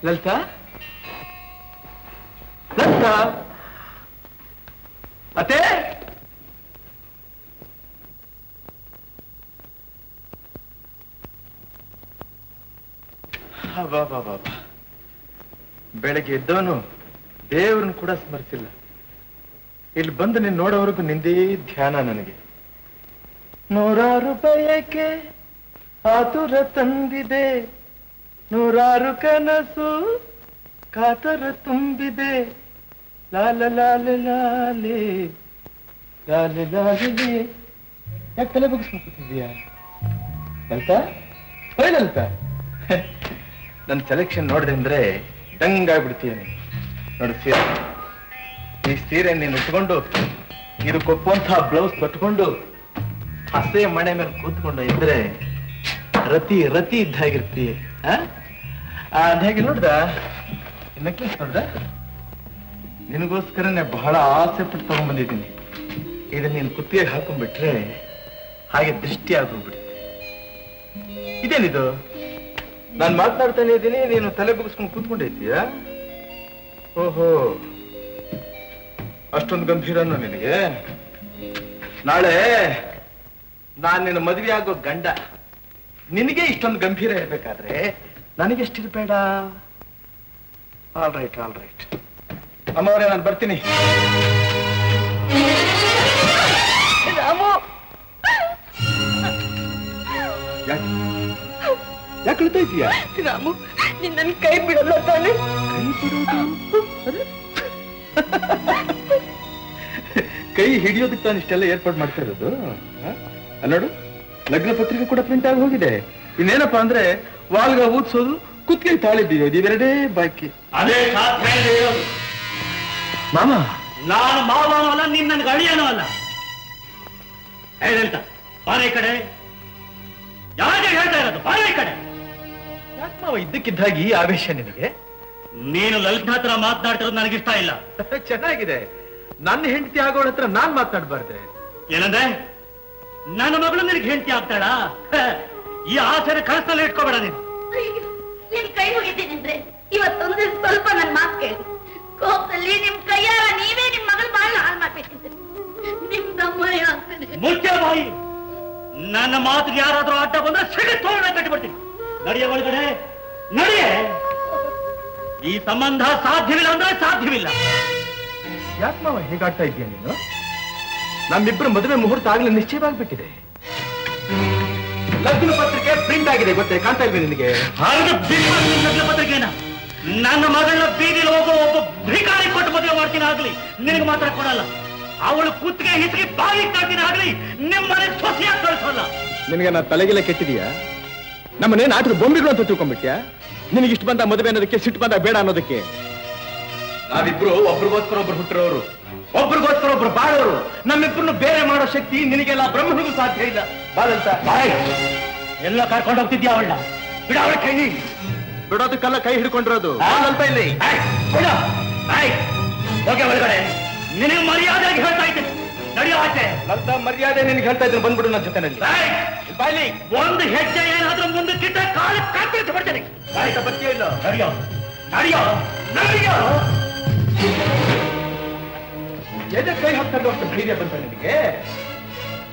ಲಲಿತಾ ಲಲಿತಾ ಅತ್ತೆ ಬೆಳಗ್ಗೆ ಎದ್ದವನು ದೇವ್ರನ್ನ ಕೂಡ ಸ್ಮರಿಸಿಲ್ಲ. ಇಲ್ಲಿ ಬಂದು ನೀನ್ ನೋಡೋವರೆಗೂ ನಿಂದೇ ಧ್ಯಾನ ನನಗೆ. ನೂರಾರು ಬಯಕೆ ಆತುರ ತಂದಿದೆ, ನೂರಾರು ಕನಸು ಕಾತರ ತುಂಬಿದೆ. ಲಾಲ ಲಾಲ ಲಾಲೆ ಲಾಲ ಲಾಲೆ. ಯಾಕೆ ತಲೆ ಬಗ್ಸ್ಕೊಂಡು ಕೂತಿದ್ಯಾ ಲಲಿತಾ? ಹೋಯ್ ಲಲಿತಾ, ನನ್ನ ಸೆಲೆಕ್ಷನ್ ನೋಡಿದೆ ಅಂದ್ರೆ ದಂಗಾಗ್ಬಿಡ್ತೀನಿ. ನೋಡಿ ಸೀರೆ, ಈ ಸೀರೆ ನೀನು ಉಟ್ಕೊಂಡು ಇದಕ್ಕೊಪ್ಪುವಂತಹ ಬ್ಲೌಸ್ ಕಟ್ಕೊಂಡು ಹಸೆ ಮಣೆ ಮೇಲೆ ಕೂತ್ಕೊಂಡು ಇದ್ರೆ ರತಿ ರತಿ ಇದ್ದಾಗಿರ್ತೀಯ. ಹೇಗೆ ನೋಡ್ದ ನೆಕ್ಲೆಸ್ ನೋಡ್ದ? ನಿನಗೋಸ್ಕರನೇ ಬಹಳ ಆಸೆ ಪಟ್ಟು ತಗೊಂಡ್ಬಂದಿದ್ದೀನಿ. ಇದನ್ನ ನೀನು ಕುತ್ತಿಗೆ ಹಾಕೊಂಡ್ಬಿಟ್ರೆ ಹಾಗೆ ದೃಷ್ಟಿ ಆಗೋಗ್ಬಿಡುತ್ತೆ. ಇದೇನಿದು? ನಾನು ಮಾತನಾಡ್ತಾನೆ ಇದ್ದೀನಿ, ನೀನು ತಲೆ ಬಗ್ಸ್ಕೊಂಡು ಕೂತ್ಕೊಂಡಿದ್ದೀಯ. ಓಹೋ, ಅಷ್ಟೊಂದು ಗಂಭೀರನು ನಿನಗೆ? ನಾಳೆ ನಾನು ನಿನ್ನ ಮದುವೆ ಆಗೋ ಗಂಡ, ನಿನಗೆ ಇಷ್ಟೊಂದು ಗಂಭೀರ ಇರ್ಬೇಕಾದ್ರೆ ನನಗೆಷ್ಟಿರ್ಬೇಡ. All right all right. ಅಮ್ಮವರೇ, ನಾನು ಬರ್ತೀನಿ. ರಾಮು, ಯಾಕೆ ಅಳ್ತಾ ಇದೀಯಾ? ರಾಮು, ನೀನ್ ನನ್ ಕೈ ಬಿಡಲ್ಲ ತಾನೆ? ಕೈ ಬಿಡೋದು? ಕೈ ಹಿಡಿಯೋದಕ್ಕೆ ತಾನು ಇಷ್ಟೆಲ್ಲ ಏರ್ಪಾಡು ಮಾಡ್ತಾ ಇರೋದು? ನೋಡು, ಲಗ್ನ ಪತ್ರಿಕೆ ಕೂಡ ಪ್ರಿಂಟ್ ಆಗಿ ಹೋಗಿದೆ. ಇನ್ನೇನಪ್ಪಾ ಅಂದ್ರೆ ವಾಲ್ಗ ಊದ್ಸೋದು, ಕುತ್ತಿಗೆ ತಾಳಿ ಬೀರೋದು, ಇವೆರಡೇ ಬಾಕಿ. ಅದೇ ಸಾಧ್ಯ ಇರೋದು. ಮಾಮ, ನಾನು ಮಾವನೂ ಅಲ್ಲ, ನೀನ್ ನನ್ಗೆ ಅಳಿಯನೂ ಅಲ್ಲ. ಹೇಳ್ತ ಬಾರ ಈ ಕಡೆ. ಯಾಕೆ ಹೇಳ್ತಾ ಇರೋದು? ಬಾರ ಈ ಕಡೆ. ಯಾಕೆ ಮಾವ ಇದ್ದಕ್ಕಿದ್ದಾಗಿ ಈ ಆವೇಶ ನಿನಗೆ? ನೀನು ಲಲಿತ ಹತ್ರ ಮಾತನಾಡ್ತಿರೋದು ನನಗಿಷ್ಟ ಇಲ್ಲ. ಚೆನ್ನಾಗಿದೆ, ನನ್ನ ಹೆಂಡತಿ ಆಗೋಳ ಹತ್ರ ನಾನ್ ಮಾತನಾಡ್ಬಾರ್ದೆ. ಏನಂದ್ರೆ ನನ್ನ ಮಗಳು ನಿನಗೆ ಹೆಂಡತಿ ಆಗ್ತಾಳ? ಈ ಆಸೆನ ಕನಸಲ್ಲಿ ಇಟ್ಕೋಬೇಡ ನೀನು. ನಿಮ್ ಕೈ ಮುಗಿತೀನಿ ಅಂದ್ರೆ ಇವತ್ತೊಂದು ಸ್ವಲ್ಪ ನನ್ ಮಾತು ಕೇಳಿ. ಕೋಪದಲ್ಲಿ ನಿಮ್ ಕೈಯಾರ ನೀವೇ ನಿಮ್ ಮಗಳು ಬಾಳ ಹಾಳು ಮಾಡ್ಬೇಕಿದ್ರೆ ನಿಮ್ ದಮ್ಮಯ್ಯ ಆಗ್ತದೆ. ಮುಚ್ಚ ಬಾಯಿ. ನನ್ನ ಮಾತಿಗೆ ಯಾರಾದ್ರೂ ಅಡ್ಡ ಬಂದ್ರೆ ಸಿಡಿ ತೋರಣ ಕಟ್ಟಿಬಿಡ್ತೀನಿ. ನಡೆಯ ಒಳಗಡೆ ನಡೆಯೇ. ಈ ಸಂಬಂಧ ಸಾಧ್ಯವಿಲ್ಲ ಅಂದ್ರೆ ಸಾಧ್ಯವಿಲ್ಲ. ಯಾಕೆ ಮಾವ ಹೀಗಾಗ್ತಾ ಇದೀಯ ನೀನು? ನಮ್ಮಿಬ್ಬರು ಮದುವೆ ಮುಹೂರ್ತ ಆಗ್ಲೇ ನಿಶ್ಚಯವಾಗ್ಬಿಟ್ಟಿದೆ. ಲಗ್ನ ಪತ್ರಿಕೆ ಪ್ರಿಂಟ್ ಆಗಿದೆ, ಗೊತ್ತೇ? ಕಾಣ್ತಾ ಇಲ್ವೇ ನಿನಗೆ? ಲಗ್ನ ಪತ್ರಿಕೆನ ನನ್ನ ಮಗಳನ್ನ ಬೀದಿಲಿ ಹೋಗೋ ಒಬ್ಬ ಭಿಕಾರಿ ಕೊಟ್ಟು ಮದುವೆ ಮಾಡ್ತೀನಿ ಆಗ್ಲಿ, ನಿನಗೆ ಮಾತ್ರ ಕೊಡಲ್ಲ. ಅವಳು ಕುತ್ತಿಗೆ ಹಿಸಿಗೆ ಬಾಯಿ ಕಾಡ್ತೀನಿ ಆಗ್ಲಿ, ನಿಮ್ಮನೆ ಸೊಸೆಯಾಗಿ ಕಳಿಸೋಲ್ಲ. ನಿನಗೆ ನಾ ತಲೆಗೆಲ್ಲ ಕೆಟ್ಟಿದೀಯಾ? ನಮ್ಮನೆ ನಾಟಕ ಬೊಂಬಿಗಳು ಅಂತ ತಿಳ್ಕೊಂಡ್ಬಿಟ್ಯಾ? ನಿನಗಿಷ್ಟು ಬಂದ ಮದುವೆ ಅನ್ನೋದಕ್ಕೆ, ಸಿಟ್ಟು ಬಂದ ಬೇಡ ಅನ್ನೋದಕ್ಕೆ? ನಾವಿಬ್ರು ಒಬ್ರಿಗೋಸ್ಕರ ಒಬ್ರು ಹುಟ್ಟಿರೋರು, ಒಬ್ರಿಗೋಸ್ಕರ ಒಬ್ರು ಬಾಳೋರು. ನಮ್ಮಿಬ್ರನ್ನು ಬೇರೆ ಮಾಡೋ ಶಕ್ತಿ ನಿನಗೆಲ್ಲ ಬ್ರಹ್ಮನಿಗೂ ಸಾಧ್ಯ ಇಲ್ಲ. ಬಾಳಂತ ಎಲ್ಲ ಕರ್ಕೊಂಡು ಹೋಗ್ತಿದ್ಯಾ ಅವಳ? ಬಿಡ ಅವಳ ಕೈ. ಬಿಡೋದಕ್ಕೆಲ್ಲ ಕೈ ಹಿಡ್ಕೊಂಡಿರೋದು ಅಲ್ಪ ಇಲ್ಲಿ. ಹೋಗಿ ಒಳಗಡೆ. ನಿನಗೆ ಮರ್ಯಾದೆಯಾಗಿ ಹೇಳ್ತಾ ಇದ್ದೀನಿ, ನಡೆಯೋ ಆಚೆ. ಅಂತ ಮರ್ಯಾದೆ ನಿನ್ಗೆ ಹೇಳ್ತಾ ಇದ್ದೀನಿ, ಬಂದ್ಬಿಡು ನನ್ನ ಜೊತೆನಲ್ಲಿ. ಬಾಯ್ಲಿ, ಒಂದು ಹೆಜ್ಜೆ ಏನಾದ್ರೂ ಮುಂದಕ್ಕಿಟ್ಟ ಕಾಲು ಕತ್ತರಿಸಿ ಬಿಡ್ತೇನೆ. ಕಾಯ್ಕ ಬರ್ತೀಯೋ ಇಲ್ಲ? ನಡೆಯೋ ನಡೆಯೋ ನಡೆಯೋ. ಎದೆ ಕೈ ಹಾಕ್ಕೊಂಡು ಅಷ್ಟು ಧೈರ್ಯ ಬಂತ ನಿನಗೆ?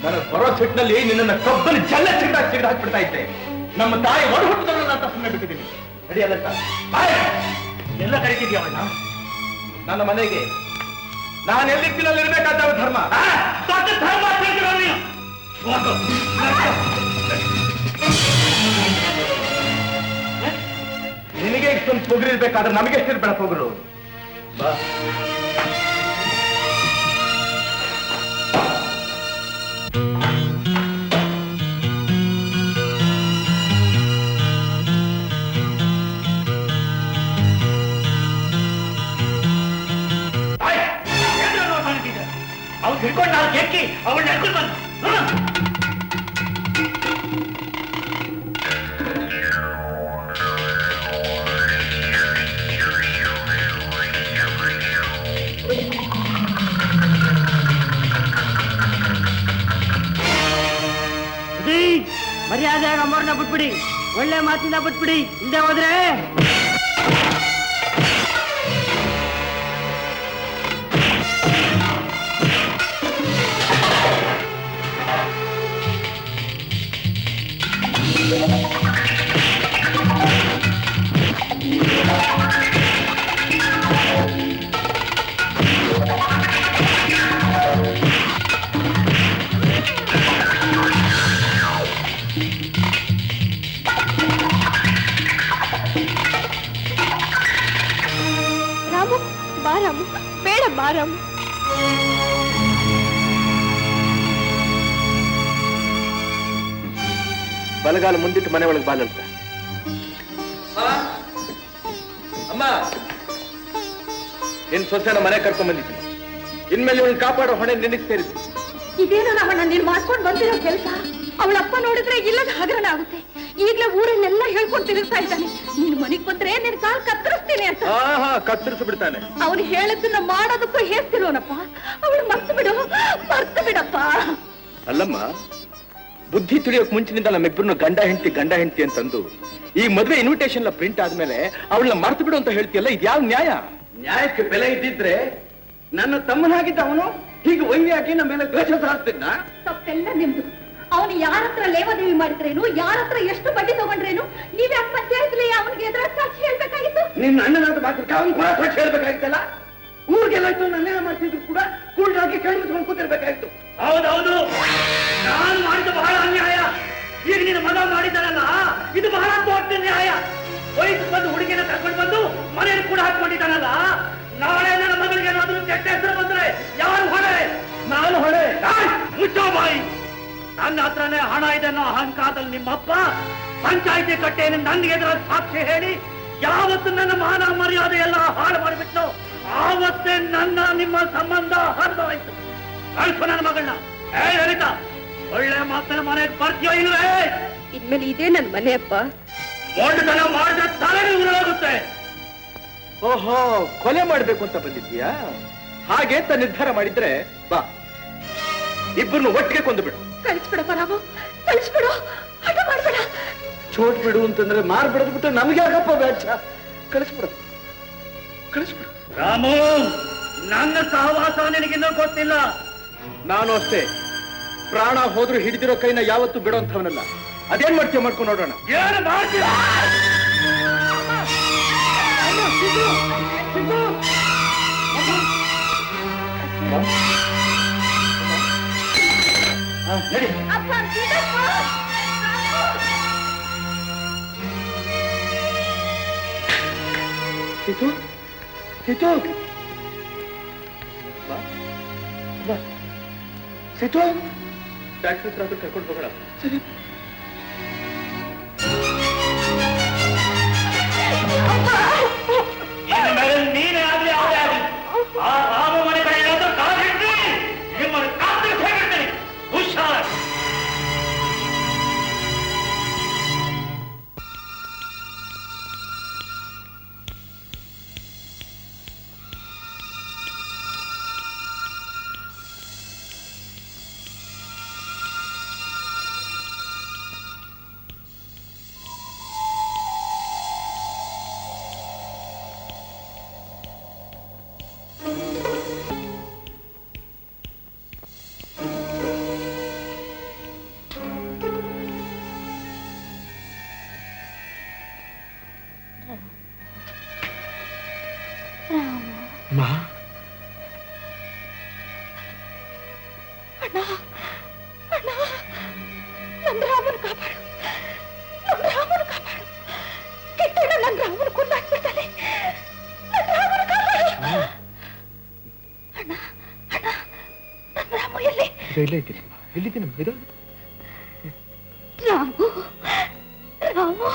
ನನ್ನ ಬರೋ ಸಿಟ್ಟಿನಲ್ಲಿ ನಿನ್ನನ್ನು ಕಬ್ಬಲ್ಲಿ ಜಲ್ಲ ಸಿಗದ ಹಾಕ್ಬಿಡ್ತಾ ಇದ್ದೆ. ನಮ್ಮ ತಾಯಿ ಹೊರ ಹುಟ್ಟಿದವರಲ್ಲ ಅಂತ ಸುಮ್ಮನೆ ಬಿಟ್ಟಿದ್ದೀನಿ. ನಡೆಯಲ್ಲ ಎಲ್ಲ ಕರೀತಿದ್ಯಾ ಅವಳ? ನನ್ನ ಮನೆಗೆ ನಾನು ಎಲ್ಲಿರ್ತೀನಲ್ಲಿರ್ಬೇಕಾದ ಧರ್ಮ. ದೊಡ್ಡ ಧರ್ಮ ತಿಳಿದಿರೋ ನೀನು. ನಿನಗೆ ಇಷ್ಟೊಂದು ಪೊಗರಿರ್ಬೇಕಾದ್ರೆ ನಮಗೆ ಎಷ್ಟಿರ್ಬೇಡ ಪೊಗರು. ಬಾ. ಅವ್ನು ಹಿಡ್ಕೊಂಡು ನಾವು ಕೆಕ್ಕಿ ಅವಳು ನಡ್ಕೊಂಡು ಬಂದು. ಮರ್ಯಾದೆ ಅಮ್ಮವ್ರನ್ನ ಬಿಟ್ಬಿಡಿ, ಒಳ್ಳೆ ಮಾತಿಂದ ಬಿಟ್ಬಿಡಿ. ಹಿಂದೆ ಹೋದ್ರೆ ಬೇಡ ಬಾರಮ್ಮ. ಬಲಗಾಲ ಮುಂದಿಟ್ಟು ಮನೆ ಒಳಗೆ ಬಾಲಂತ. ಅಮ್ಮ, ನಿನ್ ಸೊಸೆನ ಮನೆ ಕರ್ಕೊಂಡ್ ಬಂದಿದ್ದೀನಿ. ಇನ್ಮೇಲೆ ಇವಳು ಕಾಪಾಡೋ ಹೊಣೆ ನಿನಗೆ ಸೇರಿದ್ದು. ಇದೇನೋ ರಾಮಣ್ಣ ನೀನ್ ಮಾಡ್ಕೊಂಡು ಬಂದಿರೋ ಕೆಲಸ. ಅವಳಪ್ಪ ನೋಡಿದ್ರೆ ಇಲ್ಲದ ಹಗರಣ ಆಗುತ್ತೆ. ಈಗ್ಲೇ ಊರಲ್ಲೆಲ್ಲ ಹೇಳ್ಕೊಂಡು ತಿರುಗ್ತಾ ಇದ್ದಾನೆ. ನೀನ್ ಮನೆಗ್ ಬಂದ್ರೆ ನಿನ್ ಕಾಲ್ ಕತ್ತರಿಸ್ತೀನಿ ಅಂತ. ಕತ್ತರಿಸಿ ಬಿಡ್ತಾನೆ. ಅವನು ಹೇಳದನ್ನ ಮಾಡೋದಕ್ಕೂ ಹೇಸ್ತಿರೋನಪ್ಪ. ಅವಳು ಮರ್ತು ಬಿಡಪ್ಪ. ಅಲ್ಲಮ್ಮ, ಬುದ್ಧಿ ತಿಳಿಯೋಕ್ ಮುಂಚಿನಿಂದ ನಮ್ಮಿಬ್ಬರನ್ನು ಗಂಡ ಹೆಂಡತಿ ಅಂತಂದು ಈ ಮದುವೆ ಇನ್ವಿಟೇಷನ್ ಎಲ್ಲ ಪ್ರಿಂಟ್ ಆದ್ಮೇಲೆ ಅವಳನ್ನ ಮರ್ತು ಬಿಡು ಅಂತ ಹೇಳ್ತೀಯಲ್ಲ, ಇದ್ಯಾವ ನ್ಯಾಯ? ನ್ಯಾಯಕ್ಕೆ ಬೆಲೆ ಇದ್ದಿದ್ರೆ ನನ್ನ ತಮ್ಮನಾಗಿದ್ದ ಅವನು ಹೀಗೆ ವೈವಿಯಾಗಿ ನಮ್ಮ ಮೇಲೆ ದ್ವೇಷ ಸಾರ್ತಿದ್ನ? ತಪ್ಪೆಲ್ಲ ನಿಮ್ದು. ಅವನು ಯಾರ ಹತ್ರ ಲೇವಾದೇವಿ ಮಾಡಿದ್ರೇನು, ಯಾರ ಹತ್ರ ಎಷ್ಟು ಬಡ್ಡಿ ತಗೊಂಡ್ರೇನು, ನೀವೇ ಪಂಚಾಯತ್ಲಿ ಅವನಿಗೆ ಎದುರ ಸಾಕ್ಷಿ ಹೇಳ್ಬೇಕಾಗಿತ್ತು. ನಿನ್ನ ಅಣ್ಣನಾದ ಮಾತ್ರಕ್ಕೆ ಅವನು ಕೂಡ ಸಾಕ್ಷಿ ಹೇಳ್ಬೇಕಾಗಿತ್ತಲ್ಲ. ಊರಿಗೆಲ್ಲ ಅನ್ಯಾಯ ಮಾಡ್ತಿದ್ರು ಕೂಡ ಕೂಡಾಗಿ ಕಣ್ಣಿಸ್ಕೊಂಡು ಕೂತಿರ್ಬೇಕಾಗಿತ್ತು. ಹೌದೌದು, ನಾನು ಮಾಡಿದ ಬಹಳ ಅನ್ಯಾಯ. ಈಗ ನಿನ್ನ ಮಗ ಮಾಡಿದ್ದಾನಲ್ಲ, ಇದು ಬಹಳ ದೊಡ್ಡ ನ್ಯಾಯ. ವಯಸ್ಸು ಬಂದು ಹುಡುಗಿನ ಕರ್ಕೊಂಡು ಬಂದು ಮನೆಯಲ್ಲಿ ಕೂಡ ಹಾಕೊಂಡಿದ್ದಾನಲ್ಲ. ನಾಳೆ ನನ್ನ ಮಗಳಿಗೆ ಏನಾದ್ರೂ ಕೆಟ್ಟ ಹೆಸರು ಬಂದ್ರೆ ಯಾರು ಹೊಣೆ? ನಾನು ಹೊಣೆ. ಮುಚ್ಚೋ ಬಾಯಿ. ನನ್ನ ಹತ್ರನೇ ಹಣ ಇದೆ ಅನ್ನೋ ಅಹಂಕಾರದಲ್ಲಿ ನಿಮ್ಮಪ್ಪ ಪಂಚಾಯಿತಿ ಕಟ್ಟೆಯನ್ನು ನನಗೆ ಎದುರ ಸಾಕ್ಷಿ ಹೇಳಿ ಯಾವತ್ತು ನನ್ನ ಮಾನ ಮರ್ಯಾದೆ ಎಲ್ಲ ಹಾಳು ಮಾಡಿಬಿಟ್ಟು ಆವತ್ತೇ ನನ್ನ ನಿಮ್ಮ ಸಂಬಂಧ ಹರಿದೋಯ್ತು. ಕಳ್ಸು ನನ್ನ ಮಗಳನ್ನ. ಲಲಿತಾ, ಒಳ್ಳೆ ಮಾತನ್ನ ಮನೆಗೆ ಬರ್ತೀಯೋ ಇಲ್ವೇ? ಇನ್ಮೇಲೆ ಇದೇ ನನ್ ಮನೆ ಅಪ್ಪ. ಮೊಂಡತನ ಮಾಡಿದ್ರೆ ತಲೆಗೆ ಉರುಳಾಗುತ್ತೆ. ಓಹೋ, ಕೊಲೆ ಮಾಡ್ಬೇಕು ಅಂತ ಬಂದಿದ್ಯಾ? ಹಾಗೆ ಅಂತ ನಿರ್ಧಾರ ಮಾಡಿದ್ರೆ ಬಾ, ಇಬ್ಬರನ್ನು ಒಟ್ಟಿಗೆ ಕೊಂದು ಬಿಡು. ಕಳಿಸ್ಬಿಡಪ್ಪ ರಾಮು, ಕಳಿಸ್ಬಿಡು. ಹಠ ಮಾಡ್ಬೇಡ. ಚೋಟ್ ಬಿಡು ಅಂತಂದ್ರೆ ಮಾರ್ಬಿಡೋದು ಬಿಟ್ಟು ನಮ್ಗೆ ಯಾಕಪ್ಪ ವ್ಯಾಚ? ಕಳಿಸ್ಬಿಡು. ರಾಮು, ನನ್ನ ಸಹವಾಸ ನಿನಗಿನ್ನೂ ಗೊತ್ತಿಲ್ಲ. ನಾನು ಅಷ್ಟೇ, ಪ್ರಾಣ ಹೋದ್ರೂ ಹಿಡಿದಿರೋ ಕೈನ ಯಾವತ್ತೂ ಬಿಡೋ ಅಂತವನಲ್ಲ. ಅದೇನ್ ಮಾಡ್ತೀಯ ಮಾಡ್ಕೊಂಡು ನೋಡೋಣ. ಏನು ಮಾಡ್ತೀಯ? ನಡಿ. ಸೀತು, ಸೀತು, ಸೀತು, ಟ್ಯಾಕ್ಸಿ ಹತ್ರ ಕರ್ಕೊಂಡು ಹೋಗೋಣ. ಸರಿ. ಮಾ ಅಣ್ಣ ಅಣ್ಣ ನನ್ನ ರಾಮನ ಕಾಪಾಡು, ನನ್ನ ರಾಮನ ಕಾಪಾಡು. ಕಿಟ್ಟಣ್ಣ ನನ್ನ ರಾಮನ ಕೊಂದಾಕ್ಬಿಡ್ತಾನೆ. ನನ್ನ ರಾಮನ ಕಾಪಾಡು ಅಣ್ಣ. ಅಣ್ಣ ನನ್ನ ರಾಮು ಎಲ್ಲಿ? ಎಲ್ಲಿದ್ದೀನಮ್ಮ? ಇದು ರಾಮು ರಾಮು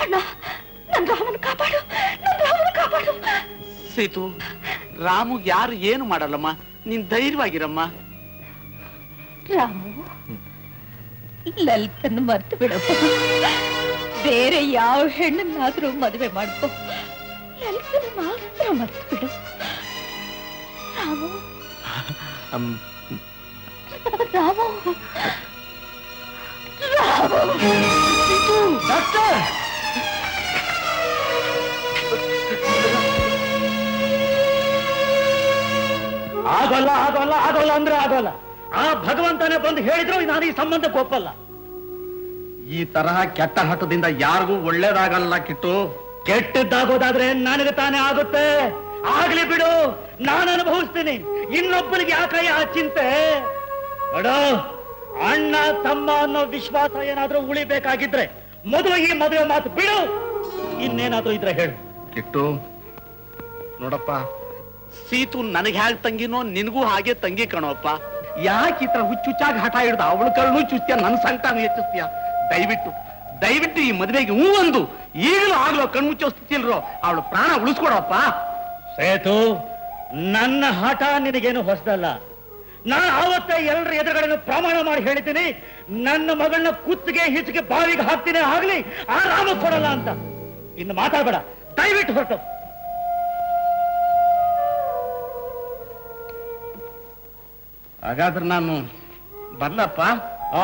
ಅಣ್ಣ ನನ್ನ ರಾಮನ ಕಾಪಾಡು, ನನ್ನ ರಾಮನ ಕಾಪಾಡು. ಸೀತು, ರಾಮು ಯಾರು ಏನು ಮಾಡಲ್ಲಮ್ಮ, ನೀನ್ ಧೈರ್ಯವಾಗಿರಮ್ಮ. ರಾಮು ಲಲಿತನ್ನು ಮರ್ತು ಬಿಡಪ್ಪ. ಬೇರೆ ಯಾವ ಹೆಣ್ಣನ್ನಾದ್ರೂ ಮದುವೆ ಮಾಡ್ಕೊ, ಲಲಿತನ್ನು ಮಾತ್ರ ಮರ್ತು ಬಿಡು. ರಾಮು ರಾಮು ರಾಮು. ಡಾಕ್ಟರ್, ಆಗೋಲ್ಲ ಆಗೋಲ್ಲ ಆಗೋಲ್ಲ ಅಂದ್ರೆ ಆಗೋಲ್ಲ. ಆ ಭಗವಂತನೇ ಬಂದು ಹೇಳಿದ್ರು ನಾನು ಈ ಸಂಬಂಧಕ್ಕೆ ಒಪ್ಪಲ್ಲ. ಈ ತರಹ ಕೆಟ್ಟ ಹಠದಿಂದ ಯಾರಿಗೂ ಒಳ್ಳೇದಾಗಲ್ಲ ಕಿಟ್ಟು. ಕೆಟ್ಟದ್ದಾಗೋದಾದ್ರೆ ನನಗೆ ತಾನೇ ಆಗುತ್ತೆ. ಆಗ್ಲಿ ಬಿಡು, ನಾನು ಅನುಭವಿಸ್ತೀನಿ. ಇನ್ನೊಬ್ಬರಿಗೆ ಯಾಕಯ್ಯ ಆ ಚಿಂತೆ? ನೋಡು, ಅಣ್ಣ ತಮ್ಮ ಅನ್ನೋ ವಿಶ್ವಾಸ ಏನಾದ್ರೂ ಉಳಿಬೇಕಾಗಿದ್ರೆ ಮೊದಲು ಈ ಮದುವೆ ಮಾತು ಬಿಡು. ಇನ್ನೇನಾದ್ರೂ ಇದ್ರೆ ಹೇಳು. ಕಿಟ್ಟು ನೋಡಪ್ಪ, ಸೀತು ನನಗೆ ಹೇಗೆ ತಂಗಿನೋ ನಿನಗೂ ಹಾಗೆ ತಂಗಿ ಕಣೋಪ್ಪ. ಯಾಕೆ ಈ ತರ ಹುಚ್ಚುಚ್ಚಾಗಿ ಹಠ ಹಿಡ್ದ ಅವಳು ಕಣ್ಣು ಚುಸ್ತಿಯ ನನ್ನ ಸಂಕಟನ ಹೆಚ್ಚಿಸ್ತೀಯ? ದಯವಿಟ್ಟು ಈ ಮದುವೆಗೆ ಹೂ ಒಂದು ಈಗಲೂ ಆಗ್ಲೋ ಕಣ್ಮುಚ್ಚೋ ಸ್ಥಿತಿ ಇಲ್ರೋ ಅವಳು ಪ್ರಾಣ ಉಳಿಸ್ಕೊಡಪ್ಪ. ಸೇತು, ನನ್ನ ಹಠ ನಿನಗೇನು ಹೊಸದಲ್ಲ. ನಾನು ಆವತ್ತೇ ಎಲ್ಲರ ಎದುರುಗಳನ್ನು ಪ್ರಮಾಣ ಮಾಡಿ ಹೇಳಿದ್ದೀನಿ, ನನ್ನ ಮಗಳನ್ನ ಕುತ್ತಿಗೆ ಹಿಚ್ಚಿಗೆ ಬಾವಿಗೆ ಹಾಕ್ತೀನಿ, ಆಗ್ಲಿ ಆ ರಾಮ ಕೊಡಲ್ಲ ಅಂತ. ಇನ್ನು ಮಾತಾಡಬೇಡ, ದಯವಿಟ್ಟು ಹೊರಟು. ಹಾಗಾದ್ರೆ ನಾನು ಬರ್ಲಪ್ಪ. ಆ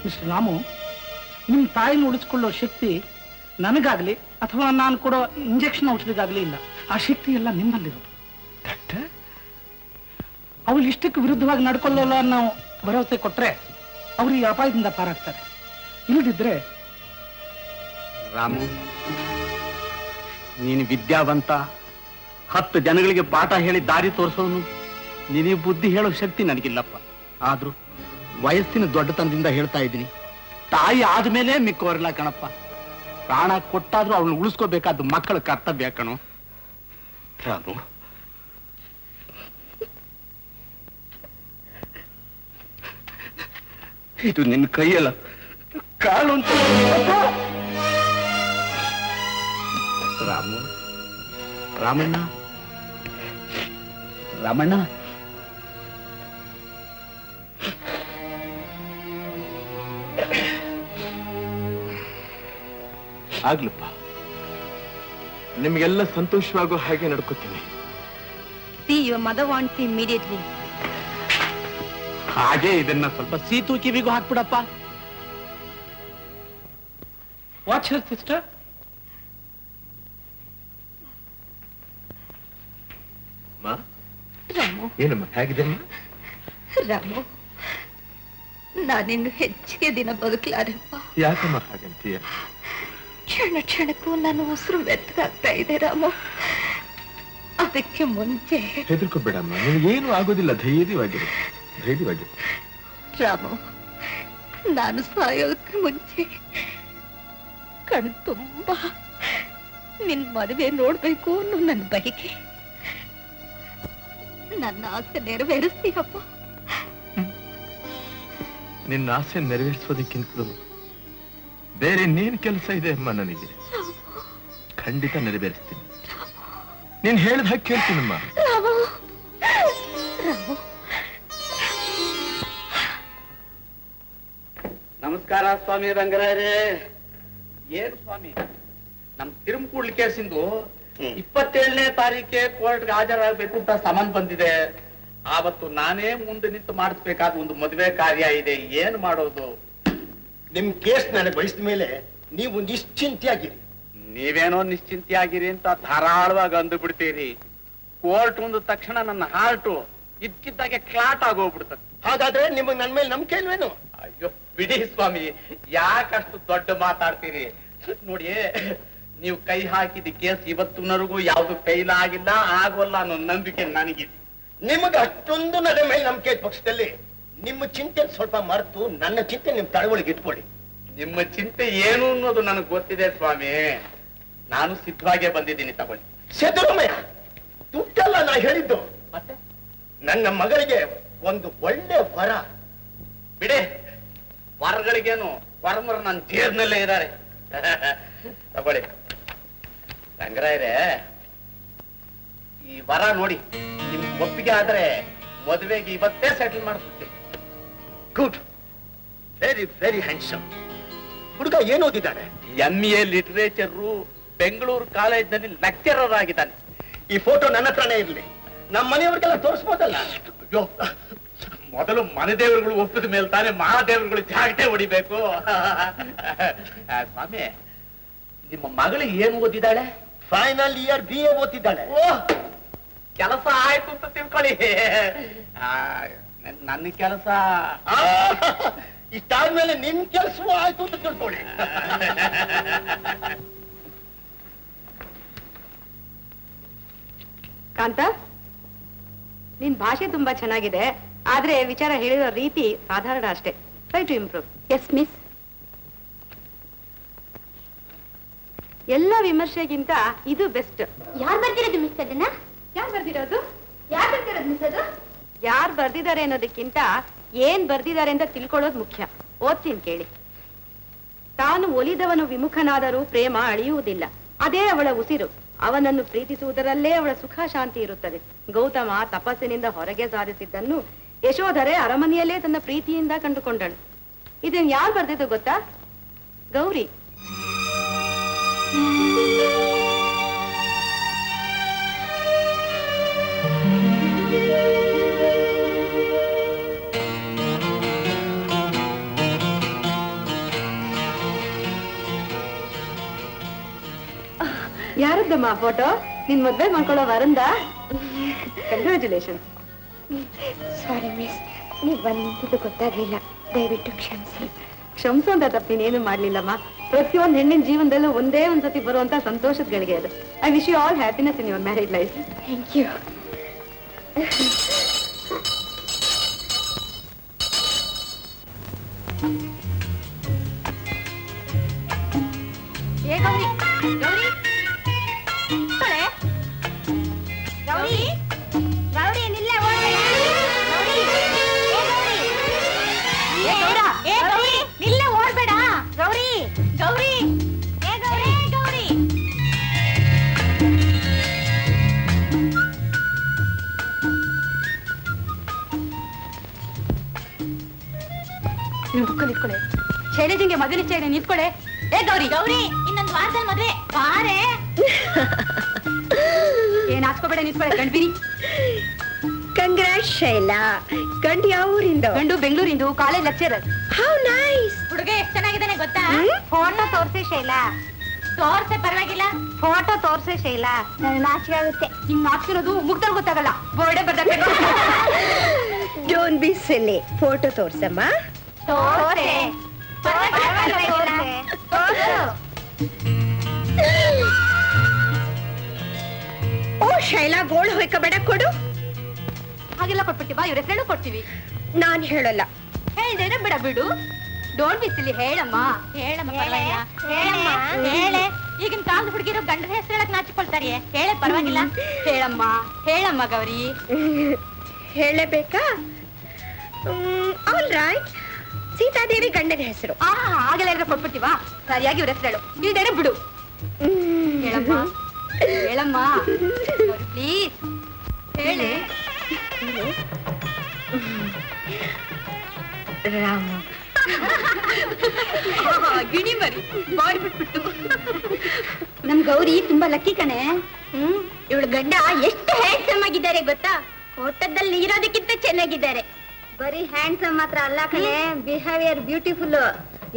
ಮಿಸ್ಟರ್ ರಾಮು, ನಿಮ್ಮ ತಾಯಿನ ಉಳಿಸ್ಕೊಳ್ಳೋ ಶಕ್ತಿ ನನಗಾಗ್ಲಿ ಅಥವಾ ನಾನು ಕೊಡೋ ಇಂಜೆಕ್ಷನ್ ಔಷಧಿಗಾಗ್ಲಿ ಇಲ್ಲ. ಆ ಶಕ್ತಿ ಎಲ್ಲ ನಿಮ್ಮಲ್ಲಿರೋದು. ಅವಳು ಇಷ್ಟಕ್ಕೆ ವಿರುದ್ಧವಾಗಿ ನಡ್ಕೊಳ್ಳೋಲ್ಲ ಅನ್ನೋ ಭರವಸೆ ಕೊಟ್ರೆ ಅವ್ರು ಈ ಅಪಾಯದಿಂದ ಪಾರಾಗ್ತಾರೆ. ಇಲ್ಲದಿದ್ರೆ ರಾಮು, ನೀನು ವಿದ್ಯಾವಂತ, 10 ಜನಗಳಿಗೆ ಪಾಠ ಹೇಳಿ ದಾರಿ ತೋರಿಸೋನು, ನಿನಗೆ ಬುದ್ಧಿ ಹೇಳೋ ಶಕ್ತಿ ನನಗಿಲ್ಲಪ್ಪ. ಆದ್ರೂ ವಯಸ್ಸಿನ ದೊಡ್ಡತನದಿಂದ ಹೇಳ್ತಾ ಇದ್ದೀನಿ, ತಾಯಿ ಆದ್ಮೇಲೆ ಮಿಕ್ಕವರೆಲ್ಲ ಕಣಪ್ಪ. ಪ್ರಾಣ ಕೊಟ್ಟಾದ್ರೂ ಅವಳನ್ನ ಉಳಿಸ್ಕೋಬೇಕಾದ ಮಕ್ಕಳ ಕರ್ತವ್ಯ ಕಣೋ. ರಾಮು, ಇದು ನಿನ್ನ ಕೈಯಲ್ಲ, ಕಾಲು ಅಂತ. ರಾಮು, ರಾಮಣ್ಣ, ರಾಮಣ್ಣ, ಆಗ್ಲಪ್ಪ, ನಿಮ್ಗೆಲ್ಲ ಸಂತೋಷವಾಗೋ ಹಾಗೆ ನಡ್ಕೋತೀನಿ. See your mother wants you immediately. ಹಾಗೆ ಇದನ್ನ ಸ್ವಲ್ಪ ಸೀತು ಕಿವಿಗೂ ಹಾಕ್ಬಿಡಪ್ಪ. Watch her sister. ರಾಮು, ಏನಮ್ಮ, ಹೇಗಿದೆಮ್ಮ? ರಾಮು, ನಾನಿನ್ನು ಹೆಚ್ಚಿಗೆ ದಿನ ಬದುಕಲಾರಪ್ಪ. ಯಾಕಮ್ಮ ಹಾಗಂತೀಯ? ಕ್ಷಣ ಕ್ಷಣಕ್ಕೂ ನನ್ನ ಉಸಿರು ಮೆತ್ತಗಾಗ್ತಾ ಇದೆ ರಾಮು. ಅದಕ್ಕೆ ಮುಂಚೆ ಹೆದರ್ಕೋಬೇಡಮ್ಮ, ನಿನಗೇನು ಆಗೋದಿಲ್ಲ. ಧೈರ್ಯವಾಗಿರು. ರಾಮು, ನಾನು ಸಾಯೋದಕ್ಕೆ ಮುಂಚೆ ಕಣ್ ತುಂಬಾ ನಿನ್ ಮದುವೆ ನೋಡ್ಬೇಕು ಅನ್ನೋ ನನ್ನ ಬಯಕೆ. ನನ್ನ ಆಸೆ ನೆರವೇರಿಸ್ತೀಯಪ್ಪ. ನಿನ್ನ ಆಸೆ ನೆರವೇರಿಸೋದಕ್ಕಿಂತಲೂ ಬೇರೆ ಇನ್ನೇನು ಕೆಲಸ ಇದೆ ಅಮ್ಮ ನನಗೆ. ಖಂಡಿತ ನೆರವೇರಿಸ್ತೀನಿ. ನೀನ್ ಹೇಳಿದ ಹಾಗೆ ಕೇಳ್ತೀನಮ್ಮ. ರಾಮು, ರಾಮು. ನಮಸ್ಕಾರ ಸ್ವಾಮಿ ರಂಗರಾಯರೇ. ಏನು ಸ್ವಾಮಿ, ನಮ್ ತಿರುಮಕೂಡ್ಲಿ ಕೇಸಿಂದು 27ನೇ ತಾರೀಕೆ ಕೋರ್ಟ್ಗೆ ಹಾಜರಾಗಬೇಕು ಅಂತ ಸಮನ್ ಬಂದಿದೆ. ಆವತ್ತು ನಾನೇ ಮುಂದೆ ನಿಂತು ಮಾಡಿಸ್ಬೇಕಾದ ಒಂದು ಮದುವೆ ಕಾರ್ಯ ಇದೆ. ಏನ್ ಮಾಡೋದು? ನಿಮ್ ಕೇಸ್ ನನಗೆ ವಹಿಸಿದ ಮೇಲೆ ನೀವು ನಿಶ್ಚಿಂತೆಯಾಗಿರಿ. ನೀವೇನೋ ನಿಶ್ಚಿಂತೆಯಾಗಿರಿ ಅಂತ ಧಾರಾಳವಾಗಿ ಅಂದು ಬಿಡ್ತೀರಿ. ಕೋರ್ಟ್ ಒಂದು ತಕ್ಷಣ ನನ್ನ ಹಾರ್ಟು ಇದ್ಕಿದ್ದಾಗೆ ಕ್ಲಾಟ್ ಆಗೋಗ್ಬಿಡ್ತದೆ. ಹಾಗಾದ್ರೆ ನಿಮಗ್ ನನ್ ಮೇಲೆ ನಂಬಿಕೆ ಇಲ್ವೇನು? ಅಯ್ಯೋ ಬಿಡಿ ಸ್ವಾಮಿ, ಯಾಕಷ್ಟು ದೊಡ್ಡ ಮಾತಾಡ್ತೀರಿ? ನೋಡಿ, ನೀವು ಕೈ ಹಾಕಿದ ಕೇಸ್ ಇವತ್ತಿನವರೆಗೂ ಯಾವ್ದು ಫೇಲ್ ಆಗಿಲ್ಲ, ಆಗೋಲ್ಲ ಅನ್ನೋ ನಂಬಿಕೆ ನನಗಿದೆ. ನಿಮಗ ಅಷ್ಟೊಂದು ನನ್ನ ಮೇಲೆ ನಂಬಿಕೆ ಪಕ್ಷದಲ್ಲಿ ನಿಮ್ಮ ಚಿಂತೆ ಸ್ವಲ್ಪ ಮರೆತು ನನ್ನ ಚಿಂತೆ ನಿಮ್ ತಳವಳಿಗೆ ಇಟ್ಕೊಳ್ಳಿ. ನಿಮ್ಮ ಚಿಂತೆ ಏನು ಅನ್ನೋದು ನನಗೆ ಗೊತ್ತಿದೆ ಸ್ವಾಮಿ. ನಾನು ಸಿದ್ಧವಾಗೇ ಬಂದಿದ್ದೀನಿ, ತಗೊಳ್ಳಿ. ಸಿದ್ದರಾಮಯ್ಯ, ದುಡ್ಡಲ್ಲ ನಾ ಹೇಳಿದ್ದು. ಮತ್ತೆ ನನ್ನ ಮಗಳಿಗೆ ಒಂದು ಒಳ್ಳೆ ವರ. ಬಿಡಿ, ವರಗಳಿಗೇನು, ವರಮರು ನನ್ನ ಜೇರ್ನಲ್ಲೇ ಇದ್ದಾರೆ. ತಗೊಳ್ಳಿ ರಂಗರಾಯರೇ, ಈ ವರ ನೋಡಿ, ನಿಮ್ ಒಪ್ಪಿಗೆ ಆದ್ರೆ ಮದುವೆಗೆ ಇವತ್ತೇ ಸೆಟಲ್ ಮಾಡ್ತೀನಿ. Good, very very handsome. ಹುಡುಗ ಏನು ಓದಿದ್ದಾನೆ? MA ಲಿಟರೇಚರು, ಬೆಂಗಳೂರು ಕಾಲೇಜಿನಲ್ಲಿ ಲೆಕ್ಚರರ್ ಆಗಿದ್ದಾನೆ. ಈ ಫೋಟೋ ನನ್ನ ಹತ್ರನೇ ಇರ್ಲಿ, ನಮ್ಮ ಮನೆಯವ್ರಿಗೆಲ್ಲ ತೋರಿಸ್ಬೋದಲ್ಲ? ಅಯ್ಯೋ, ಮೊದಲು ಮನೆ ದೇವರುಗಳು ಒಪ್ಪಿದ ಮೇಲೆ ತಾನೇ ಮಹಾದೇವರುಗಳು ಜಾಗಟೆ ಹೊಡಿಬೇಕು. ಸ್ವಾಮಿ, ನಿಮ್ಮ ಮಗಳು ಏನು ಓದಿದ್ದಾಳೆ? ಫೈನಲ್ ಇಯರ್ BA ಓದಿದ್ದಾಳೆ. ಓ, ಕೆಲಸ ಆಯ್ತು ಅಂತ ತಿಳ್ಕೊಳ್ಳಿ. ನನ್ನ ಕೆಲಸ ಇಷ್ಟಾದ್ಮೇಲೆ ನಿಮ್ ಕೆಲಸವೂ ಆಯ್ತು ಅಂತ ತಿಳ್ಕೊಳ್ಳಿ. ಕಾಂತ, ನಿನ್ ಭಾಷೆ ತುಂಬಾ ಚೆನ್ನಾಗಿದೆ, ಆದ್ರೆ ವಿಚಾರ ಹೇಳಿರೋ ರೀತಿ ಸಾಧಾರಣ ಅಷ್ಟೇ. Try to improve. Yes miss. ಎಲ್ಲ ವಿಮರ್ಶೆಗಿಂತ ಇದು ಬೆಸ್ಟ್. ಯಾರು ಬರ್ದಿರೋದು ಮಿಸ್ ಅದನ್ನ? ಯಾರು ಬರ್ದಿರೋದು? ಯಾರು ಬರ್ದಿರೋದು ಮಿಸ್ ಅದು? ಯಾರು ಬರ್ದಿದ್ದಾರೆ ಅನ್ನೋದಕ್ಕಿಂತ ಏನ್ ಬರ್ದಿದ್ದಾರೆ ಅಂತ ತಿಳ್ಕೊಳ್ಳೋದು ಮುಖ್ಯ. ಓದ್ತೀನಿ ಕೇಳಿ. ತಾನು ಒಲಿದವನು ವಿಮುಖನಾದರೂ ಪ್ರೇಮ ಅಳಿಯುವುದಿಲ್ಲ, ಅದೇ ಅವಳ ಉಸಿರು. ಅವನನ್ನು ಪ್ರೀತಿಸುವುದರಲ್ಲೇ ಅವಳ ಸುಖ ಶಾಂತಿ ಇರುತ್ತದೆ. ಗೌತಮ ತಪಸ್ಸಿನಿಂದ ಹೊರಗೆ ಸಾಧಿಸಿದ್ದನ್ನು ಯಶೋಧರೆ ಅರಮನೆಯಲ್ಲೇ ತನ್ನ ಪ್ರೀತಿಯಿಂದ ಕಂಡುಕೊಂಡಳು. ಇದನ್ನು ಯಾರು ಬರ್ದಿದ್ದು ಗೊತ್ತಾ? ಗೌರಿ. ಯಾರದ್ದಮ್ಮ ಫೋಟೋ? ನಿನ್ ಮದ್ವೆ ಮಾಡ್ಕೊಳ್ಳೋ ವರಂದ? ಕಂಗ್ರಾಚುಲೇಷನ್. ಸಾರಿ ಮಿಸ್, ನೀವು ಬಂದಿದ್ದು ಗೊತ್ತಾಗ್ಲಿಲ್ಲ, ದಯವಿಟ್ಟು ಕ್ಷಮಿಸಿ. ಕ್ಷಮಿಸು ಅಂತ ತಪ್ಪಿನೇನು ಮಾಡ್ಲಿಲ್ಲಮ್ಮ. ಪ್ರತಿಯೊಂದು ಹೆಣ್ಣಿನ ಜೀವನದಲ್ಲೂ ಒಂದೇ ಒಂದ್ಸತಿ ಬರುವಂತ ಸಂತೋಷದ ಗಳಿಗೆ ಅದು. I wish you all happiness in your marriage life. Thank you. ಏ ಗೌರಿ, ಗೌರಿ, ಗೌರಿ, ಗೌರಿ ನಿಲ್ಲ ಓಡಬೇಡ. ಗೌರಿ, ಏ ಗೌರಿ, ಏ ಗೌರಿ ನಿಲ್ಲ ಓಡಬೇಡ. ಗೌರಿ, ಗೌರಿ, ಏ ಗೌರಿ, ಗೌರಿ. ನೀವು ಬುಕ್ಕಲ್ಲಿ ಇಟ್ಕೊಳ್ಳಿ. ಶೈಲೇಜಿಂಗೆ ಮದುವೆ ನಿಶ್ಚಯ ನಿಂತ್ಕೊಳ್ಳೆ. ಏ ಗೌರಿ, ಗೌರಿ ಇನ್ನೊಂದು ವಾರದಲ್ಲಿ ಮದುವೆ ಬಾರೆ. ಏನ್ ಹಾಕ್ಸ್ಕೋಬೇಡ, ನಿಂತ್ಕೊಳ್ಳೆ. ಗಂಡ್ಬಿರಿ. ಕಂಗ್ರಾಟ್ ಶೈಲಾ. ಗಂಡು ಯಾವ ಊರಿಂದು? ಗಂಡು ಬೆಂಗಳೂರಿಂದು, ಕಾಲೇಜ್ ಲೆಕ್ಚರರ್. How nice. ಹುಡುಗ ಎಷ್ಟು ಚೆನ್ನಾಗಿದ್ದಾನೆ ಗೊತ್ತಾ? ಫೋಟೋ ತೋರ್ಸೆ ಶೈಲಾ. ತೋರ್ಸೆ ಪರವಾಗಿಲ್ಲ, ಫೋಟೋ ತೋರ್ಸೆ ಶೈಲಾ. ನನಗೆ ನಾಚಿಕೆ ಆಗುತ್ತೆ. ನಿಮ್ ನಾಚಿರೋದು ಮುಗ್ದಲ್ಲಿ ಗೊತ್ತಾಗಲ್ಲ. ಬೋರ್ಡೆ ಬರ್ದಾಗ ಡೋಂಟ್ ಬಿ ಸಿಲ್ಲಿ. ಫೋಟೋ ತೋರ್ಸಮ್ಮ. ತೋರ್ಸೆ. ಓ ಶೈಲಾ, ಗೋಳು ಹೊಯ್ಕಬೇಡ, ಕೊಡು. ಹಾಗೆಲ್ಲ ಕೊಟ್ಬಿಟ್ಟಿವಾ? ಇವ್ರ ಹೆಸರು ಕೊಡ್ತೀವಿ. ನಾನ್ ಹೇಳಲ್ಲ. ಹೇಳ್ದೇನೆ ಬಿಡ ಬಿಡು. ಡೋಂಟ್ ಬಿ ಸಿಲ್ಲಿ. ಹೇಳಮ್ಮ, ಹೇಳಮ್ಮ ಪರವಾಗಿಲ್ಲ. ಹೇಳಮ್ಮ. ಹೇಳೆ. ಈಗಿನ ಕಾಲದ ಹುಡುಗಿರು ಗಂಡನ ಹೆಸರು ಹೇಳಕ್ ನಾಚಿಕೊಳ್ತಾರೆ. ಹೇಳೆ ಪರವಾಗಿಲ್ಲ. ಹೇಳಮ್ಮ, ಹೇಳಮ್ಮ ಗೌರಿ. ಹೇಳಬೇಕಾ? All right. ಸೀತಾದೇವಿ ಗಂಡನ ಹೆಸರು. ಹಾಗೆಲ್ಲ ಇದ್ರೆ ಕೊಟ್ಬಿಟ್ಟಿವಾ? ಸರಿಯಾಗಿ ಇವ್ರ ಹೆಸರು ಹೇಳು. ಇಲ್ದೇನೆ ಬಿಡು. ಹೇಳಮ್ಮ, ಹೇಳಮ್ಮ ಪ್ಲೀಸ್. ಹೇಳಿ. ರಾಮ. ಗಿಣಿ ಮರಿ ಬಾಯ್ ಬಿಟ್ಬಿಟ್ಟು. ನಮ್ ಗೌರಿ ತುಂಬಾ ಲಕ್ಕಿ ಕಣೆ. ಇವಳು ಗಂಡ ಎಷ್ಟು ಹ್ಯಾಂಡ್ಸಮ್ ಆಗಿದ್ದಾರೆ ಗೊತ್ತಾ? ಫೋಟೋದಲ್ಲಿ ಇರೋದಕ್ಕಿಂತ ಚೆನ್ನಾಗಿದ್ದಾರೆ. ಬರೀ ಹ್ಯಾಂಡ್ಸಮ್ ಮಾತ್ರ ಅಲ್ಲ ಕಣೆ, ಬಿಹೇವಿಯರ್ ಬ್ಯೂಟಿಫುಲ್.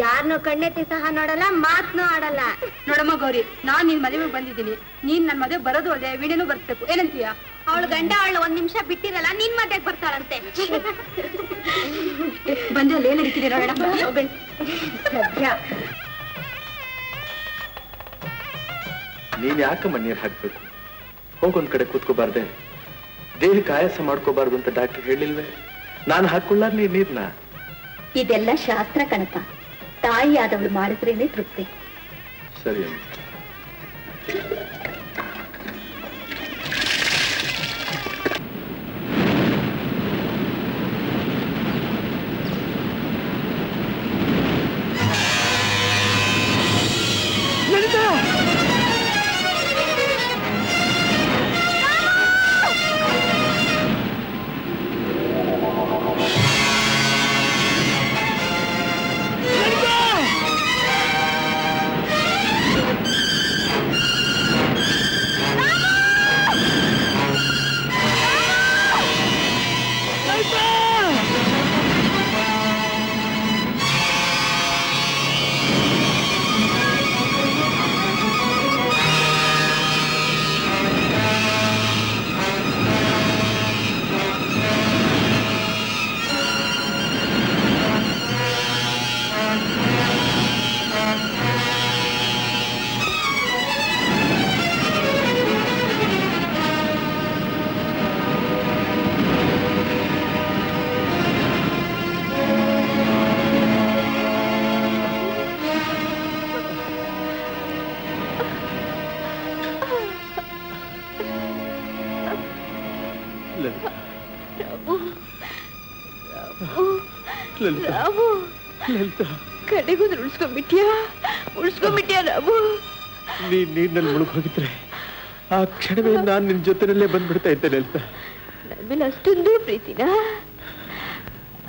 ಯಾರನ್ನೂ ಕಣ್ಣೆತ್ತಿ ಸಹ ನೋಡಲ್ಲ, ಮಾತ್ನೂ ಆಡಲ್ಲ. ನೋಡಮ್ಮ ಗೌರಿ, ನಾನ್ ನಿನ್ ಮದುವೆಗೆ ಬಂದಿದ್ದೀನಿ. ನೀನ್ ನನ್ ಮದುವೆ ಬರೋದು ಅಲ್ಲದೆ ವೀಣೆನೂ ಬರ್ಸ್ಬೇಕು. ಏನಂತೀಯ? ಅವಳು ಗಂಡ ಅವಳು ಒಂದ್ ನಿಮಿಷ ಬಿಟ್ಟಿರಲ್ಲ ನಿನ್ ಮದ್ಯಕ್ ಬರ್ತಾಳಂತೆ. ಬಂದ್ರಲ್ಲಿ ಏನ್ ನಡೀತಿದ್ದೀರ ನೀನ್ ಯಾಕಮ್ಮ ನೀರ್ ಹಾಕ್ಬೇಕು? ಹೋಗೊಂದ್ ಕಡೆ ಕೂತ್ಕೋಬಾರ್ದೆ? ದೇಹಕ್ಕೆ ಆಯಾಸ ಮಾಡ್ಕೋಬಾರ್ದು ಅಂತ ಡಾಕ್ಟರ್ ಹೇಳಿಲ್ವೇ? ನಾನು ಹಾಕೊಳ್ಳಾರ ನೀರ್ನ. ಇದೆಲ್ಲ ಶಾಸ್ತ್ರ ಕಣಪ್ಪ. ತಾಯಿ ಆದವಳು ಮಾಡಿದ್ರೇನೆ ತೃಪ್ತಿ. ಸರಿ ಅಮ್ಮ. ಕಡೆಗೂ ಉಳಿಸ್ಕೊಂಡ್ಬಿಟ್ಯಾ ರಾಮು? ನೀನ್ ನೀರ್ನಲ್ಲಿ ಮುಳುಗೋಗಿದ್ರೆ ಆ ಕ್ಷಣವೇ ನಾನ್ ನಿನ್ ಜೊತೆನಲ್ಲೇ ಬಂದ್ಬಿಡ್ತಾ ಇದ್ದೆ ಲಲಿತಾ. ನನ್ಮೇಲೆ ಅಷ್ಟೊಂದು ಪ್ರೀತಿನಾ?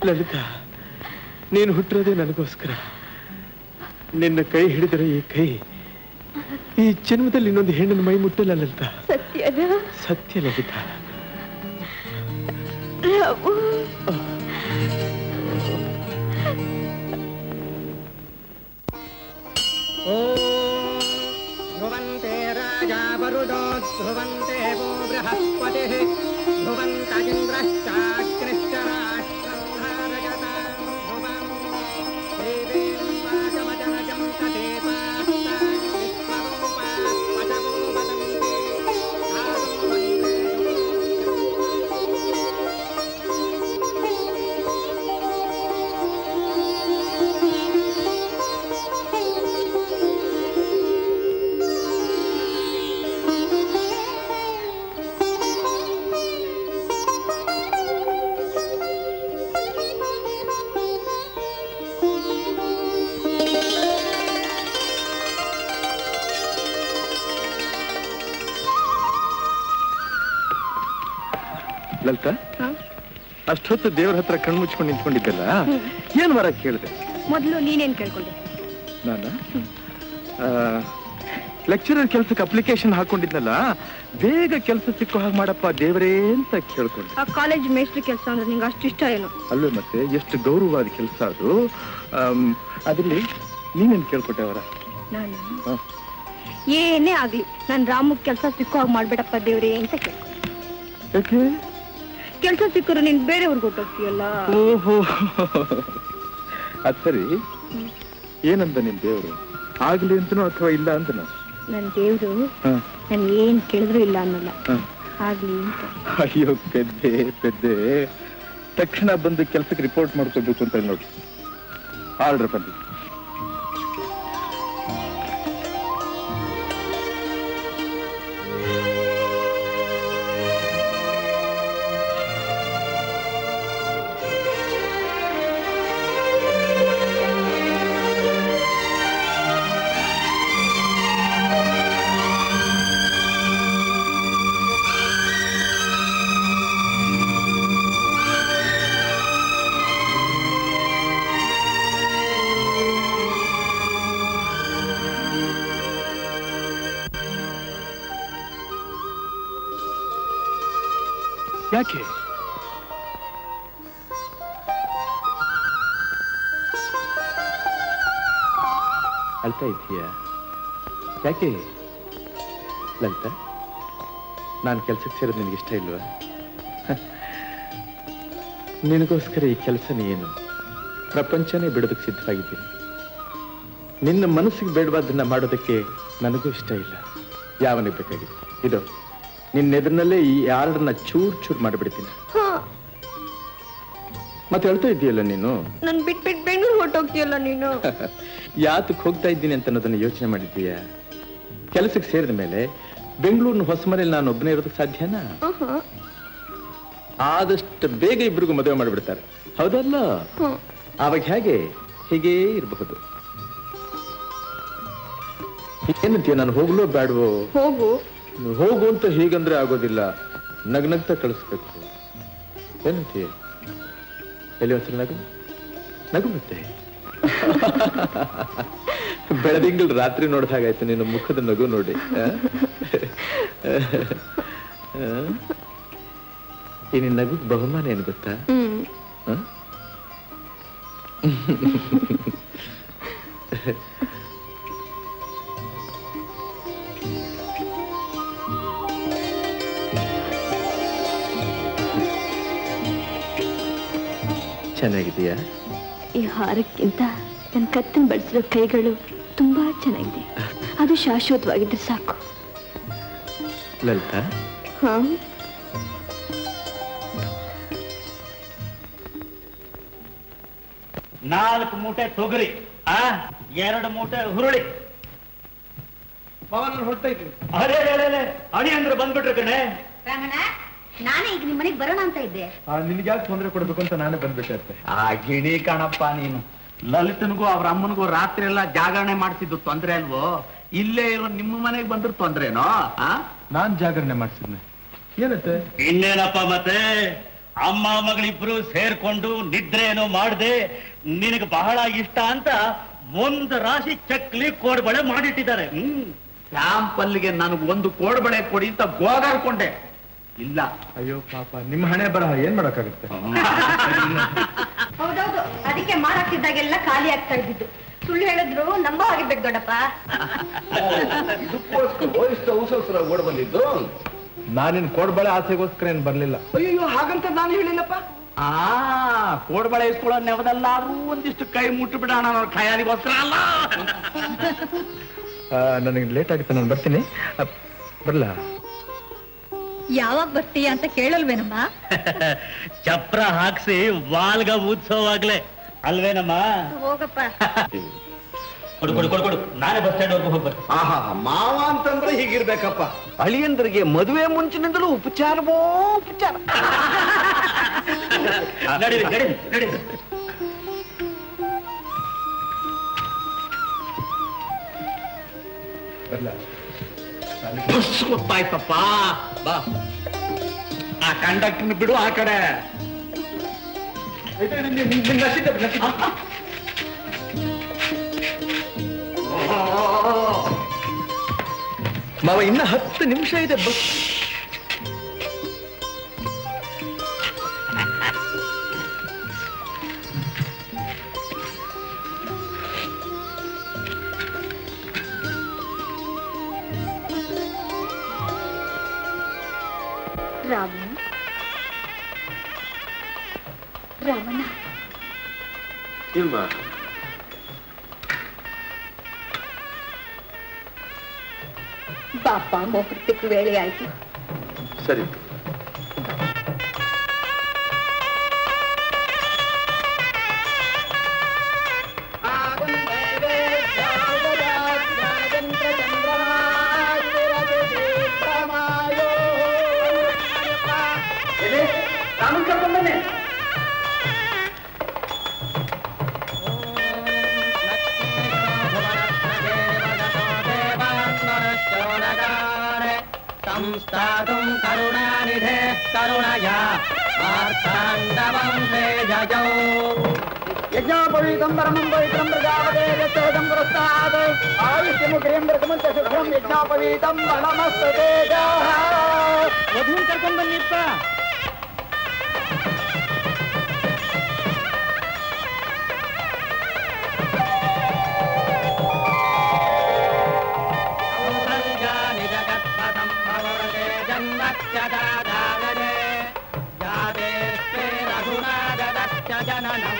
ಲಲಿತಾ, ನೀನು ಹುಟ್ಟಿರೋದೇ ನನಗೋಸ್ಕರ. ನಿನ್ನ ಕೈ ಹಿಡಿದರೆ ಈ ಕೈ ಈ ಜನ್ಮದಲ್ಲಿ ಇನ್ನೊಂದು ಹೆಣ್ಣಿನ ಮೈ ಮುಟ್ಟಲ್ಲ ಲಲಿತಾ. ಸತ್ಯನಾ? ಸತ್ಯ ಲಲಿತಾ. ರಾಮು, ಧ್ರುವಂತೆ ರಾಜಾ ವರುಣೋ ಧ್ರುವಂತೆ ವೋ ಬೃಹಸ್ಪತಿಃ ಧ್ರುವಂತೇಂದ್ರಶ್ಚಾಗ್ನಿಶ್ಚ ರಾಷ್ಟ್ರಂ ಧಾರಯತಾಂ ಧ್ರುವಂ ದೇವೀಂ ವಾಚಮಜನಜಂ ತದೇವಾಸ್ತಾಂ ವಿಶ್ವರೂಪಾಃ ಪಶವೋ ವದಂತಿ ಸಾಧು ವಂದೇ. ಲಲಿತಾ, ಅಷ್ಟೊತ್ತು ದೇವ್ರ ಹತ್ರ ಕಣ್ಮುಚ್ಕೊಂಡು ನಿಂತ್ಕೊಂಡಿದ್ದಲ್ಲ, ಏನ್ ವರ ಕೇಳಿದೆ? ಮೊದಲು ನೀನೇನ್ ಕೇಳ್ಕೊಂಡೆ? ನಾನ ಲೆಕ್ಚರರ್ ಕೆಲ್ಸಕ್ಕೆ ಅಪ್ಲಿಕೇಶನ್ ಹಾಕೊಂಡಿದ್ನಲ್ಲ, ಬೇಗ ಕೆಲಸ ಸಿಕ್ಕೋ ಹಾಗೆ ಮಾಡಪ್ಪ ದೇವರೇ ಅಂತ ಕೇಳ್ಕೊಂಡೆ. ಆ ಕಾಲೇಜ್ ಮೇಸ್ಟ್ರಿ ಕೆಲಸ ಅಂದ್ರೆ ನಿಂಗೆ ಅಷ್ಟು ಇಷ್ಟ ಏನು? ಅಲ್ಲೇ ಮತ್ತೆ ಎಷ್ಟು ಗೌರವವಾದ ಕೆಲಸ ಅದು. ಅದ್ರಲ್ಲಿ ನೀನೇನ್ ಕೇಳ್ಕೊಟ್ಟೆ ಅವರ? ನಾನು ಏನೇ ಆಗ್ಲಿ ನಾನ್ ರಾಮಗ್ ಕೆಲಸ ಸಿಕ್ಕೋ ಹಾಗೆ ಮಾಡ್ಬೇಡಪ್ಪ ದೇವ್ರೇ ಅಂತ ಕೇಳ್ಕೊಂಡೆ. ಯಾಕೆ? ಕೆಲಸ ಸಿಕ್ಕರು ನೀನ್ ಬೇರೆಯವ್ರಿಗೆ ಕೊಟ್ಟೋಗ್ತೀಯಲ್ಲ. ಓಹೋ, ಅದ್ ಸರಿ. ಏನಂದ ನಿನ್ ದೇವ್ರು? ಆಗ್ಲಿ ಅಂತನೋ ಅಥವಾ ಇಲ್ಲ ಅಂತನೋ? ನನ್ ದೇವ್ರು ನನ್ ಏನ್ ಕೇಳಿದ್ರು ಇಲ್ಲ ಅನ್ನಲ್ಲ, ಆಗ್ಲಿ ಅಂತ. ಅಯ್ಯೋ ಪೆದ್ದೆ ಪೆದ್ದೆ, ತಕ್ಷಣ ಬಂದು ಕೆಲ್ಸಕ್ಕೆ ರಿಪೋರ್ಟ್ ಮಾಡ್ಕೋಬೇಕು ಅಂತ ನೋಡಿ. ಆರ್ಡರ್ ಬಂದು ಯಾಕೆ? ಅಳ್ತಾ ಇದೀಯಾ? ಯಾಕೆ ಲಲಿತಾ? ನಾನು ಕೆಲ್ಸಕ್ಕೆ ಸೇರೋದು ನಿನಗೆ ಇಷ್ಟ ಇಲ್ವಾ? ನಿನಗೋಸ್ಕರ ಈ ಕೆಲಸನೇ ಏನು, ಪ್ರಪಂಚನೇ ಬಿಡೋದಕ್ಕೆ ಸಿದ್ಧವಾಗಿದ್ದೀನಿ. ನಿನ್ನ ಮನಸ್ಸಿಗೆ ಬೇಡವಾದನ್ನ ಮಾಡೋದಕ್ಕೆ ನನಗೂ ಇಷ್ಟ ಇಲ್ಲ. ಯಾವನಿಗೆ ಬೇಕಾಗಿದೆ? ಇದು ನಿನ್ನೆದ್ರನಲ್ಲೇ ಈ ಆರ್ಡರ್ನ ಚೂರ್ ಮಾಡಿಬಿಡ್ತೀನಿ. ಮತ್ತೆ ಹೇಳ್ತಾ ಇದೆಯಲ್ಲ ನೀನು, ನನ್ ಬಿಟ್ಬಿಟ್ಟು ಬೆಂಗಳೂರು ಹೊರಟೋಗ್ತೀಯಲ್ಲ ನೀನು. ಯಾತಕ್ಕೆ ಹೋಗ್ತಾ ಇದ್ದೀನಿ ಅಂತ ಅನ್ನೋದನ್ನ ಯೋಚನೆ ಮಾಡಿದ್ದೀಯ? ಕೆಲಸಕ್ಕೆ ಸೇರಿದ ಮೇಲೆ ಬೆಂಗಳೂರಿನ ಹೊಸ ಮನೇಲಿ ನಾನು ಒಬ್ಬನೇ ಇರೋದಕ್ಕೆ ಸಾಧ್ಯನಾ? ಆದಷ್ಟು ಬೇಗ ಇಬ್ರಿಗೂ ಮದುವೆ ಮಾಡಿಬಿಡ್ತಾರೆ, ಹೌದಲ್ಲ? ಆವಾಗ ಹೇಗೆ ಹೀಗೇ ಇರಬಹುದು. ಏನಂತೀಯ? ನಾನು ಹೋಗ್ಲೋ ಬೇಡವೋ? ಹೋಗು ಹೋಗು ಅಂತ ಹೀಗಂದ್ರೆ ಆಗೋದಿಲ್ಲ, ನಗ್ನಗ್ತಾ ಕಳಿಸ್ಬೇಕು. ಏನಂತೀಯ? ಎಲ್ಲಿ ಒಂದ್ಸಲ ನಗು ನಗು. ಮತ್ತೆ ಬೆಳದಿಂಗಳು ರಾತ್ರಿ ನೋಡಿದ ಹಾಗಾಯ್ತು ನಿನ್ನ ಮುಖದ ನಗು ನೋಡಿ. ಈ ನಿನ್ನ ನಗು ಬಹುಮಾನ ಏನು ಗೊತ್ತಾ? ಚೆನ್ನಾಗಿದೆಯಾ? ಈ ಹಾರಕ್ಕಿಂತ ನನ್ನ ಕತ್ತನ್ ಬಳಸಿರೋ ಕೈಗಳು ತುಂಬಾ ಚೆನ್ನಾಗಿದೆ. ಅದು ಶಾಶ್ವತವಾಗಿದ್ರೆ ಸಾಕು. ಲಲಿತಾ, ನಾಲ್ಕು ಮೂಟೆ ತೊಗರಿ, 2 ಮೂಟೆ ಹುರುಳಿ. ಹೊರಡ್ತಾ ಇದ್ದೀನಿ. ಅದೇ ಅಣಿ ಅಂದ್ರೆ ಬಂದ್ಬಿಟ್ರೆ ಕಣೆ. ನಾನೇ ಈಗ ನಿಮ್ಮ ಮನೆಗೆ ಬರೋಣ ಅಂತ ಇದ್ದೆ. ನಿನ್ಗೆ ಯಾಕೆ ತೊಂದರೆ ಕೊಡ್ಬೇಕು ಅಂತ ನಾನೇ ಬಂದ್ಬಿಟ್ಟೆ. ಆ ಗಿಣಿ ಕಣಪ್ಪ ನೀನು. ಲಲಿತನಿಗೂ ಅವ್ರ ಅಮ್ಮನಿಗೂ ರಾತ್ರಿ ಎಲ್ಲ ಜಾಗರಣೆ ಮಾಡಿಸಿದ್ದು ತೊಂದ್ರೆ ಅಲ್ವೋ? ಇಲ್ಲೇ ಇರೋ ನಿಮ್ಮ ಮನೆಗೆ ಬಂದ್ರೆ ತೊಂದ್ರೆನೋ? ನಾನ್ ಜಾಗರಣೆ ಮಾಡಿಸಿದ್ನೆ. ಏನತ್ತೆ? ಇನ್ನೇನಪ್ಪ ಮತ್ತೆ ಅಮ್ಮ ಮಗಳಿಬ್ರು ಸೇರ್ಕೊಂಡು ನಿದ್ರೆ ಏನೋ ಮಾಡದೆ ನಿನಗೆ ಬಹಳ ಇಷ್ಟ ಅಂತ 1 ರಾಶಿ ಚಕ್ಲಿ ಕೋಡ್ಬಳೆ ಮಾಡಿಟ್ಟಿದ್ದಾರೆ. ಸ್ಯಾಂಪಲ್ಗೆ ನನಗೆ 1 ಕೋಡ್ಬಳೆ ಕೊಡಿ ಅಂತ ಗೋಗಾಡ್ಕೊಂಡೆ. ಇಲ್ಲ. ಅಯ್ಯೋ ಪಾಪ, ನಿಮ್ಮ ಹಣೆ ಬರಹ ಏನ್ ಮಾಡಕ್ಕಾಗುತ್ತೆ? ಹೌದೌದು, ಅದಕ್ಕೆ ಮಾರಾಕ್ತಿದ್ದಾಗೆಲ್ಲ ಖಾಲಿ ಆಗ್ತಾ ಇದ್ದಿದ್ದು. ಸುಳ್ಳು ಹೇಳಿದ್ರು ನಂಬ ಆಗಿರ್ಬೇಕು ದೊಡ್ಡಪ್ಪ. ಇದಕ್ಕೋಸ್ಕರ ಓಡ್ ಬಂದಿದ್ದು. ನಾನಿನ್ ಕೋಡ್ಬಳೆ ಆಸೆಗೋಸ್ಕರ ಏನ್ ಬರ್ಲಿಲ್ಲ. ಅಯ್ಯೋ, ಹಾಗಂತ ನಾನು ಹೇಳಿಲ್ಲಪ್ಪ. ಕೋಡ್ಬಳೆ ಇಸ್ಕೊಳ್ಳೋ ನೆವದಲ್ಲಾದ್ರೂ ಒಂದಿಷ್ಟು ಕೈ ಮುಟ್ಟು ಬಿಡೋಣ ಅನ್ನೋ ಖಯಾಲಿಗೋಸ್ಕರ ಅಲ್ಲ. ನನಗೆ ಲೇಟ್ ಆಗುತ್ತೆ, ನಾನು ಬರ್ತೀನಿ. ಬರ್ಲಾ? ಯಾವಾಗ ಬರ್ತೀಯ ಅಂತ ಕೇಳಲ್ವೇನಮ್ಮ? ಚಪ್ರ ಹಾಕ್ಸಿ ವಾಲ್ಗ ಉತ್ಸವಾಗ್ಲೆ ಅಲ್ವೇನಮ್ಮ? ಹೋಗಪ್ಪ. ಕೊಡು ಕೊಡು ಕೊಡು ಕೊಡು, ನಾನೇ ಬಸ್ ಸ್ಟ್ಯಾಂಡ್ ವರ್ಗು ಹೋಗ್ಬರ್ತೀನಿ. ಮಾವ ಅಂತಂದ್ರೆ ಹೀಗಿರ್ಬೇಕಪ್ಪ. ಅಳಿಯಂದ್ರಿಗೆ ಮದುವೆ ಮುಂಚಿನಿಂದಲೂ ಉಪಚಾರವೋ ಉಪಚಾರ. ನಡೀರಿ ನಡೀರಿ ನಡೀರಿ. ಬರ್ಲಾ? ಗೊತ್ತಾಯ್ತಪ್ಪ. ಬಾ, ಆ ಕಂಡಕ್ಟರ್ ಬಿಡು ಆ ಕಡೆ. ಮಾವ, ಇನ್ನ 10 ನಿಮಿಷ ಇದೆ ಬಸ್. ರಾಮಣ್ಣ, ಇಲ್ವಾ? ಬಾಪ, ಮೋಪೃತಿಕ್ ವೇಳೆ ಆಯ್ತು. ಸರಿ. ಸಂಸ್ಥಾತುಂ ಕರುಣಾನಿಧೇ ಕರುಣಯ ಮಾರ್ತಾಂಡವಂ ಹೇ ಜಜೌ ಯಜ್ಞಾಪವೀತಂ ಪರಮಂ ಪವಿತ್ರಂ ಪ್ರಜಾಪತೆ ಯತ್ತೇಜಂ ಪುರಸ್ತಾತ್ ಆಯುಷ್ಯಮುಖೇಂದ್ರಕಮಂತ ಶುಭ್ರಂ ಯಜ್ಞಾಪವೀತಂ ನಮಸ್ತೇ ಜಾಹ. ವಧೂನ್ ಕರ್ಕೊಂಡ್ ಬನ್ನಿಪ್ಪ. ಗದಾಧಾರನೆ ಯಾದೇ ರಘುನಾಥದಶ್ಚ ಜನನಂ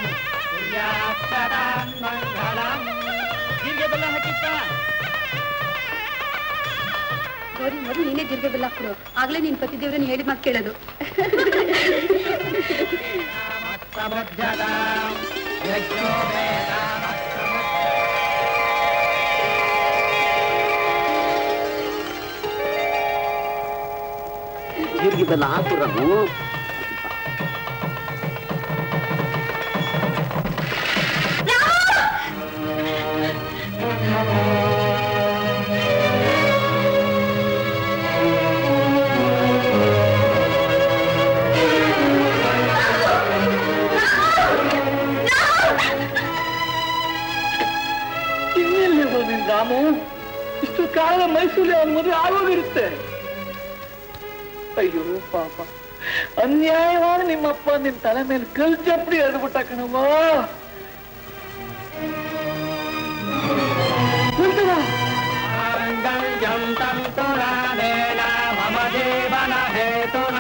ಪುಣ್ಯಾಕ್ಷರಾನ್ ಮಂಗಳಂ. ಹೀಗೆ ಬೆಲ್ಲ ಹಾಕಿತ್ತ ಗೌರಿ, ಮೊದಲು ನೀನೇ ಜೀರಿಗೆ ಬೆಲ್ಲ ಹಾಕ್ಬಿಡು. ಆಗ್ಲೇ ನಿನ್ ಪತಿ ದೇವ್ರನ್ನ ಹೇಳಿದ ಮಾತು ಕೇಳೋದು. ಜೀರಿಗೆ ಬೆಲ್ಲ ಹಾಕು ರಘು. ರಾಮು, ಇಷ್ಟು ಕಾಲ ಮೈಸೂರಲ್ಲಿ ಅವನ ಮದುವೆ ಆಗೋಗಿರುತ್ತೆ. ಅಯ್ಯೋ ಪಾಪ, ಅನ್ಯಾಯವಾದ ನಿಮ್ಮಪ್ಪ ನಿಮ್ ತಲೆ ಮೇಲೆ ಕಲ್ ಚಪ್ಪಡಿ ಎಳೆದ್ಬಿಟ್ಟ ಕಣಮ್ಮ. ಮಮ ಜೀವನ ಹೇತುನ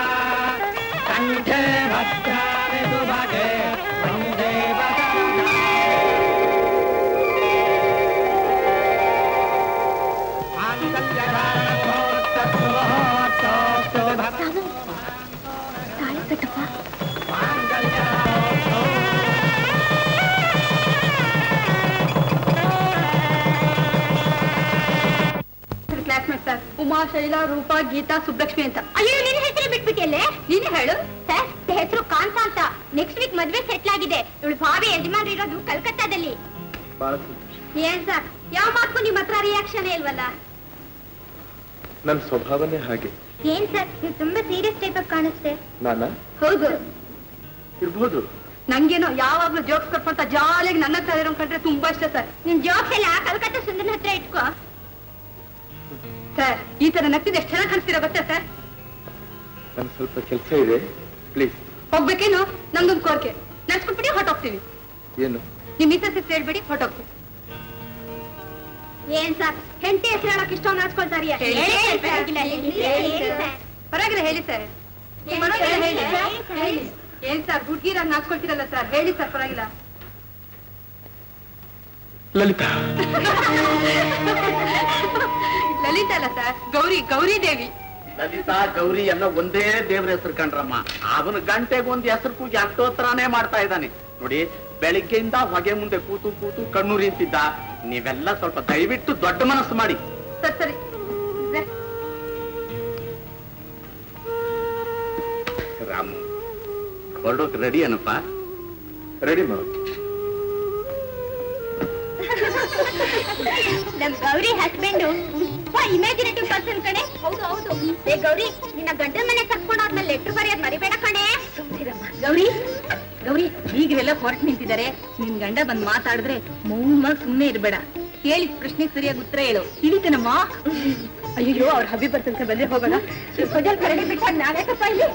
ಕಂಠೆ ಭದ್ರಾಣಿ ಸುಭಗೆ ವಂದೇ ತಾಳಿ ಕಟ್ಟಪ್ಪ. ಕ್ಲಾಸ್ಮೇಟ್ ಸರ್, ಉಮಾ, ಶೈಲಾ, ರೂಪಾ, ಗೀತಾ, ಸುಬ್ಲಕ್ಷ್ಮಿ ಅಂತ. ಅಯ್ಯೋ, ನಿನ್ನ ಹೆಸರು ಬಿಟ್ಬಿಟ್ಟಿಯಲ್ಲೇ? ನೀನೇ ಹೇಳು. ಸರ್, ಹೆಸರು ಕಾಂತ ಅಂತ. ನೆಕ್ಸ್ಟ್ ವೀಕ್ ಮದ್ವೆ ಸೆಟ್ಲ್ ಆಗಿದೆ. ಇವಳು ಭಾವಿ ಯಜಮಾನ್ ಇರೋದು ಕಲ್ಕತ್ತಾದಲ್ಲಿ. ಏನ್ ಸರ್, ಯಾವ ಮಾತು ನಿಮ್ ಹತ್ರ ರಿಯಾಕ್ಷನ್ ಇಲ್ವಲ್ಲ? ನನ್ನ ಸ್ವಭಾವನೇ ಹಾಗೆ. ಏನ್ ಸರ್, ನೀವು ತುಂಬಾ ಸೀರಿಯಸ್ ಟೈಪ್ ಆಗಿ ಕಾಣಿಸ್ತೆ. ನಾನಾ? ಹೌದು. ಇರ್ಬೋದು. ನಂಗೇನೋ ಯಾವಾಗ್ಲೂ ಜೋಕ್ಸ್ ಕಟ್ಕೊಂತ ಜಾಲಿಯಾಗಿ ನನ್ನ ಹತ್ರ ಇರೋ ಕಂಡ್ರೆ ತುಂಬಾ ಇಷ್ಟ ಸರ್. ನಿನ್ ಜೋಕ್ಸ್ ಎಲ್ಲ ಕಲ್ಕತ್ತಾ ಸುಂದರನ ಹತ್ರ ಇಟ್ಕೋ. ಸರ್, ಈ ತರ ನಗ್ತಿದ್ದು ಎಷ್ಟು ಚೆನ್ನಾಗಿ ಕಾಣಿಸ್ತೀರಾ ಗೊತ್ತಾ ಸರ್? ನನ್ ಸ್ವಲ್ಪ ಕೆಲಸ ಇದೆ, ಪ್ಲೀಸ್. ಹೋಗ್ಬೇಕೇನು? ನಮ್ದೊಂದು ಕೋರಿಕೆ, ನಡ್ಸ್ಕೊಟ್ಬಿಟ್ಟು ಹೊಟ್ಟೋಗ್ತೀವಿ. ಏನು? ನಿಮ್ ಮಿಸಸ್ ಹೆಸರು ಹೇಳ್ಬಿಡಿ, ಹೊಟ್ಟೋಗ್ತೀವಿ. ಏನ್ ಸರ್, ಹೆಂಡತಿ ಹೆಸರು ಹೇಳಕ್ ಇಷ್ಟೊಂದು ನಾಚ್ಕೊಳ್ತಾರಿಯ? ಪರವಾಗಿಲ್ಲ, ಹೇಳಿ ಸರ್. ಹೇಳಿ. ಏನ್ ಸರ್, ಹುಡ್ಗಿರಾಗಿ ನಾಚ್ಕೊಳ್ತೀರಲ್ಲ ಸರ್, ಹೇಳಿ ಸರ್, ಪರವಾಗಿಲ್ಲ. ಲಲಿತಾ. ಲಲಿತಾ ಅಲ್ಲ ಸರ್, ಗೌರಿ, ಗೌರಿ ದೇವಿ. ಲಲಿತಾ ಗೌರಿ ಅನ್ನೋ ಒಂದೇ ದೇವ್ರ ಹೆಸರು ಕಂಡ್ರಮ್ಮ. ಅವನ ಗಂಟೆಗೆ ಒಂದ್ ಹೆಸರು ಕೂಗಿ ಅಷ್ಟೋತ್ತರಾನೇ ಮಾಡ್ತಾ ಇದ್ದಾನೆ ನೋಡಿ. ಬೆಳಿಗ್ಗೆಯಿಂದ ಹೊಗೆ ಮುಂದೆ ಕೂತು ಕೂತು ಕಣ್ಣೂರಿಂತಿದ್ದ. ನೀವೆಲ್ಲ ಸ್ವಲ್ಪ ದಯವಿಟ್ಟು ದೊಡ್ಡ ಮನಸ್ಸು ಮಾಡಿ. ಸರಿ. ರಾಮು, ಹೊರಡೋಕ್ ರೆಡಿ ಏನಪ್ಪ? ರೆಡಿ ಮಾಡು. ನಮ್ ಗೌರಿ ಹಸ್ಬೆಂಡ್ ತುಂಬಾ ಇಮ್ಯಾಜಿನೇಟಿವ್ ಪರ್ಸನ್ ಕಣೆ. ಹೌದು ಹೌದು. ಏ ಗೌರಿ, ನಿನ್ನ ಗಂಡನ ಮನೆ ಕರ್ಕೊಂಡಾದ್ಮೇಲೆ ಲೆಟ್ರ್ ಬರೆಯೋದ್ ಮರಿಬೇಡ ಕಣೆ. ಗೌರಿ, ಗೌರಿ, ಈಗರೆಲ್ಲ ಹೊರಟು ನಿಂತಿದ್ದಾರೆ. ನಿನ್ ಗಂಡ ಬಂದ್ ಮಾತಾಡಿದ್ರೆ ಮೌನವಾಗಿ ಸುಮ್ಮನೆ ಇರ್ಬೇಡ. ಕೇಳಿ ಪ್ರಶ್ನೆ ಸರಿಯಾಗಿ ಉತ್ತರ ಹೇಳು. ತಿಳಿತೇನಮ್ಮ? ಅಯ್ಯೋ, ಅವ್ರ ಹಬ್ಬಿ ಬರ್ತಂತೆ, ಬಂದ್ರೆ ಹೋಗೋಣ. ಹೊಜಲ್ ಕರಡಿ ಬಿಟ್ಟಾಗ ನಾವ್ಯಾಕಪ್ಪ ಇಲ್ಲಿ?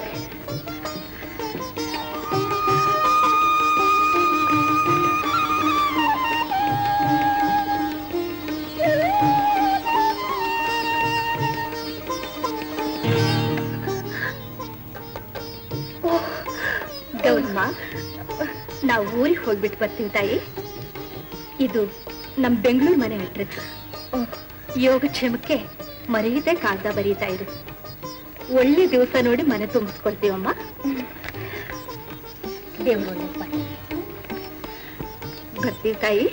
ಗೌರಮ್ಮ, ನಾವು ಊರಿಗೆ ಹೋಗ್ಬಿಟ್ಟು ಬರ್ತೀವಿ ತಾಯಿ. ಇದು ನಮ್ ಬೆಂಗಳೂರು ಮನೆ ಅಡ್ರೆಸ್. ಯೋಗಕ್ಷೇಮಕ್ಕೆ ಮರೆಯದೆ ಕಾಗದ ಬರೀತಾ ಇರು. ಒಳ್ಳೆ ದಿವಸ ನೋಡಿ ಮನೆ ತುಂಬಿಸ್ಕೊಳ್ತೀವಮ್ಮ. ದೇವ್ರು ಒಳ್ಳೆ ಬರ್ತೀವಿ ತಾಯಿ.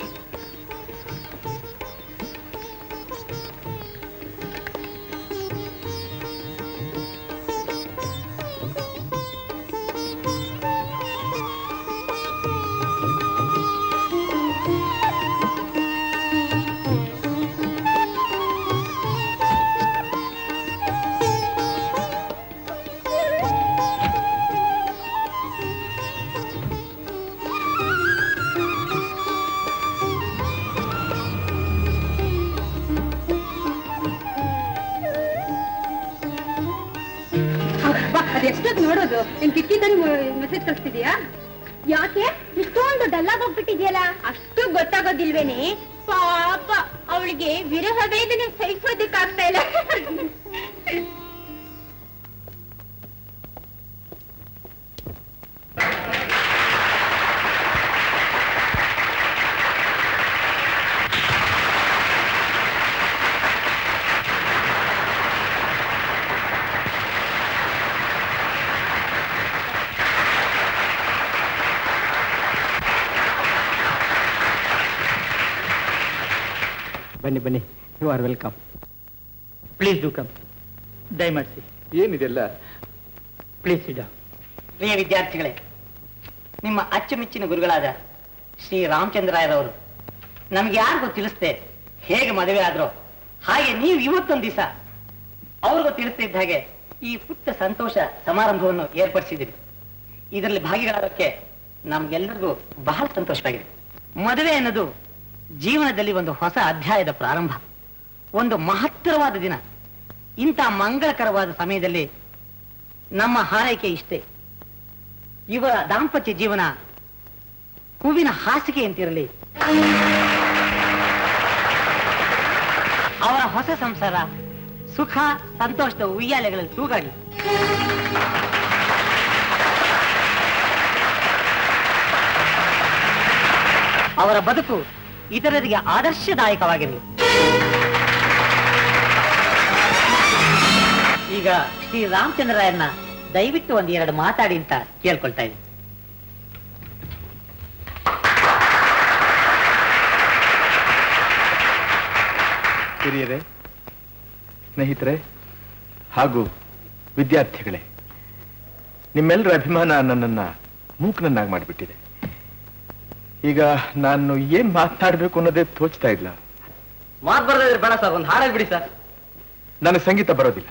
ಅದೆಷ್ಟೊತ್ತು ನೋಡೋದು? ನಿನ್ ಕಿಕ್ಕಿದ್ದಂಗೆ ಮೆಸೇಜ್ ಕಳಿಸ್ತಿದ್ಯಾ? ಯಾಕೆ ಇಷ್ಟೊಂದು ಡಲ್ಲಾಗಿ ಹೋಗ್ಬಿಟ್ಟಿದ್ಯಲ್ಲ? ಅಷ್ಟು ಗೊತ್ತಾಗೋದಿಲ್ವೇನೆ? ಪಾಪ, ಅವಳಿಗೆ ವಿರಹ ವೇದನೆ ಸಹಿಸೋದಕ್ಕಾಗ್ತಾ ಇಲ್ಲ. ಬನ್ನಿ ಬನ್ನಿ, you are welcome. Please do come. ದಯಮಾಡಿಸಿ. ಏನಿದೆಲ್ಲ? ಪ್ಲೀಸ್ ಸಿಡ. ಪ್ರಿಯ ವಿದ್ಯಾರ್ಥಿಗಳೇ, ನಿಮ್ಮ ಅಚ್ಚುಮೆಚ್ಚಿನ ಗುರುಗಳಾದ ಶ್ರೀ ರಾಮಚಂದ್ರಾಯರವರು ನಮ್ಗೆ ಯಾರಿಗೂ ತಿಳಿಸ್ದೆ ಹೇಗೆ ಮದುವೆ ಆದ್ರೋ ಹಾಗೆ ನೀವು ಇವತ್ತೊಂದು ದಿವಸ ಅವ್ರಿಗೂ ತಿಳಿಸ್ತಿದ್ದ ಹಾಗೆ ಈ ಪುಟ್ಟ ಸಂತೋಷ ಸಮಾರಂಭವನ್ನು ಏರ್ಪಡಿಸಿದಿರಿ. ಇದರಲ್ಲಿ ಭಾಗಿಗಳಾದಕ್ಕೆ ನಮ್ಗೆಲ್ಲರಿಗೂ ಬಹಳ ಸಂತೋಷವಾಗಿದೆ. ಮದುವೆ ಅನ್ನೋದು ಜೀವನದಲ್ಲಿ ಒಂದು ಹೊಸ ಅಧ್ಯಾಯದ ಪ್ರಾರಂಭ, ಒಂದು ಮಹತ್ತರವಾದ ದಿನ. ಇಂಥ ಮಂಗಳಕರವಾದ ಸಮಯದಲ್ಲಿ ನಮ್ಮ ಹಾರೈಕೆ ಇಷ್ಟೇ, ಇವರ ದಾಂಪತ್ಯ ಜೀವನ ಹೂವಿನ ಹಾಸಿಗೆ ಅಂತಿರಲಿ, ಅವರ ಹೊಸ ಸಂಸಾರ ಸುಖ ಸಂತೋಷದ ಉಯ್ಯಾಲೆಗಳಲ್ಲಿ ತೂಗಾಡಿ. ಅವರ ಬದುಕು ಇತರರಿಗೆ ಆದರ್ಶದಾಯಕವಾಗಿರಲಿ. ಈಗ ಶ್ರೀ ರಾಮಚಂದ್ರರಾಯನ್ನ ದಯವಿಟ್ಟು ಒಂದೆರಡು ಮಾತಾಡಿ ಅಂತ ಕೇಳ್ಕೊಳ್ತಾ ಇದ್ದೀನಿ. ಹಿರಿಯರೇ, ಸ್ನೇಹಿತರೆ ಹಾಗೂ ವಿದ್ಯಾರ್ಥಿಗಳೇ, ನಿಮ್ಮೆಲ್ಲರ ಅಭಿಮಾನ ನನ್ನನ್ನ ಮೂಕನನ್ನಾಗಿ ಮಾಡಿಬಿಟ್ಟಿದೆ. ಈಗ ನಾನು ಏನ್ ಮಾತನಾಡಬೇಕು ಅನ್ನೋದೇ ತೋಚ್ತಾ ಇಲ್ಲ. ಮಾತು ಬರೋದಿದ್ರೆ ಬೇಡ ಸರ್, ಒಂದು ಹಾಡಾಗಿ ಬಿಡಿ ಸರ್. ನನಗೆ ಸಂಗೀತ ಬರೋದಿಲ್ಲ.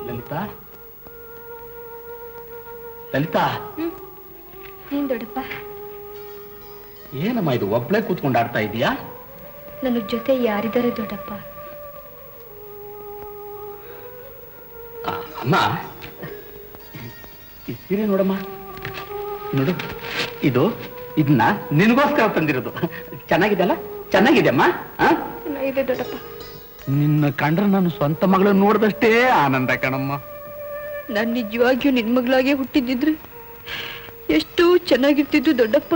ಲಲಿತಾ, ಲಲಿತಾ, ಏನ್ ದೊಡ್ಡಪ್ಪ? ಏನಮ್ಮ ಇದು ಒಬ್ಳೆ ಕೂತ್ಕೊಂಡು ಆಡ್ತಾ ಇದೀಯಾ? ನನ್ನ ಜೊತೆ ಯಾರಿದ್ದಾರೆ ದೊಡ್ಡಪ್ಪ? ಅಮ್ಮ, ಈ ಸೀರೆ ನೋಡಮ್ಮ, ನೋಡು, ಇದನ್ನ ನಿನಗೋಸ್ಕರ ತಂದಿರೋದು. ಚೆನ್ನಾಗಿದೆ ಅಲ್ಲ? ಚೆನ್ನಾಗಿದೆ ಅಮ್ಮ. ಚೆನ್ನಾಗಿದೆ ದೊಡ್ಡಪ್ಪ. ನಿನ್ನ ಕಂಡ್ರೆ ನಾನು ಸ್ವಂತ ಮಗಳನ್ನ ನೋಡಿದಷ್ಟೇ ಆನಂದ ಕಣಮ್ಮ. ನಾನು ನಿಜವಾಗಿಯೂ ನಿನ್ ಮಗಳಾಗೆ ಹುಟ್ಟಿದ್ರೆ ಎಷ್ಟು ಚೆನ್ನಾಗಿರ್ತಿದ್ದು ದೊಡ್ಡಪ್ಪ.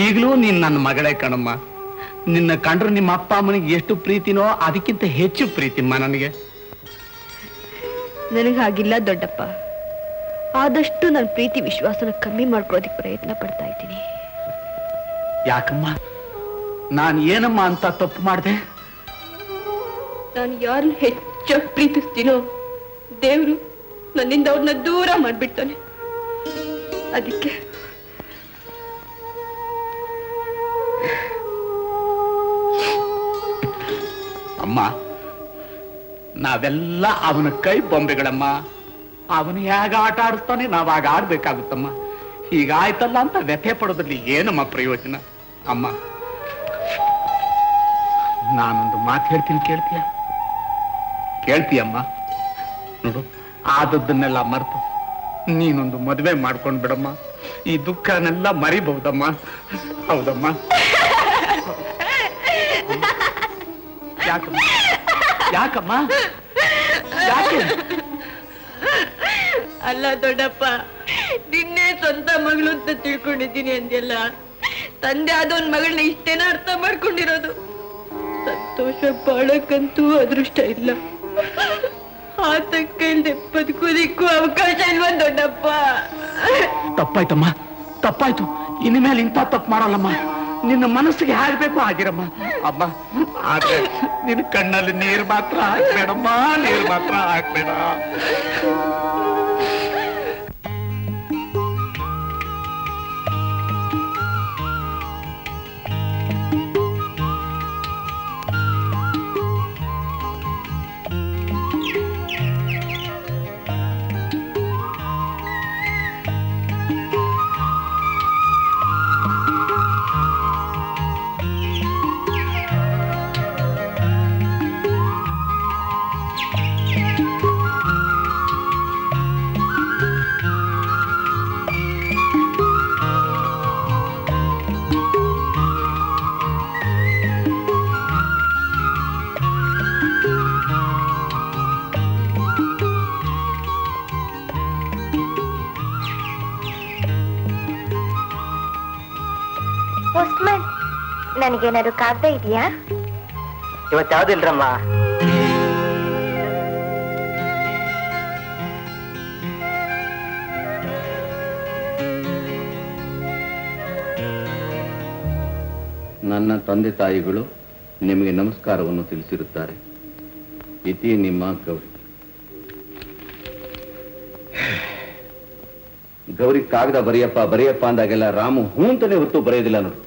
ಈಗಲೂ ನೀನ್ ನನ್ನ ಮಗಳೇ ಕಣಮ್ಮ. ನಿನ್ನ ಕಂಡ್ರೆ ನಿಮ್ಮ ಅಪ್ಪ ಅಮ್ಮನಿಗೆ ಎಷ್ಟು ಪ್ರೀತಿನೋ ಅದಕ್ಕಿಂತ ಹೆಚ್ಚು ಪ್ರೀತಿಮ್ಮ ನನಗೆ. ನನಗೆ ಹಾಗಿಲ್ಲ ದೊಡ್ಡಪ್ಪ. ಆದಷ್ಟು ನನ್ನ ಪ್ರೀತಿ ವಿಶ್ವಾಸನ ಕಮ್ಮಿ ಮಾಡ್ಕೊಳ್ಳೋದಕ್ಕೆ ಪ್ರಯತ್ನ ಪಡ್ತಾ ಇದ್ದೀನಿ. ಯಾಕಮ್ಮ, ನಾನು ಏನಮ್ಮ ಅಂತ ತಪ್ಪು ಮಾಡಿದೆ? ನಾನು ಯಾರನ್ನ ಹೆಚ್ಚಾಗಿ ಪ್ರೀತಿಸ್ತೀನೋ ದೇವ್ರು ನನ್ನಿಂದ ಅವ್ರನ್ನ ದೂರ ಮಾಡ್ಬಿಡ್ತಾನೆ. ಅದಕ್ಕೆ ಅಮ್ಮ, ನಾವೆಲ್ಲ ಅವನ ಕೈ ಬೊಂಬೆಗಳಮ್ಮ. ಅವನು ಹೇಗ ಆಟ ಆಡಿಸ್ತಾನೆ ನಾವಾಗ ಆಡ್ಬೇಕಾಗುತ್ತಮ್ಮ. ಹೀಗಾಯ್ತಲ್ಲ ಅಂತ ವ್ಯಥೆ ಪಡೋದ್ರಲ್ಲಿ ಏನಮ್ಮ ಪ್ರಯೋಜನ? ಅಮ್ಮ, ನಾನೊಂದು ಮಾತು ಹೇಳ್ತೀನಿ, ಕೇಳ್ತೀಯಮ್ಮ? ನೋಡು, ಆದದ್ದನ್ನೆಲ್ಲ ಮರೆತು ನೀನೊಂದು ಮದುವೆ ಮಾಡ್ಕೊಂಡ್ ಬಿಡಮ್ಮ. ಈ ದುಃಖನೆಲ್ಲ ಮರಿಬಹುದಮ್ಮ. ಹೌದಮ್ಮ? ಯಾಕಮ್ಮ ಯಾಕಮ್ಮ ಯಾಕೆ? ಅಲ್ಲ ದೊಡ್ಡಪ್ಪ, ನಿನ್ನೆ ಸ್ವಂತ ಮಗಳು ಅಂತ ತಿಳ್ಕೊಂಡಿದ್ದೀನಿ ಅಂದ್ಯಲ್ಲ. ತಂದೆ ಆದವನ್ ಮಗಳನ್ನ ಇಷ್ಟೇನ ಅರ್ಥ ಮಾಡ್ಕೊಂಡಿರೋದು. ಸಂತೋಷ ಬಾಳಕ್ಕಂತೂ ಅದೃಷ್ಟ ಇಲ್ಲ. ಆತ ಕೈಲ್ದೆ ಬದುಕೋದಿಕ್ಕೂ ಅವಕಾಶ ಇಲ್ವಾ ದೊಡ್ಡಪ್ಪ? ತಪ್ಪಾಯ್ತಮ್ಮ, ತಪ್ಪಾಯ್ತು. ಇನ್ಮೇಲೆ ಇಂಥ ತಪ್ಪು ಮಾಡಲ್ಲಮ್ಮ. ನಿನ್ನ ಮನಸ್ಸಿಗೆ ಹಾಗಬೇಕು ಆಗಿರಮ್ಮ. ಅಮ್ಮ, ಆದ್ರೆ ನಿನ್ನ ಕಣ್ಣಲ್ಲಿ ನೀರು ಮಾತ್ರ ಹಾಕ್ಬೇಡಮ್ಮ, ನೀರು ಮಾತ್ರ ಹಾಕ್ಬೇಡ. ನನಗೇನಾದ್ರು ಕಾಗ್ದ ಇದೆಯಾ? ಇವತ್ತು ಯಾವ್ದಿಲ್ರಮ್ಮ. ನನ್ನ ತಂದೆ ತಾಯಿಗಳು ನಿಮಗೆ ನಮಸ್ಕಾರವನ್ನು ತಿಳಿಸಿರುತ್ತಾರೆ. ಇತಿ ನಿಮ್ಮ ಗೌರಿ. ಗೌರಿ ಕಾಗದ ಬರೆಯಪ್ಪ ಅಂದಾಗೆಲ್ಲ ರಾಮು ಹೂ ಅಂತಾನೆ ಹೊತ್ತು ಬರೆಯೋದಿಲ್ಲ ನೋಡು.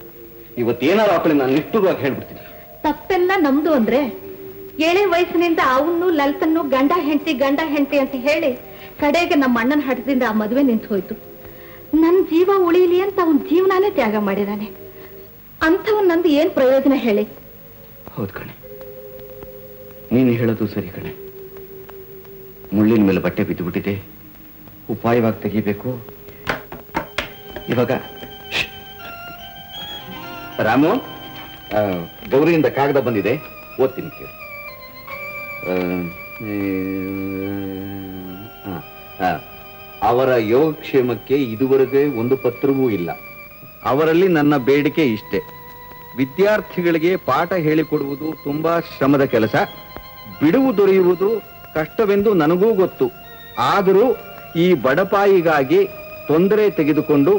ಇವತ್ತೇನಾರು ಹಾಕೊಳ್ಳಿ, ನಾನು ನಿಷ್ಠುರವಾಗಿ ಹೇಳ್ಬಿಡ್ತೀನಿ. ತಪ್ಪೆಲ್ಲ ನಮ್ದು ಅಂದ್ರೆ ಏಳೇ ವಯಸ್ಸಿನಿಂದ ಅವನು ಲಲಿತನ್ನು ಗಂಡ ಹೆಂಡತಿ ಅಂತ ಹೇಳಿ ಕಡೆಗೆ ನಮ್ಮ ಅಣ್ಣನ ಹಠದಿಂದ ಆ ಮದುವೆ ನಿಂತು ಹೋಯ್ತು. ನನ್ನ ಜೀವ ಉಳಿಯಲಿ ಅಂತ ಅವನ ಜೀವನಾನೇ ತ್ಯಾಗ ಮಾಡಿದಾನೆ. ಅಂಥವನ್ ನಂದು ಏನ್ ಪ್ರಯೋಜನ ಹೇಳಿ? ಹೌದು ಕಣೆ, ನೀನು ಹೇಳೋದು ಸರಿ ಕಣೆ. ಮುಳ್ಳಿನ ಮೇಲೆ ಬಟ್ಟೆ ಬಿದ್ದು ಬಿಟ್ಟಿದೆ, ಉಪಾಯವಾಗಿ ತೆಗಿಬೇಕು. ಇವಾಗ ರಾಮು, ಗೌರಿಯಿಂದ ಕಾಗದ ಬಂದಿದೆ, ಓದ್ತೀನಿ ಕೇಳಿ. ಅವರ ಯೋಗಕ್ಷೇಮಕ್ಕೆ ಇದುವರೆಗೆ ಒಂದು ಪತ್ರವೂ ಇಲ್ಲ. ಅವರಲ್ಲಿ ನನ್ನ ಬೇಡಿಕೆ ಇಷ್ಟೇ: ವಿದ್ಯಾರ್ಥಿಗಳಿಗೆ ಪಾಠ ಹೇಳಿಕೊಡುವುದು ತುಂಬಾ ಶ್ರಮದ ಕೆಲಸ, ಬಿಡುವು ದೊರೆಯುವುದು ಕಷ್ಟವೆಂದು ನನಗೂ ಗೊತ್ತು. ಆದರೂ ಈ ಬಡಪಾಯಿಗಾಗಿ ತೊಂದರೆ ತೆಗೆದುಕೊಂಡು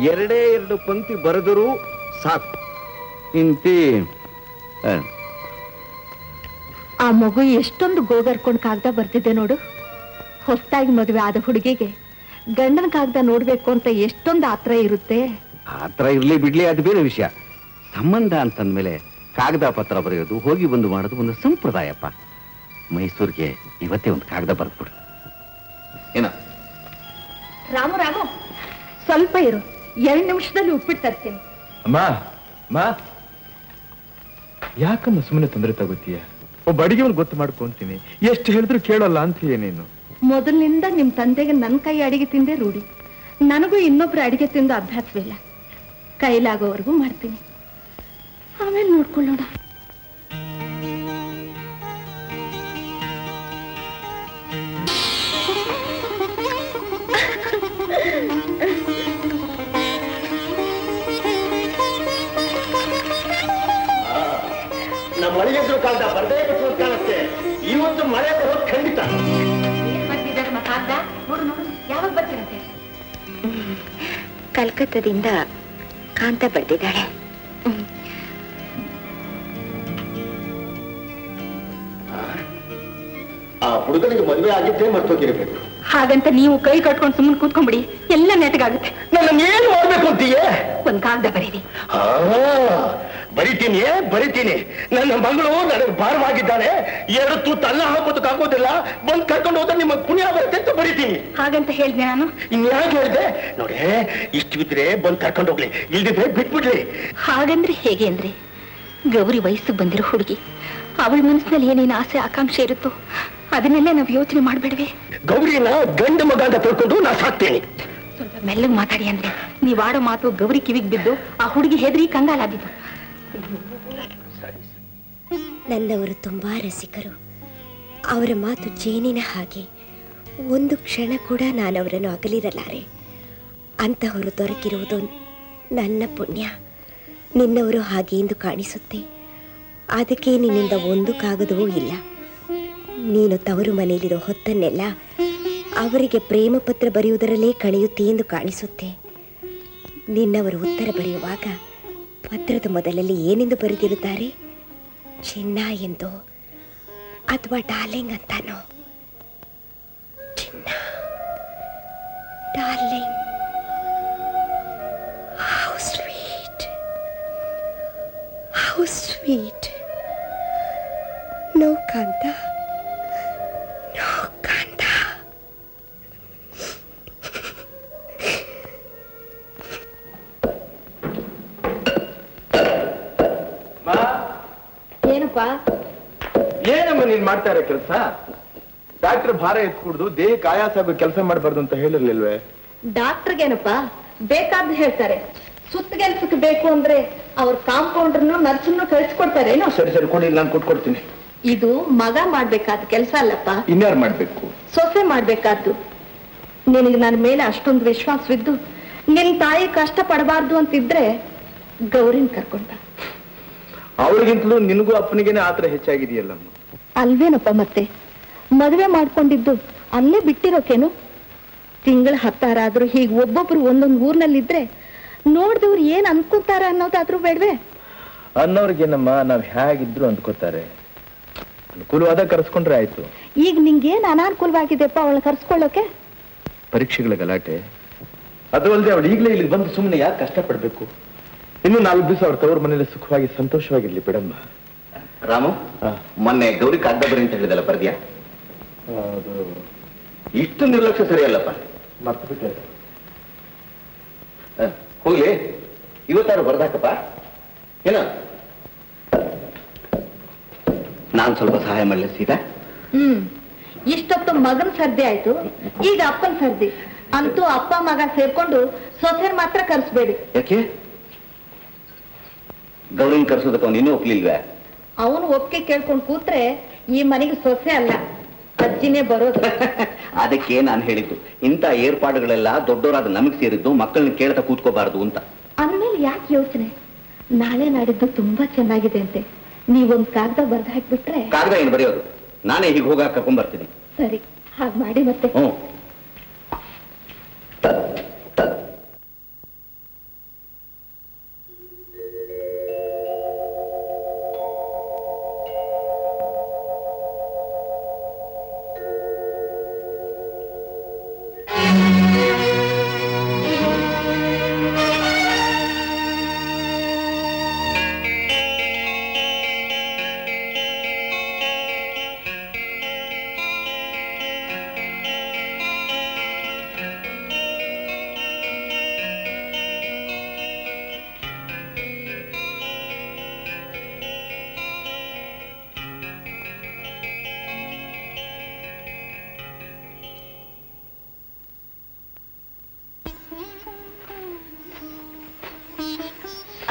2 ಪಂಕ್ತಿ ಬರೆದರೂ ಸಾಕು. ಇಂತಿ ಆ ಮಗು ಎಷ್ಟೊಂದು ಗೋಗರ್ಕೊಂಡು ಕಾಗದ ಬರ್ತಿದ್ದೆ ನೋಡು. ಹೊಸದಾಗಿ ಮದುವೆ ಆದ ಹುಡುಗಿಗೆ ಗಂಡನ ಕಾಗದ ನೋಡ್ಬೇಕು ಅಂತ ಎಷ್ಟೊಂದು ಆತ್ರ ಇರುತ್ತೆ. ಆತರ ಇರ್ಲಿ ಬಿಡ್ಲಿ, ಅದು ಬೇರೆ ವಿಷಯ. ಸಂಬಂಧ ಅಂತಂದ್ಮೇಲೆ ಕಾಗದ ಪತ್ರ ಬರೆಯೋದು, ಹೋಗಿ ಬಂದು ಮಾಡೋದು ಒಂದು ಸಂಪ್ರದಾಯಪ್ಪ. ಮೈಸೂರಿಗೆ ಇವತ್ತೇ ಒಂದು ಕಾಗದ ಬರೆದ್ಬಿಡು. ಏನ ರಾಮು ಸ್ವಲ್ಪ ಇರು, 2 ನಿಮಿಷದಲ್ಲಿ ಉಪ್ಪಿಟ್ಟು ತರ್ತೀನಿ. ಅಮ್ಮ, ಯಾಕಮ್ಮ ಸುಮ್ಮನೆ ತೊಂದರೆ ತಗೋತೀಯ? ಒಬ್ಬ ಅಡಿಗೆವನ್ ಗೊತ್ತು ಮಾಡ್ಕೊಂತೀನಿ, ಎಷ್ಟು ಹೇಳಿದ್ರು ಕೇಳಲ್ಲ ಅಂತೀಯ ನೀನು. ಮೊದಲಿನಿಂದ ನಿಮ್ ತಂದೆಗೆ ನನ್ನ ಕೈ ಅಡಿಗೆ ತಿಂದೇ ರೂಢಿ. ನನಗೂ ಇನ್ನೊಬ್ರು ಅಡಿಗೆ ತಿಂದು ಅಭ್ಯಾಸವಿಲ್ಲ. ಕೈಲಾಗೋವರೆಗೂ ಮಾಡ್ತೀನಿ, ಆಮೇಲೆ ನೋಡ್ಕೊಳ್ಳೋಣ. ನಮ್ಮ ಮಳೆ ಎದುರು ಕಾಲದ ಬರ್ದೇ ಬಿಟ್ಟು ಕಾಣುತ್ತೆ. ಇವತ್ತು ಮಳೆ ಬರೋದು ಖಂಡಿತ. ಯಾವಾಗ ಬರ್ತೀರಂತೆ? ಕಲ್ಕತ್ತಾದಿಂದ ಕಾಂತ ಬರ್ತಿದ್ದಾಳೆ. ಆ ಹುಡುಗನಿಗೆ ಮದುವೆ ಆಗಿದ್ದೇ ಮರ್ತೋಗಿರ್ಬೇಕು. ಹಾಗಂತ ನೀವು ಕೈ ಕಟ್ಕೊಂಡು ಸುಮ್ಮನೆ ಕೂತ್ಕೊಂಡ್ಬಿಡಿ, ಎಲ್ಲ ನೆಟ್ಟಗಾಗುತ್ತೆ. ನನ್ನ ಏನು ಮಾಡ್ಬೇಕು ಅಂತೀಯೇ? ಒಂದ್ ಕಾಗದ ಬರೀರಿ. ಬರಿತೀನಿ. ನನ್ನ ಮಗಳು ನನಗೆ ಭಾರವಾಗಿದ್ದಾಳೆ. 2 ತೂತು ಅನ್ನ ಹಾಕೋದಕ್ಕಾಗೋದಿಲ್ಲ. ಬಂದು ಕರ್ಕೊಂಡು ಹೋದ್ರೆ ನಿಮ್ಮ ಪುಣ್ಯ ಬರುತ್ತೆ ಅಂತ ಬರಿತೀನಿ. ಹಾಗಂತ ಹೇಳಿದೆ ನಾನು. ಇನ್ಯಾಕೆ ಹೇಳಿದೆ ನೋಡಿ, ಇಷ್ಟು ಬಿದ್ರೆ ಬಂದು ಕರ್ಕೊಂಡು ಹೋಗ್ಲಿ, ಇಲ್ದಿದ್ರೆ ಬಿಟ್ಬಿಡ್ಲಿ. ಹಾಗಂದ್ರೆ ಹೇಗೆ ಅಂದ್ರೆ, ಗೌರಿ ವಯಸ್ಸಿಗೆ ಬಂದಿರೋ ಹುಡುಗಿ, ಅವಳ ಮನಸ್ಸಿನಲ್ಲಿ ಏನೇನು ಆಸೆ ಆಕಾಂಕ್ಷೆ ಇರುತ್ತೋ ಅದನ್ನೆಲ್ಲ ನಾವು ಯೋಚನೆ ಮಾಡ್ಬೇಡ್ವೆ. ಗೌರಿನ ಗಂಡು ಮಗ ಅಂತ ತಿಳ್ಕೊಂಡು ನಾ ಸಾಕ್ತೇನೆ. ಸ್ವಲ್ಪ ಮೆಲ್ಲಗೆ ಮಾತಾಡಿ ಅಂದ್ರೆ ನೀವ್ ಆಡೋ ಮಾತು ಗೌರಿ ಕಿವಿಗೆ ಬಿದ್ದು ಆ ಹುಡುಗಿ ಹೆದರಿ ಕಂಗಾಲಾಗಿದ್ದು. ನನ್ನವರು ತುಂಬಾ ರಸಿಕರು. ಅವರ ಮಾತು ಜೇನಿನ ಹಾಗೆ. ಒಂದು ಕ್ಷಣ ಕೂಡ ನಾನು ಅವರನ್ನು ಅಗಲಿರಲಾರೆ. ಅಂತಹವರು ದೊರಕಿರುವುದು ನನ್ನ ಪುಣ್ಯ. ನಿನ್ನವರು ಹಾಗೆ ಎಂದು ಕಾಣಿಸುತ್ತೆ. ಅದಕ್ಕೆ ನಿನ್ನಿಂದ ಒಂದು ಕಾಗದವೂ ಇಲ್ಲ. ನೀನು ತವರು ಮನೆಯಲ್ಲಿರೋ ಹೊತ್ತನ್ನೆಲ್ಲ ಅವರಿಗೆ ಪ್ರೇಮ ಪತ್ರ ಬರೆಯುವುದರಲ್ಲೇ ಕಳೆಯುತ್ತೆ ಎಂದು ಕಾಣಿಸುತ್ತೆ. ನಿನ್ನವರು ಉತ್ತರ ಬರೆಯುವಾಗ ಪತ್ರದ ಮೊದಲಲ್ಲಿ ಏನೆಂದು ಬರೆದಿರುತ್ತಾರೆ? ಚಿನ್ನ ಎಂದು ಅಥವಾ ಡಾರ್ಲಿಂಗ್ ಅಂತಾನೋ? ಚಿನ್ನ, darling. How sweet, how sweet. No Kanta, no Kanta. ಏನಪ್ಪ? ಏನಮ್ಮ ನೀನ್ ಮಾಡ್ತಾ ಇರೋ ಕೆಲಸ? ಡಾಕ್ಟರ್ ಭಾರ ಎತ್ಕೂಡ್ದು, ದೇಹಕ್ಕೆ ಆಯಾಸ ಆಗೋ ಕೆಲಸ ಮಾಡಬಾರ್ದು ಅಂತ ಹೇಳಿರ್ಲಿಲ್ವೇ? ಡಾಕ್ಟರ್ಗೇನಪ್ಪ ಬೇಕಾದ್ದು ಹೇಳ್ತಾರೆ. ಸುತ್ತಗೆಲ್ಸಕ್ಕೆ ಬೇಕು ಅಂದ್ರೆ ಅವ್ರ ಕಾಂಪೌಂಡರ್ನು ನರ್ಸನ್ನು ಕಳಿಸ್ಕೊಡ್ತಾರೇನೋ. ಸರಿ ಕೊಡಿ, ನಾನು ಕೊಟ್ಕೊಡ್ತೀನಿ. ಇದು ಮಗ ಮಾಡ್ಬೇಕಾದ ಕೆಲಸ ಅಲ್ಲಪ್ಪ, ಇನ್ಯಾರು ಮಾಡ್ಬೇಕು? ಸೊಸೆ ಮಾಡ್ಬೇಕಾದ್ದು. ನಿನಗೆ ನನ್ನ ಮೇಲೆ ಅಷ್ಟೊಂದು ವಿಶ್ವಾಸವಿದ್ದು ನಿನ್ ತಾಯಿ ಕಷ್ಟ ಪಡಬಾರ್ದು ಅಂತಿದ್ರೆ ಗೌರಿನ್ ಕರ್ಕೊಂಡ. ಅವಳಿಗಿಂತಲೂ ನಿನಗೂ ಅಪ್ಪನಿಗೇನೆ ಆತರ ಹೆಚ್ಚಾಗಿದೆಯಲ್ಲಮ್ಮ. ಅಲ್ವೇನಪ್ಪ ಮತ್ತೆ ಮದುವೆ ಮಾಡ್ಕೊಂಡಿದ್ದು ಅಲ್ಲೇ ಬಿಟ್ಟಿರೋಕೇನು? ತಿಂಗಳ 10 ಆದ್ರೂ ಹೀಗೆ ಒಬ್ಬೊಬ್ರು ಒಂದೊಂದು ಊರ್ನಲ್ಲಿದ್ರೆ ನೋಡ್ದವ್ರು ಏನ್ ಅನ್ಕೊಂತಾರ ಅನ್ನೋದಾದ್ರೂ ಬೇಡ್ವೆ? ಅನ್ನೋರ್ಗೇನಮ್ಮ, ನಾವ್ ಹೇಗಿದ್ರು ಅಂದ್ಕೋತಾರೆ. ಅನುಕೂಲವಾದ ಕರೆಸ್ಕೊಂಡ್ರೆ ಆಯ್ತು. ಈಗ ನಿಂಗೇನ್ ಅನಾನುಕೂಲವಾಗಿದೆಪ್ಪ ಅವಳ ಕರ್ಸ್ಕೊಳ್ಳೋಕೆ? ಪರೀಕ್ಷೆಗಳ ಗಲಾಟೆ, ಅದು ಅಲ್ಲದೆ ಅವಳು ಈಗಲೇ ಇಲ್ಲಿಗೆ ಬಂದು ಸುಮ್ಮನೆ ಯಾಕೆ ಕಷ್ಟಪಡ್ಬೇಕು? ಇನ್ನು 4 ದಿವಸ ಅವ್ರ ತವ್ರ ಮನೇಲಿ ಸುಖವಾಗಿ ಸಂತೋಷವಾಗಿರ್ಲಿ ಬಿಡಮ್ಮ. ರಾಮು, ಮೊನ್ನೆ ಗೌರಿ ಕಾಗದ ಬರಿ ಅಂತ ಹೇಳಿದಲ್ಲ, ಬರ್ದ್ಯಾ? ಅದು ಇಷ್ಟು ನಿರ್ಲಕ್ಷ್ಯ ಸರಿಯಲ್ಲಪ್ಪ. ಮರ್ತು ಬಿಟ್ಟೆ. ಹೋಗ್ಲಿ, ಇವತ್ತಾರು ಬರ್ದಾಕಪ್ಪ. ಏನ ನಾನ್ ಸ್ವಲ್ಪ ಸಹಾಯ ಮಾಡಲಿ ಸೀತಾ? ಇಷ್ಟೊತ್ತು ಮಗನ್ ಸರ್ದಿ ಆಯ್ತು, ಈಗ ಅಪ್ಪನ್ ಸರ್ದಿ. ಅಂತೂ ಅಪ್ಪ ಮಗ ಸೇರ್ಕೊಂಡು ಸೊಸೆರ್ ಮಾತ್ರ ಕರ್ಸ್ಬೇಡಿ. ಯಾಕೆ? ಗೌರಿನ ಕರ್ಸೋದಕ್ಕೆ ಅವನು ಇನ್ನೂ ಒಪ್ಲಿಲ್ವೇ? ಅವನು ಒಪ್ಪಿಗೆ ಕೇಳ್ಕೊಂಡು ಕೂತ್ರೆ ಈ ಮನೆಗೆ ಸೊಸೆ ಅಲ್ಲ, ಅಜ್ಜಿನೇ ಬರೋದು. ಅದಕ್ಕೆ ನಾನು ಹೇಳಿದ್ದು, ಇಂಥ ಏರ್ಪಾಡುಗಳೆಲ್ಲ ದೊಡ್ಡವರಾದ ನಮಗ್ ಸೇರಿದ್ದು, ಮಕ್ಕಳನ್ನ ಕೇಳ್ತಾ ಕೂತ್ಕೋಬಾರದು ಅಂತ. ಅಂದ್ಮೇಲೆ ಯಾಕೆ ಯೋಚನೆ? ನಾಳೆ ನಾಡಿದ್ದು ತುಂಬಾ ಚೆನ್ನಾಗಿದೆ ಅಂತೆ. ನೀವೊಂದ್ ಕಾಗದ ಬರ್ದು ಹಾಕ್ಬಿಟ್ರೆ. ಕಾಗದ ಏನು ಬರೆಯೋದು? ನಾನೇ ಹೀಗೆ ಹೋಗಾಕ ಕರ್ಕೊಂಡ್ ಬರ್ತೀನಿ. ಸರಿ, ಹಾಗೆ ಮಾಡಿ ಮತ್ತೆ.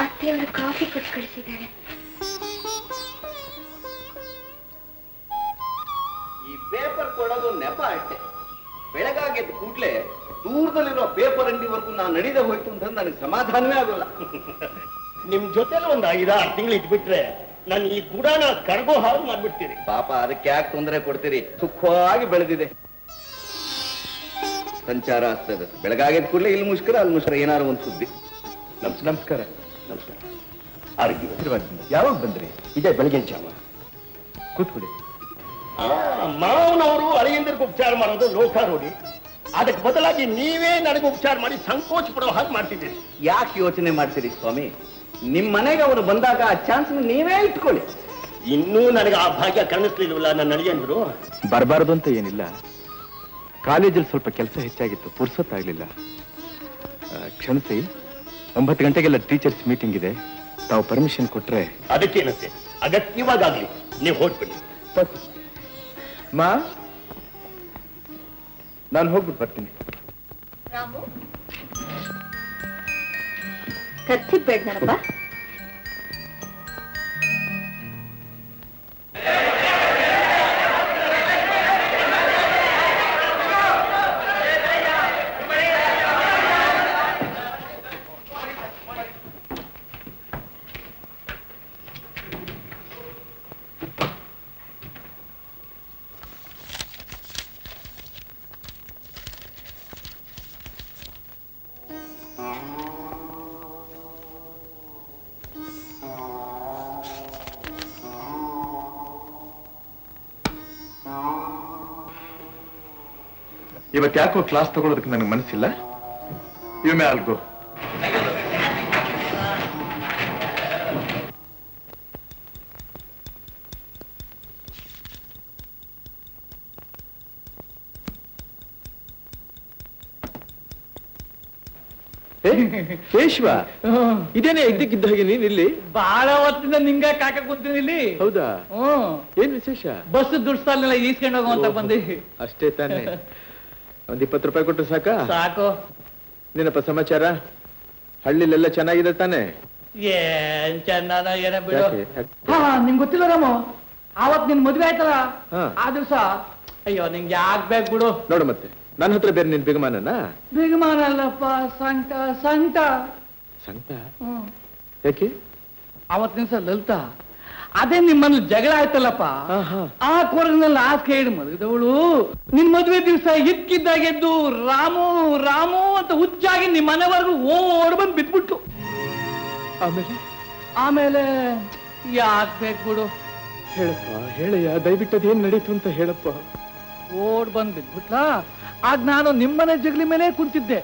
ಅತ್ತೆಯವರು ಕಾಫಿ ಕೊಟ್ಟು ಕಳಿಸಿದ್ದಾರೆ. ಈ ಪೇಪರ್ ಕೊಡೋದು ನೆಪ ಅಷ್ಟೇ. ಬೆಳಗಾಗೆದ್ದ ಕೂಡ್ಲೆ ದೂರದಲ್ಲಿರೋ ಪೇಪರ್ ಅಂಗಡಿವರೆಗೂ ನಾನು ನಡೀದೆ ಹೋಯ್ತು ಅಂತಂದ್ರೆ ನನಗೆ ಸಮಾಧಾನವೇ ಆಗೋಲ್ಲ. ನಿಮ್ ಜೊತೆಲಿ ಒಂದು 5-6 ತಿಂಗಳು ಇದ್ಬಿಟ್ರೆ ನಾನು ಈ ಗುಡಾನ ಕರ್ಗೋ ಹಾಳು ಮಾಡ್ಬಿಡ್ತೀರಿ. ಪಾಪ, ಅದಕ್ಕೆ ಯಾಕೆ ತೊಂದರೆ ಕೊಡ್ತೀರಿ? ಸುಖವಾಗಿ ಬೆಳೆದಿದೆ, ಸಂಚಾರ ಆಗ್ತದೆ. ಬೆಳಗಾಗೆದ್ದ ಕೂಡಲೇ ಇಲ್ಲಿ ಮುಷ್ಕರ, ಅಲ್ಲಿ ಮುಷ್ಕರ, ಏನಾರು ಒಂದು ಸುದ್ದಿ. ನಮಸ್ಕಾರ. ನಮಸ್ಕಾರ. ಆರೋಗ್ಯವಾಗಿಂದ ಯಾವಾಗ ಬಂದ್ರಿ? ಇದೇ ಬೆಳಗ್ಗೆ ಜಾವ. ಕೂತ್ಕೊಳ್ಳಿ. ಮಾವನವರು ಅಳಿಯಂದರಿಗೆ ಉಪಚಾರ ಮಾಡೋದು ಲೋಕಾರೂಢಿ. ಅದಕ್ಕೆ ಬದಲಾಗಿ ನೀವೇ ನನಗೆ ಉಪಚಾರ ಮಾಡಿ ಸಂಕೋಚ ಪಡೋ ಹಾಗೆ ಮಾಡ್ತಿದ್ದೀರಿ. ಯಾಕೆ ಯೋಚನೆ ಮಾಡ್ತೀರಿ ಸ್ವಾಮಿ? ನಿಮ್ ಮನೆಗೆ ಅವರು ಬಂದಾಗ ಆ ಚಾನ್ಸ್ ನೀವೇ ಇಟ್ಕೊಳ್ಳಿ. ಇನ್ನೂ ನನಗೆ ಆ ಭಾಗ್ಯ ಕಾಣಿಸ್ಲಿಲ್ವಲ್ಲ ನನ್ನ ಅಳಿಯಂದ್ರು. ಬರಬಾರದು ಅಂತ ಏನಿಲ್ಲ, ಕಾಲೇಜಲ್ಲಿ ಸ್ವಲ್ಪ ಕೆಲಸ ಹೆಚ್ಚಾಗಿತ್ತು, ಪುರ್ಸೊತ್ತಾಗ್ಲಿಲ್ಲ. ಕ್ಷಮಿಸಿ, 9 ಗಂಟೆಗೆಲ್ಲ ಟೀಚರ್ಸ್ ಮೀಟಿಂಗ್ ಇದೆ. ತಾವು ಪರ್ಮಿಷನ್ ಕೊಟ್ರೆ. ಅದಕ್ಕೇನಂತೆ, ಅಗತ್ಯವಾಗಲಿ ನೀವು ಹೊರಟ್ಬಿಡಿ. ಮಾ, ನಾನು ಹೋಗ್ಬಿಟ್ಟು ಬರ್ತೀನಿ. ರಾಮು, ಖರ್ಚಿಗೆ ಬೇಡನಪ್ಪ. ಇವತ್ತು ಯಾಕೋ ಕ್ಲಾಸ್ ತಗೊಳ್ಳೋದಕ್ಕೆ ನನಗೆ ಮನಸ್ಸಿಲ್ಲ. You may all go. Keshava, ಇದೇನೇ ಇದ್ದಕ್ಕಿದ್ದ ಹಾಗೆ ನೀನ್ ಇಲ್ಲಿ? ಬಹಳ ಹೊತ್ತಿಂದ ನಿಂಗ ಕಾಕ ಕೂತೀನಿ ಇಲ್ಲಿ. ಹೌದಾ? ಏನ್ ವಿಶೇಷ? ಬಸ್ ದುಡ್ಸ್ತಾರಲ್ಲ, ಈಸ್ಕೊಂಡು ಹೋಗುವಂತ ಬಂದಿ. ಅಷ್ಟೇ ತಾನೆ? ಒಂದ್ 20 ರೂಪಾಯಿ ಕೊಟ್ಟು ಸಾಕಾ? ಸಾಕು. ನಿನ್ನಪ್ಪ ಸಮಾಚಾರ? ಹಳ್ಳಿಲೆಲ್ಲ ಚೆನ್ನಾಗಿದೆ ತಾನೆ? ಏನ್ ಚೆನ್ನಾದ ಏನ ಬಿಡು. ನಿಂಗೆ ಗೊತ್ತಿಲ್ಲ ರಾಮು, ಆವತ್ ನಿನ್ ಮದ್ವೆ ಆಯ್ತಲ್ಲ, ಆ ದಿವ್ಸ ಅಯ್ಯೋ ನಿಂಗೆ ಯಾಕೆ ಬೇಕು ಬಿಡು. ನೋಡು, ಮತ್ತೆ ನನ್ನ ಹತ್ರ ಬೇರೆ ನಿನ್ ಬಿಗಮಾನನ? ಬಿಗಮಾನ ಅಲ್ಲಪ್ಪ, ಸಂಕಟ ಸಂಕಟ. ಸಂಕಟ? ಯಾಕೆ? ಅವತ್ತಿನ ದಿವಸ ಲಲಿತಾ ಅದೇ ನಿಮ್ಮನ್ನು ಜಗಳ ಆಯ್ತಲ್ಲಪ್ಪ, ಆ ಕೊರಗಿನಲ್ಲಿ ಹಾಸಿಗೆ ಹಿಡಿದು ಮಲಗಿದವಳು ನಿನ್ ಮದುವೆ ದಿವಸ ಇದ್ಕಿದ್ದಾಗೆದ್ದು ರಾಮು ರಾಮು ಅಂತ ಹುಚ್ಚಾಗಿ ನಿಮ್ಮ ಮನೆವರೆಗೂ ಓಡ್ ಬಂದು ಬಿದ್ಬಿಟ್ಟು ಆಮೇಲೆ ಯಾಕೆ ಬೇಕು ಬಿಡು, ಹೇಳಪ್ಪ ಹೇಳಯ್ಯ, ದಯವಿಟ್ಟು ಅದೇನ್ ನಡೀತು ಅಂತ ಹೇಳಪ್ಪ. ಓಡ್ ಬಂದ್ ಬಿದ್ಬಿಟ್ಲ. ಆಗ ನಾನು ನಿಮ್ಮನೆ ಜಗಲಿ ಮೇಲೆ ಕುಂತಿದ್ದೆ.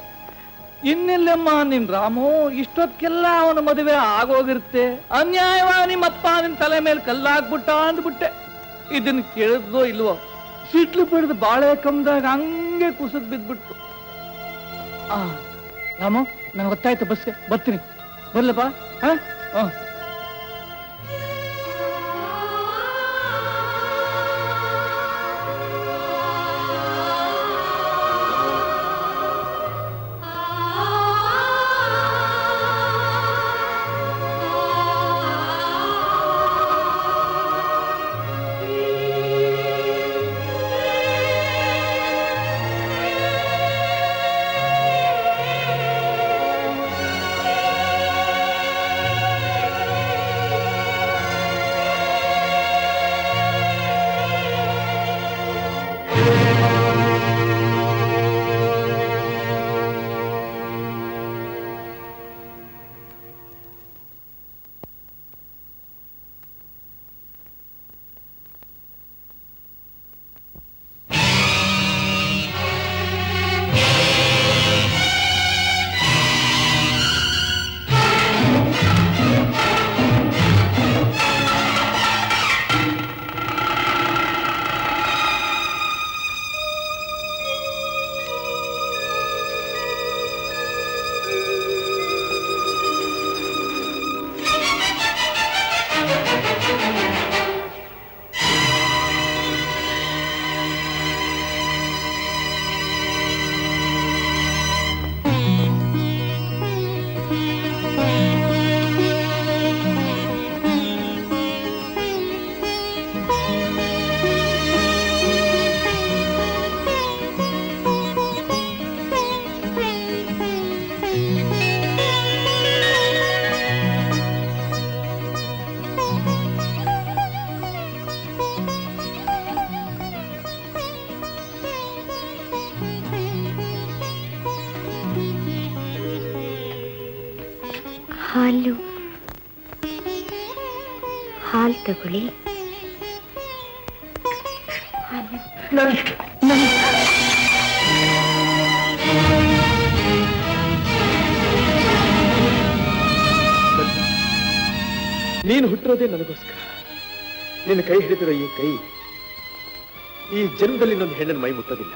ಇನ್ನಿಲ್ಲಮ್ಮ ನಿನ್ ರಾಮು, ಇಷ್ಟೊತ್ಕೆಲ್ಲ ಅವನ ಮದುವೆ ಆಗೋಗಿರುತ್ತೆ, ಅನ್ಯಾಯವಾಗಿ ನಿಮ್ಮಪ್ಪ ನಿನ್ ತಲೆ ಮೇಲೆ ಕಲ್ಲಾಗ್ಬಿಟ್ಟ ಅಂದ್ಬಿಟ್ಟೆ. ಇದನ್ನ ಕೇಳಿದ್ಲೋ ಇಲ್ವೋ, ಸಿಟ್ಲು ಬಿಡ್ದು ಬಾಳೆ ಕಂಬದಾಗ ಹಂಗೆ ಕುಸಿದ್ ಬಿದ್ಬಿಟ್ಟು. ರಾಮು, ನನಗೆ ಗೊತ್ತಾಯ್ತು, ಬಸ್ಗೆ ಬರ್ತೀನಿ, ಬರ್ಲಪ್ಪ. ಹ ಹಾಲು ತಗೊಳ್ಳಿ. ನೀನು ಹುಟ್ಟಿರೋದೇ ನನಗೋಸ್ಕರ. ನಿನ್ನ ಕೈ ಹಿಡಿದಿರೋ ಈ ಕೈ ಈ ಜನ್ಮದಲ್ಲಿ ಇನ್ನೊಂದು ಹೆಣ್ಣನ್ನು ಮೈ ಮುಟ್ಟೋದಿಲ್ಲ.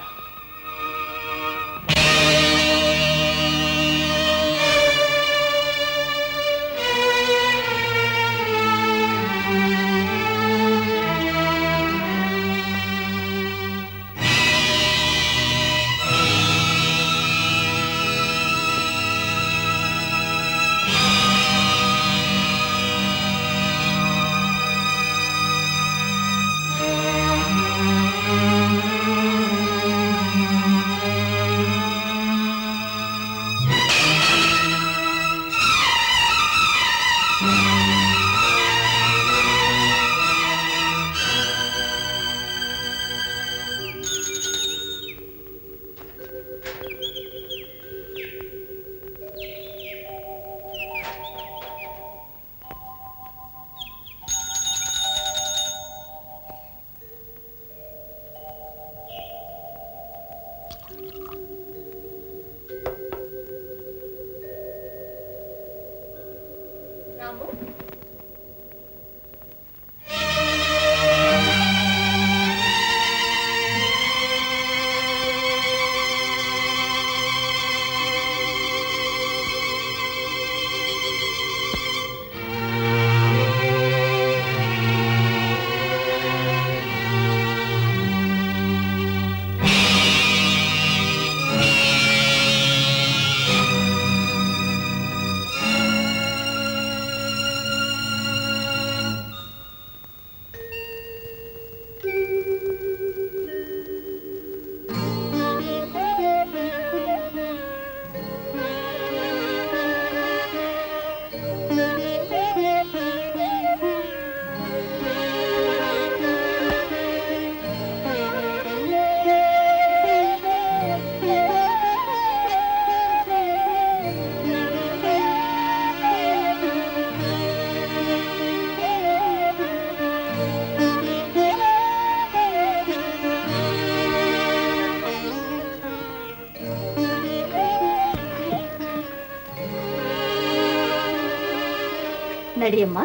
ನಡಿಯಮ್ಮ,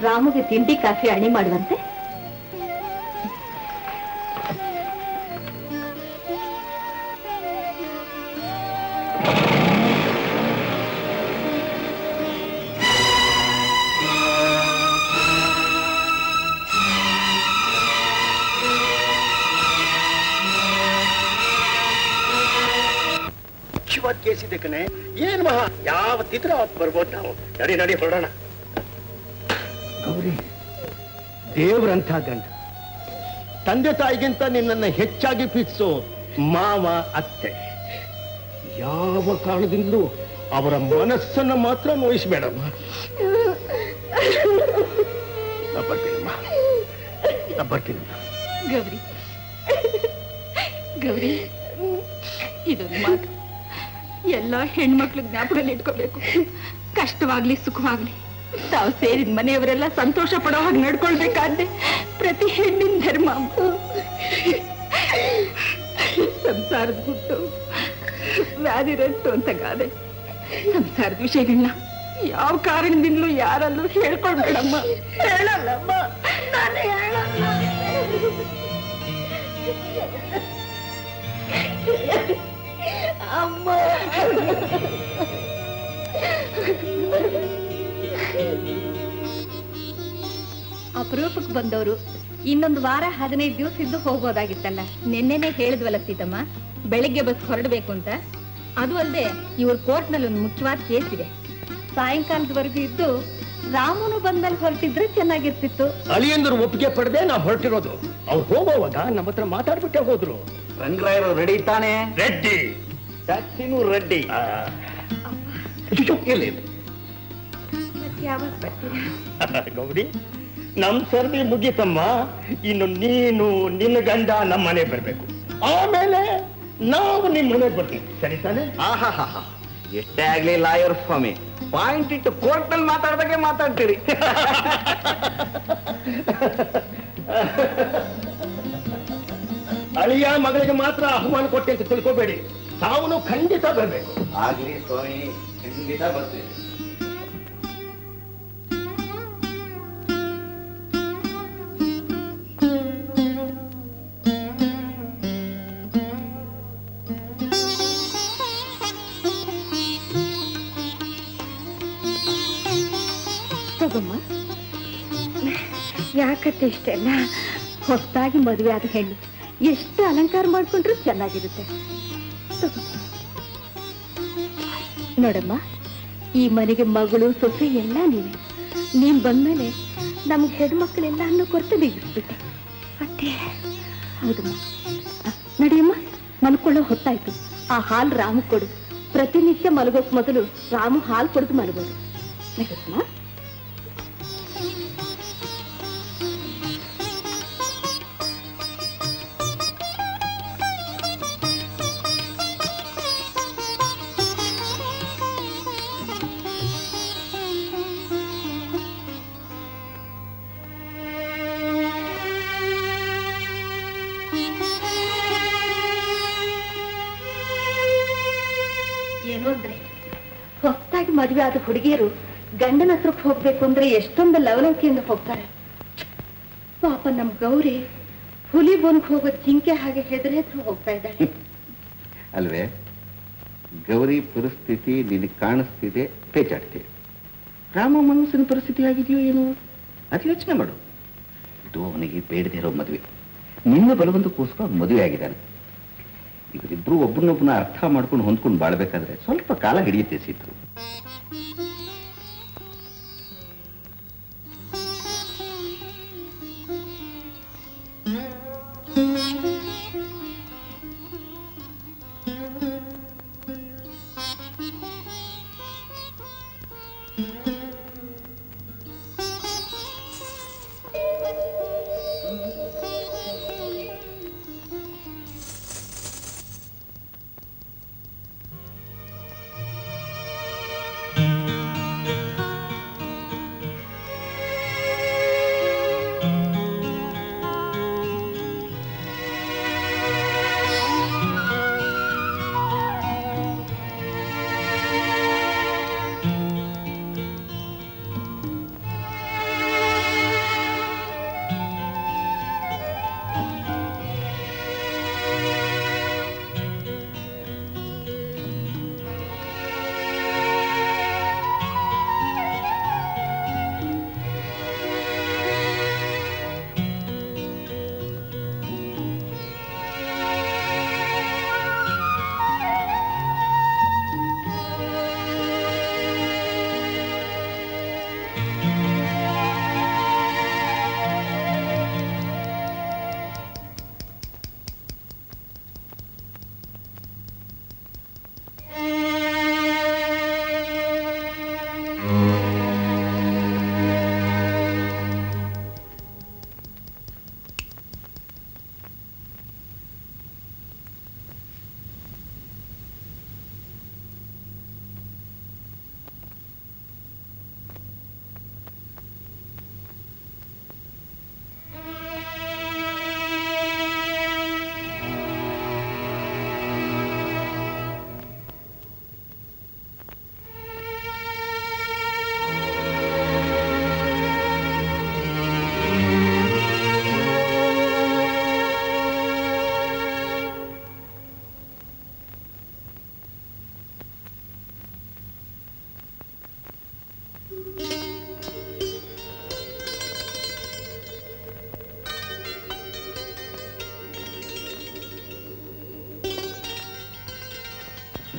ರಾಮುಗೆ ತಿಂಡಿ ಕಾಫಿ ಅಣಿ ಮಾಡುವಂತೆ. ಕೇಸಿದೆ ಕಣೆ. ಏನ್ ಮಹಾ ಯಾವತ್ತಿದ್ರೆ ಅವತ್ತು ಬರ್ಬೋದು ನಾವು. ನಡಿ ನಡಿ ಹೊರಡೋಣ. ಗೌರಿ, ದೇವ್ರಂಥ ಗಂಡ, ತಂದೆ ತಾಯಿಗಿಂತ ನಿನ್ನನ್ನು ಹೆಚ್ಚಾಗಿ ಪ್ರೀತಿಸೋ ಮಾವ ಅತ್ತೆ. ಯಾವ ಕಾರಣದಿಂದಲೂ ಅವರ ಮನಸ್ಸನ್ನ ಮಾತ್ರ ನೋಯಿಸಬೇಡಮ್ಮ. ಬರ್ತೀನಮ್ಮ, ಬರ್ತೀನಿ. ಗೌರಿ, ಗೌರಿ, ಇದೊಂದು ಮಾತು ಎಲ್ಲ ಹೆಣ್ಮಕ್ಳು ಜ್ಞಾಪಕದಲ್ಲಿ ಇಟ್ಕೋಬೇಕು. ಕಷ್ಟವಾಗ್ಲಿ ಸುಖವಾಗ್ಲಿ ತಾವು ಸೇರಿದ ಮನೆಯವರೆಲ್ಲ ಸಂತೋಷ ಪಡೋ ಹಾಗೆ ನಡ್ಕೊಳ್ಬೇಕಾದ್ರೆ ಪ್ರತಿ ಹೆಣ್ಣಿನ ಧರ್ಮ. ಸಂಸಾರದ ಗುಟ್ಟು ವ್ಯಾಧಿ ರಟ್ಟು ಅಂತ ಗಾದೆ. ಸಂಸಾರದ ವಿಷಯಗಳನ್ನ ಯಾವ ಕಾರಣದಿಂದಲೂ ಯಾರಲ್ಲೂ ಹೇಳ್ಕೊಳ್ಬೇಡಮ್ಮ. ಹೇಳಲ್ಲಮ್ಮ, ನಾನು ಹೇಳಲ್ಲ. ಅಮ್ಮ, ಅಪರೂಪಕ್ಕೆ ಬಂದವರು ಇನ್ನೊಂದು ವಾರ 15 ದಿವಸ ಇದ್ದು ಹೋಗೋದಾಗಿತ್ತಲ್ಲ. ನಿನ್ನೆನೆ ಹೇಳಿದ್ವಲ್ಲ ಸೀತಮ್ಮ, ಬೆಳಿಗ್ಗೆ ಬಸ್ ಹೊರಡಬೇಕು ಅಂತ. ಅದು ಅಲ್ಲದೆ ಇವ್ರ ಕೋರ್ಟ್ನಲ್ಲಿ ಒಂದು ಮುಖ್ಯವಾದ ಕೇಸ್ ಇದೆ. ಸಾಯಂಕಾಲದವರೆಗೂ ಇದ್ದು ರಾಮನು ಬಂದಲ್ಲಿ ಹೊರಟಿದ್ರೆ ಚೆನ್ನಾಗಿರ್ತಿತ್ತು. ಅಳಿಯಂದ್ರು ಒಪ್ಪಿಗೆ ಪಡೆದೆ ನಾವು ಹೊರಟಿರೋದು. ಅವ್ರು ಹೋಗೋವಾಗ ನಮ್ಮ ಹತ್ರ ಮಾತಾಡ್ಬಿಟ್ಟೆ ಹೋದ್ರು. ರಂಗರಾಯರು ರೆಡಿ ತಾನೆ? ರೆಡ್ಡಿ, ಟ್ಯಾಕ್ಸಿನೂ ರೆಡ್ಡಿ. ಯಾವಾಗ ಬರ್ತೀರಾ? ಗೌರಿ, ನಮ್ ಸರ್ದಿ ಮುಗೀತಮ್ಮ. ಇನ್ನು ನೀನು ನಿನ್ನ ಗಂಡ ನಮ್ಮ ಮನೆ ಬರ್ಬೇಕು. ಆಮೇಲೆ ನಾವು ನಿಮ್ ಮನೆಗೆ ಬರ್ತೀವಿ. ಸರಿ ತಾನೆ? ಆಹಾ, ಎಷ್ಟೇ ಆಗ್ಲಿ ಲಾಯರ್ ಸ್ವಾಮಿ, ಪಾಯಿಂಟ್ ಇಟ್ಟು ಕೋರ್ಟ್ ನಲ್ಲಿ ಮಾತಾಡ್ದಾಗೆ ಮಾತಾಡ್ತೀರಿ. ಅಳಿಯ ಮಗಳಿಗೆ ಮಾತ್ರ ಆಹ್ವಾನ ಕೊಟ್ಟೆ ಅಂತ ತಿಳ್ಕೋಬೇಡಿ. ತಾವು ಖಂಡಿತ ಬರ್ಬೇಕು. ಆಗ್ಲಿ ಸ್ವಾಮಿ, ಖಂಡಿತ ಬರ್ತೀವಿ. ತಗೊಮ್ಮ. ಯಾಕತ್ತೆ ಇಷ್ಟೆಲ್ಲ? ಹೊಸದಾಗಿ ಮದುವೆ ಆದ ಹೆಣ್ಣು ಎಷ್ಟು ಅಲಂಕಾರ ಮಾಡ್ಕೊಂಡ್ರು ಚೆನ್ನಾಗಿರುತ್ತೆ. ನೋಡಮ್ಮ, ಈ ಮನೆಗೆ ಮಗಳು ಸೊಸೆ ಎಲ್ಲ ನೀನೆ. ನೀನ್ ಬಂದ್ಮೇಲೆ ನಮ್ಗೆ ಹೆಣ್ಮಕ್ಳೆಲ್ಲ ಅನ್ನೋ ಕೊರತೆ ಬಿಗಿಸ್ಬಿಟ್ಟೆ. ಅಷ್ಟೇ. ಹೌದಮ್ಮ, ನಡಿಯಮ್ಮ, ಮಲ್ಕೊಳ್ಳೋ ಹೊತ್ತಾಯ್ತು. ಆ ಹಾಲು ರಾಮು ಕೊಡು. ಪ್ರತಿನಿತ್ಯ ಮಲಗೋಕ್ ಮೊದಲು ರಾಮು ಹಾಲು ಕೊಡ್ದು ಮಲಗೋದು. ನಡಿಯಮ್ಮ. ಏನು ಅಂದ್ರೆ, ಹೊಸದಾಗಿ ಮದುವೆ ಆದ ಹುಡುಗಿಯರು ಗಂಡನ ಹತ್ರಕ್ಕೆ ಹೋಗ್ಬೇಕು ಅಂದ್ರೆ ಎಷ್ಟೊಂದು ಲವಲವಿಕೆಯಿಂದ ಹೋಗ್ತಾರೆ. ಪಾಪ ನಮ್ ಗೌರಿ ಹುಲಿ ಬೋನ್ಗೆ ಹೋಗೋ ಜಿಂಕೆ ಹಾಗೆ ಹೆದರೆದ್ರು ಹೋಗ್ತಾ ಇದ್ದಾಳೆ. ಅಲ್ವೇ? ಗೌರಿ ಪರಿಸ್ಥಿತಿ ನಿನಗೆ ಕಾಣಿಸ್ತಿದೆ, ಪೇಚಾಡ್ತೀವಿ. ರಾಮ ಮನಸ್ಸಿನ ಪರಿಸ್ಥಿತಿ ಆಗಿದೆಯೋ ಏನೋ ಅದು ಯೋಚನೆ ಮಾಡು. ಇದು ಅವನಿಗೆ ಬೇಡದೇ ಇರೋ ಮದುವೆ. ನಿನ್ನ ಬಲವಂತಕ್ಕೋಸ್ಕರ ಮದುವೆ ಆಗಿದ್ದಾನೆ. ಇವರಿಬ್ರು ಒಬ್ಬರನ್ನೊಬ್ಬನ ಅರ್ಥ ಮಾಡ್ಕೊಂಡು ಹೊಂದ್ಕೊಂಡು ಬಾಳ್ಬೇಕಾದ್ರೆ ಸ್ವಲ್ಪ ಕಾಲ ಹಿಡಿಯುತ್ತೆ ಸೀತು.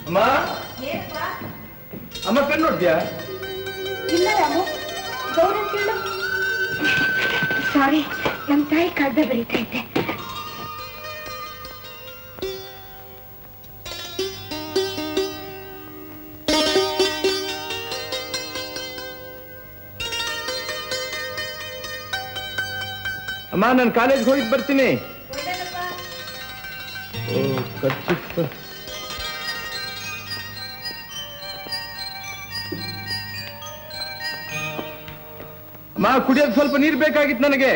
ಅಮ್ಮ ಅಮ್ಮ ಪೆನ್ ನೋಡ್ದ್ಯಾ? ಇಲ್ಲ ರಾಮು, ಗೌರವ ಕೇಳು. ಸಾರಿ, ನಮ್ ತಾಯಿ ಕಾಗ್ದ ಬರೀತಾ ಇದ್ದೆ. ಅಮ್ಮ ನಾನು ಕಾಲೇಜ್ಗೆ ಹೋಗಿದ್ ಬರ್ತೀನಿ. ಓ ಖರ್ಚಿತ್ತು. ಅಮ್ಮ ಕುಡಿಯೋದು ಸ್ವಲ್ಪ ನೀರು ಬೇಕಾಗಿತ್ತು ನನಗೆ.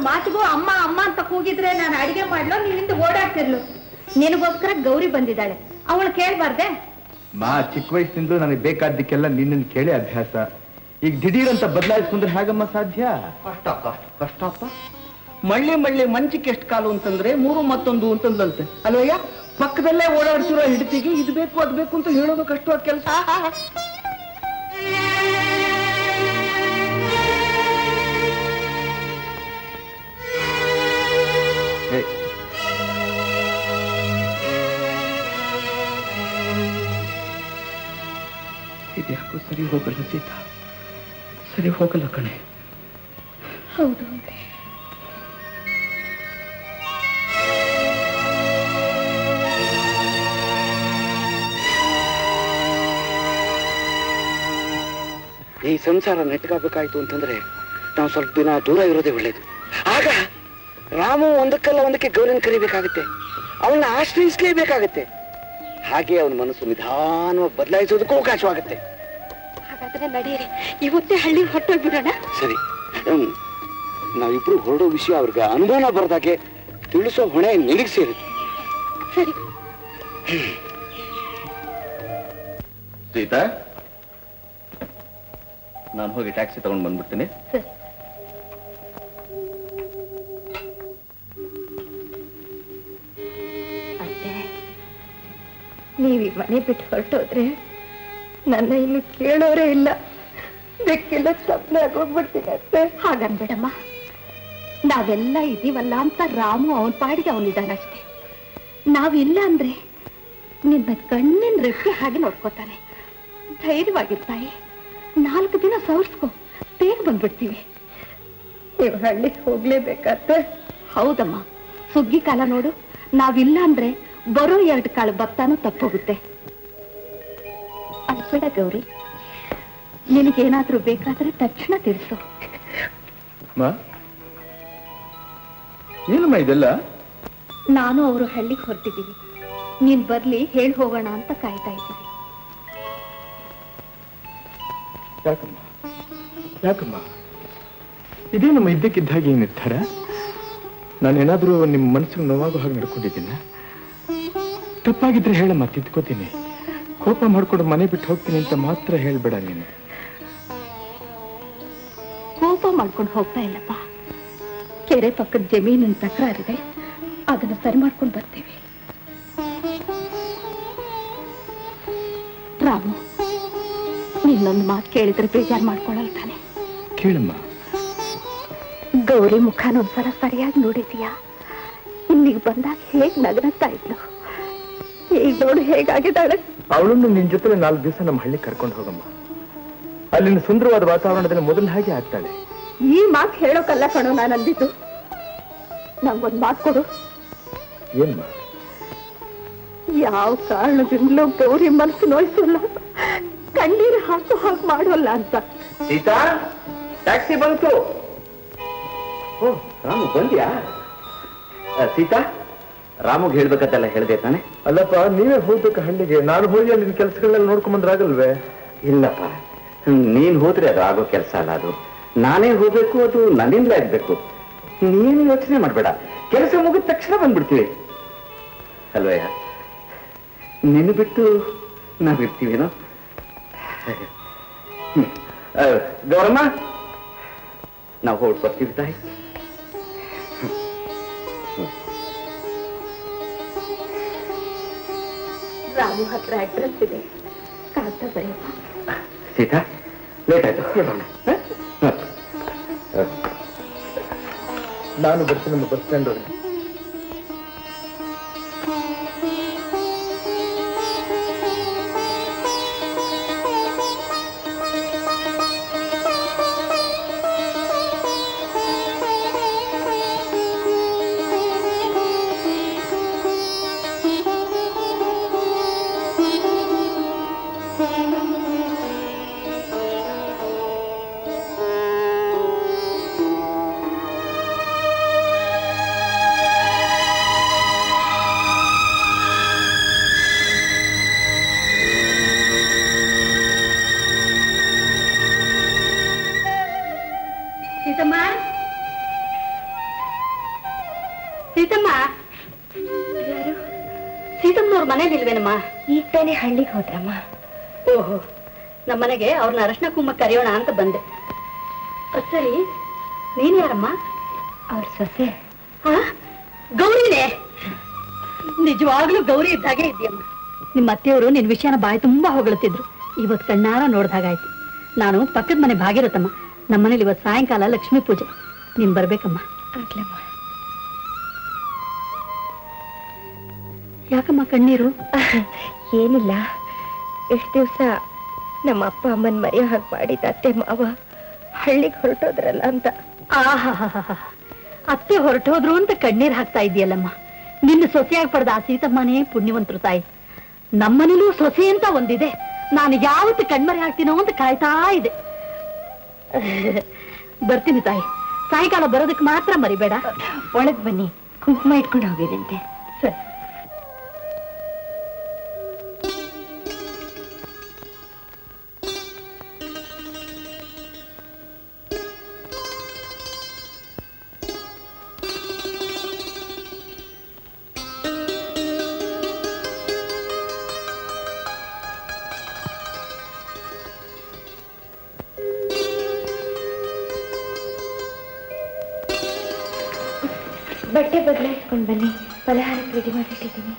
ಮಾತಿಗೂ ಅಮ್ಮ ಅಮ್ಮ ಅಂತ ಕೂಗಿದ್ರೆ ನಾನು ಅಡಿಗೆ ಮಾಡ್ಲೋ, ನಿನ್ನಿಂದ ಓಡಾಡ್ತಿರ್ಲು. ನಿನಗೋಸ್ಕರ ಗೌರಿ ಬಂದಿದ್ದಾಳೆ, ಅವಳು ಕೇಳ್ಬಾರ್ದೆ? ಚಿಕ್ಕ ವಯಸ್ಸಿನಿಂದ ನನಗೆ ಬೇಕಾದ್ದಕ್ಕೆಲ್ಲ ನಿನ್ನನ್ನು ಕೇಳಿ ಅಭ್ಯಾಸ. ಈಗ ದಿಢೀರ್ ಅಂತ ಬದಲಾಯಿಸ್ಕೊಂಡ್ರೆ ಹೇಗಮ್ಮ ಸಾಧ್ಯ? ಕಷ್ಟಪ್ಪ. ಮಳ್ಳಿ ಮಂಚಿಗೆ ಎಷ್ಟು ಕಾಲು ಅಂತಂದ್ರೆ 3 ಮತ್ತೊಂದು ಅಂತಂದಂತೆ ಅಲ್ವಯ್ಯ. ಪಕ್ಕದಲ್ಲೇ ಓಡಾಡ್ತಿರೋ ಹಿಡಿತಿಗೆ ಇದು ಬೇಕು ಅದು ಬೇಕು ಅಂತ ಹೇಳೋದು ಕಷ್ಟವಾದ ಕೆಲಸ. ಇದ್ಯಾಕೋ ಸರಿ ಹೋಗಲ್ಲ ಸೀತಾ, ಸರಿ ಹೋಗಲ್ಲ ಕಣೆ. ಹೌದು, ಈ ಸಂಸಾರ ನೆಟ್ಕಾಗಬೇಕಾಯ್ತು ಅಂತಂದ್ರೆ ನಾವು ಸ್ವಲ್ಪ ದಿನ ದೂರ ಇರೋದೇ ಒಳ್ಳೇದು. ಆಗ ರಾಮು ಒಂದಕ್ಕಲ್ಲ ಒಂದಕ್ಕೆ ಗೌರಿನ ಕರಿಬೇಕಾಗುತ್ತೆ, ಅವಳನ್ನ ಆಶ್ರಯಿಸಲೇಬೇಕಾಗತ್ತೆ. ಹಾಗೆ ಅವನ ಮನಸ್ಸು ನಿಧಾನವಾಗಿ ಬದಲಾಯಿಸೋದಕ್ಕೂ ಅವಕಾಶವಾಗುತ್ತೆ. ಹಾಗಾದ್ರೆ ನಡೀರಿ, ಇವತ್ತೇ ಹಳ್ಳಿಗೆ ಹೊರಟೋಗ್ಬಿಡೋಣ. ಸರಿ, ನಾವಿಬ್ರು ಹೊರಡೋ ವಿಷಯ ಅವ್ರಿಗೆ ಅನುಮಾನ ಬರ್ದಾಗೆ ತಿಳಿಸೋ ಹೊಣೆ ನಿನಗೆ ಸೇರಿದೆ. ಸರಿ ಸೀತಾ, ನಾನು ಹೋಗಿ ಟ್ಯಾಕ್ಸಿ ತಗೊಂಡು ಬಂದ್ಬಿಡ್ತೀನಿ. ಸರಿ. ಅತ್ತೆ, ನೀವೀ ಮನೆ ಬಿಟ್ಟು ಹೊರಟೋದ್ರೆ ನನ್ನ ಇನ್ನು ಕೇಳೋರೇ ಇಲ್ಲ. ಬೆಕ್ಕಿಲ್ಲ ತಪ್ಪಲೆ ಆಗೋಗ್ಬಿಡ್ತೀನಿ ಅತ್ತೆ. ಹಾಗನ್ಬೇಡಮ್ಮ, ನಾವೆಲ್ಲ ಇದೀವಲ್ಲ ಅಂತ ರಾಮು ಅವನ ಪಾಡಿಗೆ ಅವನಿದ್ದಾನಷ್ಟೇ. ನಾವಿಲ್ಲ ಅಂದ್ರೆ ನಿನ್ನ ಕಣ್ಣಿನ ರೆಪ್ಪೆ ಹಾಗೆ ನೋಡ್ಕೋತಾನೆ. ಧೈರ್ಯವಾಗಿರ್ತಾಯಿ, 4 ದಿನ ಸವರ್ಸ್ಕೊ, ಬೇಗ ಬಂದ್ಬಿಡ್ತೀವಿ. ನೀವು ಹಳ್ಳಿಗೆ ಹೋಗ್ಲೇಬೇಕಾದ್ರೆ? ಹೌದಮ್ಮ, ಸುಗ್ಗಿ ಕಾಲ ನೋಡು, ನಾವಿಲ್ಲ ಅಂದ್ರೆ ಬರೋ 2 ಕಾಳು ಭತ್ತನೂ ತಪ್ಪೋಗುತ್ತೆ. ಅನ್ಬೇಡ ಗೌರಿ, ನಿನಗೇನಾದ್ರೂ ಬೇಕಾದ್ರೆ ತಕ್ಷಣ ತಿಳಿಸು. ಏನಮ್ಮ ಇದೆಲ್ಲ? ನಾನು ಅವರು ಹಳ್ಳಿಗೆ ಹೊರಟಿದ್ದೀವಿ, ನೀನ್ ಬರ್ಲಿ ಹೇಳಿ ಹೋಗೋಣ ಅಂತ ಕಾಯ್ತಾ ಇದ್ದೀವಿ. ಯಾಕಮ್ಮ ಇದೇನಮ್ಮ ಇದ್ದಕ್ಕಿದ್ದ ಹಾಗೆ ಈ ನಿರ್ಧಾರ? ನಾನೇನಾದ್ರೂ ನಿಮ್ಮ ಮನಸ್ಸಿಗೆ ನೋವಾಗೋ ಹಾಗೆ ನಡ್ಕೊಂಡಿದ್ದೀನ? ತಪ್ಪಾಗಿದ್ರೆ ಹೇಳಮ್ಮ, ತಿದ್ಕೋತೀನಿ. ಕೋಪ ಮಾಡ್ಕೊಂಡು ಮನೆ ಬಿಟ್ಟು ಹೋಗ್ತೀನಿ ಅಂತ ಮಾತ್ರ ಹೇಳ್ಬೇಡ ನೀನು. ಕೋಪ ಮಾಡ್ಕೊಂಡು ಹೋಗ್ತಾ ಇಲ್ಲಪ್ಪ, ಕೆರೆ ಪಕ್ಕದ ಜಮೀನಿನ ತಕರಾರಿದೆ, ಅದನ್ನು ಸರಿ ಮಾಡ್ಕೊಂಡು ಬರ್ತೀವಿ. ರಾಮು, ನಿನ್ನೊಂದು ಮಾತು ಕೇಳಿದ್ರೆ ಬೇಜಾರು ಮಾಡ್ಕೊಳ್ಳಲ್ಲ ತಾನೆ? ಕೇಳಮ್ಮ. ಗೌರಿ ಮುಖನೊಂದ್ಸಲ ಸರಿಯಾಗಿ ನೋಡಿದೀಯಾ? ಇಲ್ಲಿಗೆ ಬಂದಾಗ ಹೇಗ್ ನಗನತ್ತಾ ಇದ್ಲು, ಈಗ ನೋಡು ಹೇಗಾಗಿದ್ದಾಳೆ. ಅವಳನ್ನು ನಿನ್ ಜೊತೆ 4 ದಿವಸ ನಮ್ಮ ಹಳ್ಳಿ ಕರ್ಕೊಂಡು ಹೋಗಮ್ಮ. ಅಲ್ಲಿನ ಸುಂದರವಾದ ವಾತಾವರಣದಲ್ಲಿ ಮೊದಲ ಹಾಗೆ ಆಗ್ತಾಳೆ. ಈ ಮಾತು ಹೇಳೋಕಲ್ಲ ಕಣೋ ನಾನು ಅಂದಿದ್ದು. ನಂಗೊಂದು ಮಾತು ಕೊಡು. ಏನ್ಮ? ಯಾವ ಕಾರಣದಿಂದಲೂ ಗೌರಿ ಮನಸ್ಸು ನೋಯಿಸಲ್ಲ, ಕಣ್ಣೀರು ಹಾಕೋ ಹಾಗೆ ಮಾಡೋಲ್ಲ ಅಂತ. ಸೀತಾ, ಟ್ಯಾಕ್ಸಿ ಬಂತು. ಓ ರಾಮು ಬಂದ್ಯಾ? ಸೀತಾ, ರಾಮುಗೆ ಹೇಳ್ಬೇಕಂತೆಲ್ಲ ಹೇಳ್ದೆ ತಾನೆ? ಅಲ್ಲಪ್ಪ, ನೀವೇ ಹೋಗ್ಬೇಕು ಹಳ್ಳಿಗೆ. ನಾನು ಹೋಗಿ ಅಲ್ಲಿನ ಕೆಲಸಗಳನ್ನೆಲ್ಲ ನೋಡ್ಕೊಂಡ್ ಬಂದ್ರಾಗಲ್ವೇ? ಇಲ್ಲಪ್ಪ, ನೀನ್ ಹೋದ್ರೆ ಅದು ಆಗೋ ಕೆಲಸ ಅಲ್ಲ. ಅದು ನಾನೇ ಹೋಗ್ಬೇಕು, ಅದು ನನ್ನಿಂದಲೇ ಆಗ್ಬೇಕು. ನೀನು ಯೋಚನೆ ಮಾಡ್ಬೇಡ, ಕೆಲಸ ಮುಗಿದ ತಕ್ಷಣ ಬಂದ್ಬಿಡ್ತೀವಿ ಅಲ್ವಯ್ಯ. ನಿನ್ನ ಬಿಟ್ಟು ನಾವಿರ್ತೀವೇನೋ. ಗೌರಮ್ಮ, ನಾವು ಹೊರಟು ಬರ್ತೀವಿ ತಾಯಿ. ರಾಮು ಹತ್ರ ಅಡ್ರೆಸ್ ಇದೆ, ಕಾಗ್ದ ಬರೆಯಪ್ಪ. ಸೀತಾ, ಲೇಟ್ ಆಯ್ತು, ಹೇಳೋಣ. ನಾನು ಬರ್ತೀನಿ ನಮ್ಮ ಬಸ್ ಸ್ಟ್ಯಾಂಡ್. ಸೀತಮ್ಮನವ್ರ ಮನೇಲಿ ಇಲ್ವೇನಮ್ಮ? ಈಗ ತಾನೇ ಹಳ್ಳಿಗೆ ಹೋದ್ರಮ್ಮ. ಓಹೋ, ನಮ್ಮನೆಗೆ ಅವ್ರನ್ನ ಅರಶಿನ ಕುಂಭ ಕರೆಯೋಣ ಅಂತ ಬಂದೆ. ಸರಿ, ನೀನ್ ಯಾರಮ್ಮ? ಅವ್ರ ಸೊಸೆ. ಗೌರಿನೇ? ನಿಜವಾಗ್ಲೂ ಗೌರಿ ಇದ್ದಾಗೆ ಇದೆಯಮ್ಮ. ನಿಮ್ಮ ಅತ್ತೆಯವರು ನಿನ್ ವಿಷಯನ ಬಾಯಿ ತುಂಬಾ ಹೊಗಳುತ್ತಿದ್ರು. ಇವತ್ತು ಕಣ್ಣಾರ ನೋಡ್ದಾಗಾಯ್ತು. ನಾನು ಪಕ್ಕದ ಮನೆ ಭಾಗಿರತ್ತಮ್ಮ. ನಮ್ಮನೇಲಿ ಇವತ್ತು ಸಾಯಂಕಾಲ ಲಕ್ಷ್ಮೀ ಪೂಜೆ. ನೀನ್ ಬರ್ಬೇಕಮ್ಮ. ಆಗ್ಲಮ್ಮ. ಯಾಕಮ್ಮ ಕಣ್ಣೀರು? ಏನಿಲ್ಲ, ಎಷ್ಟು ದಿವಸ ನಮ್ಮ ಅಪ್ಪ ಅಮ್ಮನ್ ಮರೆಯೋ ಹಾಗೆ ಮಾಡಿದ ಅತ್ತೆ ಮಾವ ಹಳ್ಳಿಗೆ ಹೊರಟೋದ್ರಲ್ಲ ಅಂತ. ಆಹಾ, ಅತ್ತೆ ಹೊರಟೋದ್ರು ಅಂತ ಕಣ್ಣೀರ್ ಹಾಕ್ತಾ ಇದೆಯಲ್ಲಮ್ಮ. ನಿನ್ನ ಸೊಸೆಯಾಗಿ ಪಡೆದ ಆ ಸೀತಮ್ಮನೇ ಪುಣ್ಯವಂತರು ತಾಯಿ. ನಮ್ಮನೇಲೂ ಸೊಸೆ ಅಂತ ಒಂದಿದೆ. ನಾನು ಯಾವತ್ತು ಕಣ್ಮರೆ ಹಾಕ್ತೀನೋ ಅಂತ ಕಾಯ್ತಾ ಇದೆ. ಬರ್ತೀನಿ ತಾಯಿ, ಸಾಯಂಕಾಲ ಬರೋದಕ್ಕೆ ಮಾತ್ರ ಮರಿಬೇಡ. ಒಳಗ್ ಬನ್ನಿ, ಕುಂಕುಮ ಇಟ್ಕೊಂಡು ಹೋಗಿದಂತೆ. ಸರಿ. ಬಟ್ಟೆ ಬದಲಾಯಿಸ್ಕೊಂಡು ಬನ್ನಿ, ಪಲಹಾರಕ್ಕೆ ರೆಡಿ ಮಾಡಿಟ್ಟಿದ್ದೀನಿ.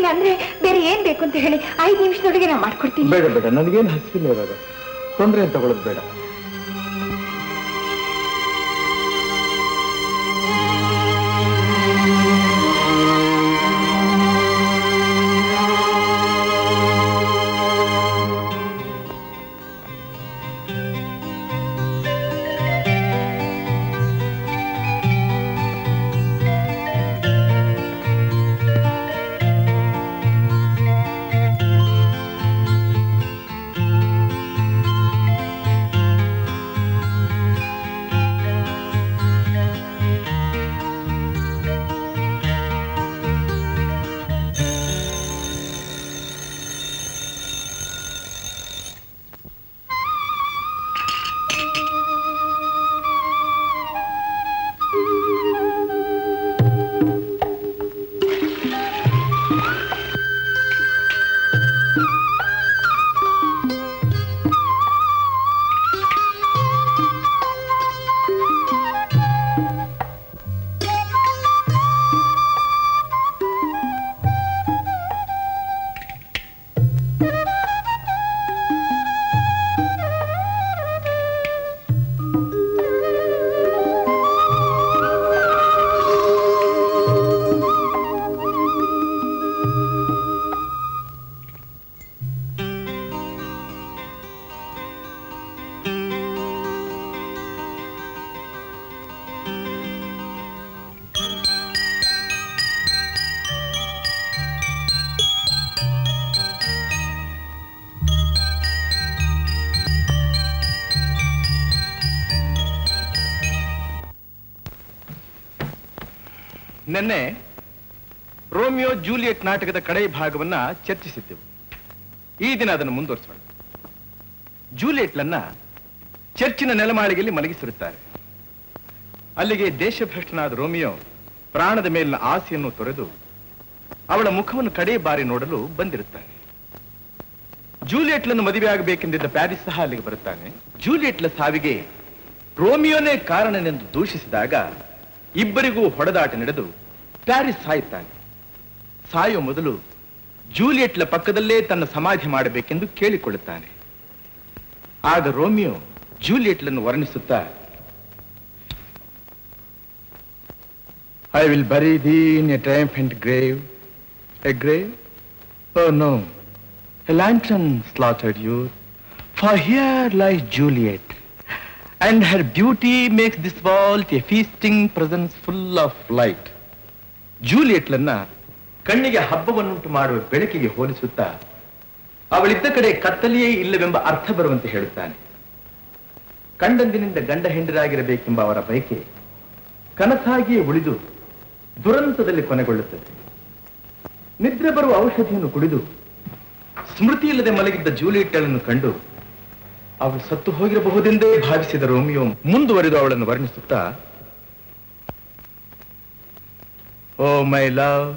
ಅಂದ್ರೆ ಬೇರೆ ಏನ್ ಬೇಕು ಅಂತ ಹೇಳಿ 5 ನಿಮಿಷದೊಳಗೆ ನಾನು ಮಾಡ್ಕೊಡ್ತೀನಿ. ಬೇಡ ಬೇಡ, ನನಗೇನು ಹಸಿಲ್ಲ ಇವಾಗ. ತೊಂದರೆ ಅಂತ ತಗೊಳ್ಳೋದು ಬೇಡ. ನಿನ್ನೆ ರೋಮಿಯೋ ಜೂಲಿಯಟ್ ನಾಟಕದ ಕಡೆ ಭಾಗವನ್ನ ಚರ್ಚಿಸಿದ್ದೆವು. ಈ ದಿನ ಅದನ್ನು ಮುಂದುವರಿಸೋಣ. ಜೂಲಿಯಟ್ಲನ್ನ ಚರ್ಚಿನ ನೆಲಮಾಳಿಗೆಯಲ್ಲಿ ಮಲಗಿಸಿರುತ್ತಾರೆ. ಅಲ್ಲಿಗೆ ದೇಶಭ್ರಷ್ಟನಾದ ರೋಮಿಯೋ ಪ್ರಾಣದ ಮೇಲಿನ ಆಸೆಯನ್ನು ತೊರೆದು ಅವಳ ಮುಖವನ್ನು ಕಡೆ ಬಾರಿ ನೋಡಲು ಬಂದಿರುತ್ತಾನೆ. ಜೂಲಿಯಟ್ಲನ್ನು ಮದುವೆಯಾಗಬೇಕೆಂದಿದ್ದ ಪ್ಯಾರಿಸ್ ಸಹ ಅಲ್ಲಿಗೆ ಬರುತ್ತಾನೆ. ಜೂಲಿಯಟ್ಲ ಸಾವಿಗೆ ರೋಮಿಯೋನೇ ಕಾರಣನೆಂದು ದೂಷಿಸಿದಾಗ ಇಬ್ಬರಿಗೂ ಹೊಡೆದಾಟ ನಡೆದು ಪ್ಯಾರಿಸ್ ಸಾಯುತ್ತಾನೆ. ಸಾಯೋ ಮೊದಲು ಜೂಲಿಯಟ್ಲ ಪಕ್ಕದಲ್ಲೇ ತನ್ನ ಸಮಾಧಿ ಮಾಡಬೇಕೆಂದು ಕೇಳಿಕೊಳ್ಳುತ್ತಾನೆ. ಆಗ Romeo ಜೂಲಿಯಟ್ಲನ್ನು ವರ್ಣಿಸುತ್ತಾ, I will bury thee in a triumphant grave. A grave? Oh no, a lantern slaughtered youth. For here lies Juliet, and her beauty makes this vault a feasting presence full of light. ಜೂಲಿಯಟ್ಲನ್ನ ಕಣ್ಣಿಗೆ ಹಬ್ಬವನ್ನುಂಟು ಮಾಡುವ ಬೆಳಕಿಗೆ ಹೋಲಿಸುತ್ತಾ ಅವಳಿದ್ದ ಕಡೆ ಕತ್ತಲೆಯೇ ಇಲ್ಲವೆಂಬ ಅರ್ಥ ಬರುವಂತೆ ಹೇಳುತ್ತಾನೆ. ಕಂಡಂದಿನಿಂದ ಗಂಡ ಹೆಂಡರಾಗಿರಬೇಕೆಂಬ ಅವರ ಬಯಕೆ ಕನಸಾಗಿಯೇ ಉಳಿದು ದುರಂತದಲ್ಲಿ ಕೊನೆಗೊಳ್ಳುತ್ತದೆ. ನಿದ್ರೆ ಬರುವ ಔಷಧಿಯನ್ನು ಕುಡಿದು ಸ್ಮೃತಿ ಇಲ್ಲದೆ ಮಲಗಿದ್ದ ಜೂಲಿಯಟ್ಟಳನ್ನು ಕಂಡು ಅವಳು ಸತ್ತು ಹೋಗಿರಬಹುದೆಂದೇ ಭಾವಿಸಿದ ರೋಮಿಯೋ ಮುಂದುವರಿದು ಅವಳನ್ನು ವರ್ಣಿಸುತ್ತಾ, O my love,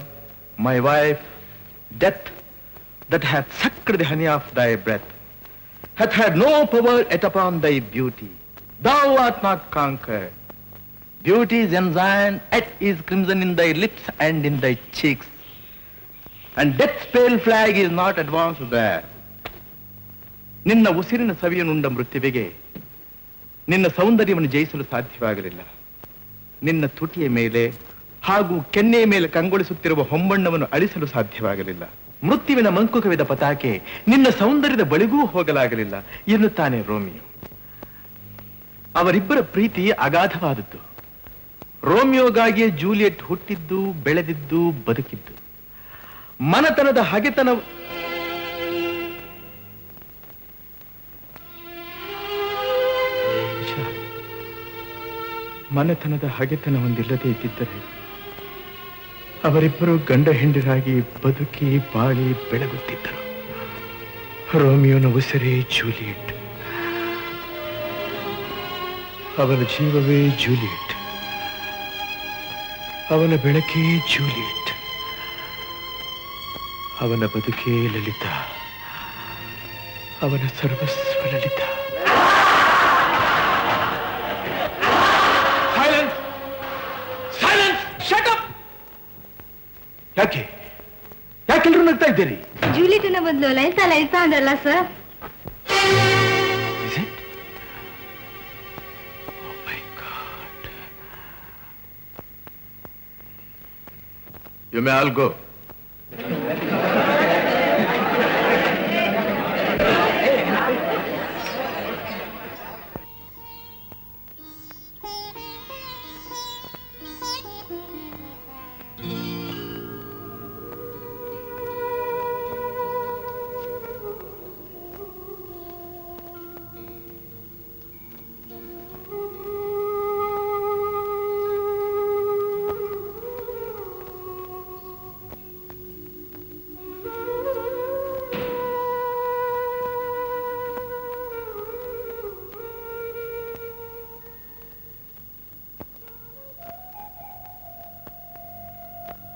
my wife, death that hath sucked the honey of thy breath, hath had no power yet upon thy beauty. Thou art not conquered. Beauty's ensign yet is crimson in thy lips and in thy cheeks, and death's pale flag is not advanced there. ನಿನ್ನ ಉಸಿರಿನ ಸವಿಯನ್ನುಂಡ ಮೃತ್ಯುವಿಗೆ ನಿನ್ನ ಸೌಂದರ್ಯವನ್ನು ಜಯಿಸಲು ಸಾಧ್ಯವಾಗಲಿಲ್ಲ. ನಿನ್ನ ತುಟಿಯ ಮೇಲೆ ಹಾಗೂ ಕೆನ್ನೆಯ ಮೇಲೆ ಕಂಗೊಳಿಸುತ್ತಿರುವ ಹೊಂಬಣ್ಣವನ್ನು ಅಳಿಸಲು ಸಾಧ್ಯವಾಗಲಿಲ್ಲ. ಮೃತ್ಯುವಿನ ಮಂಕುಕವಿದ ಪತಾಕೆ ನಿನ್ನ ಸೌಂದರ್ಯದ ಬಳಿಗೂ ಹೋಗಲಾಗಲಿಲ್ಲ ಎನ್ನುತ್ತಾನೆ ರೋಮಿಯೋ. ಅವರಿಬ್ಬರ ಪ್ರೀತಿ ಅಗಾಧವಾದದ್ದು. ರೋಮಿಯೋಗಾಗಿಯೇ ಜೂಲಿಯಟ್ ಹುಟ್ಟಿದ್ದು, ಬೆಳೆದಿದ್ದು, ಬದುಕಿದ್ದು. ಮನತನದ ಹಗೆತನ ಮನೆತನದ ಹಗೆತನ ಹೊಂದಿಲ್ಲದೆ ಇದ್ದಿದ್ದರೆ ಅವರಿಬ್ಬರು ಗಂಡ ಹೆಂಡರಾಗಿ ಬದುಕಿ ಬಾಳಿ ಬೆಳಗುತ್ತಿದ್ದರು. ರೋಮಿಯೋನ ಉಸಿರೇ ಜೂಲಿಯಟ್, ಅವನ ಜೀವವೇ ಜೂಲಿಯಟ್, ಅವನ ಬೆಳಕೇ ಜೂಲಿಯಟ್, ಅವನ ಬದುಕೇ ಲಲಿತಾ, ಅವನ ಸರ್ವಸ್ವ ಲಲಿತಾ. ಯಾಕೆ ಯಾಕೆಲ್ಲರೂ ನಗ್ತಾ ಇದ್ದೀರಿ? ಜೂಲಿಯಟ್ನ ಬದಲು ಲೈತಾ ಲೈತಾ ಅಂದ್ರಲ್ಲ sir. You may all go.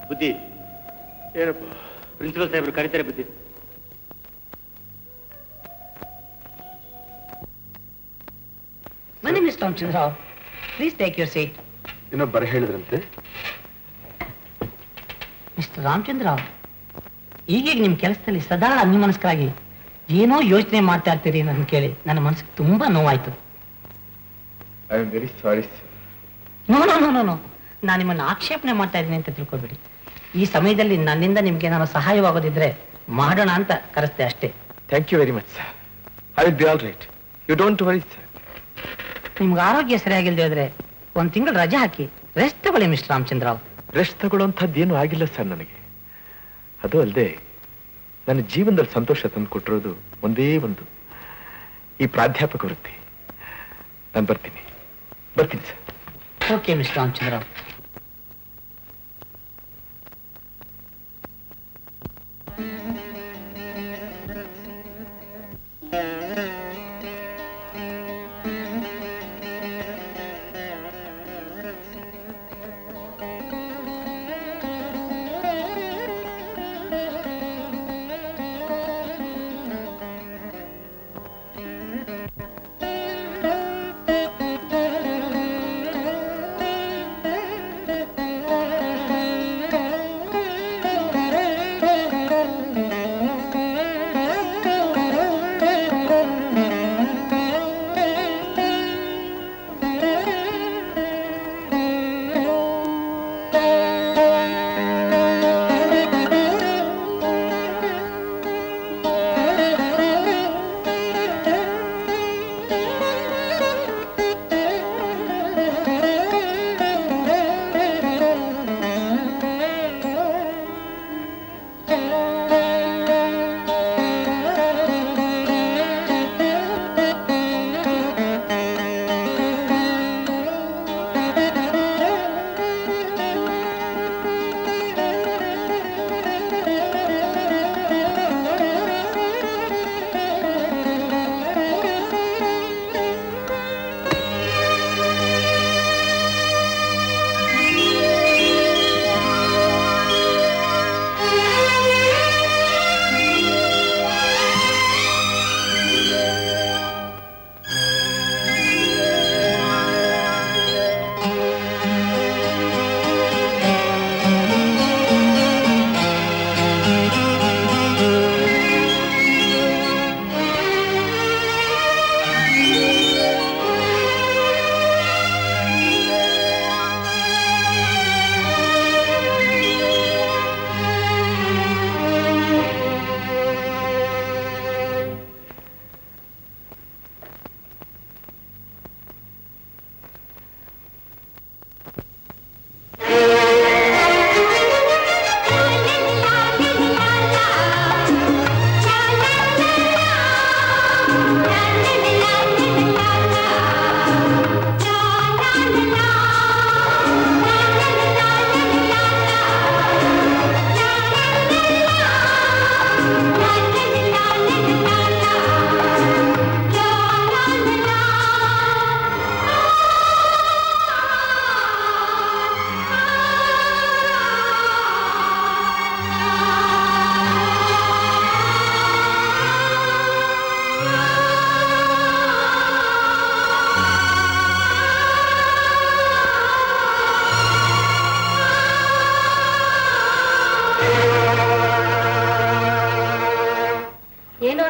ಬುದ್ಧಿ ಏನಪ್ಪ? ಪ್ರಿನ್ಸಿಪಲ್ ಸಾಹೇಬರು ಕರೀತಾರೆ ಬುದ್ಧಿ. ಬನ್ನಿ mister Ramachandra Rao, please take your seat. ಇನ್ನೊಬ್ಬರು ಹೇಳಿದ್ರಂತೆ. ಮಿಸ್ಟರ್ ರಾಮಚಂದ್ರರಾವ್, ಈಗೀಗ ನಿಮ್ಮ ಕೆಲಸದಲ್ಲಿ ಸದಾ ಅನ್ಯಮನಸ್ಕರಾಗಿ ಏನೋ ಯೋಚನೆ ಮಾಡ್ತಾ ಇರ್ತೀರಿ ನನ್ನ ಕೇಳಿ ನನ್ನ ಮನಸ್ಸಿಗೆ ತುಂಬಾ ನೋವಾಯ್ತು. I am very sorry sir. No no no no no, ನಾನು ನಿಮ್ಮನ್ನು ಆಕ್ಷೇಪಣೆ ಮಾಡ್ತಾ ಇದ್ದೀನಿ ಅಂತ ತಿಳ್ಕೊಬೇಡಿ. ಈ ಸಮಯದಲ್ಲಿ ನನ್ನಿಂದ ನಿಮ್ಗೆ ನಾನು ಸಹಾಯವಾಗೋದಿದ್ರೆ ಮಾಡೋಣ ಅಂತ ಕರೆಸ್ತೆ ಅಷ್ಟೇ. Thank you very much sir. I will be all right. You don't worry sir. ನಿಮ್ಗೆ ಆರೋಗ್ಯ ಸರಿಯಾಗಿಲ್ದೇ ಹೋದ್ರೆ 1 ತಿಂಗಳು ರಜೆ ಹಾಕಿ ರೆಸ್ಟ್ ತಗೊಳ್ಳಿ ಮಿಸ್ಟರ್ ರಾಮಚಂದ್ರರಾವ್. ರೆಸ್ಟ್ ತಗೊಳ್ಳೋಂಥದ್ದೇನು ಆಗಿಲ್ಲ ಸರ್ ನನಗೆ. ಅದು ಅಲ್ಲದೆ ನನ್ನ ಜೀವನದಲ್ಲಿ ಸಂತೋಷ ತಂದು ಕೊಟ್ಟಿರೋದು ಒಂದೇ ಒಂದು, ಈ ಪ್ರಾಧ್ಯಾಪಕ ವೃತ್ತಿ. ನಾನು ಬರ್ತೀನಿ ಸರ್. Okay mister Ramachandra Rao.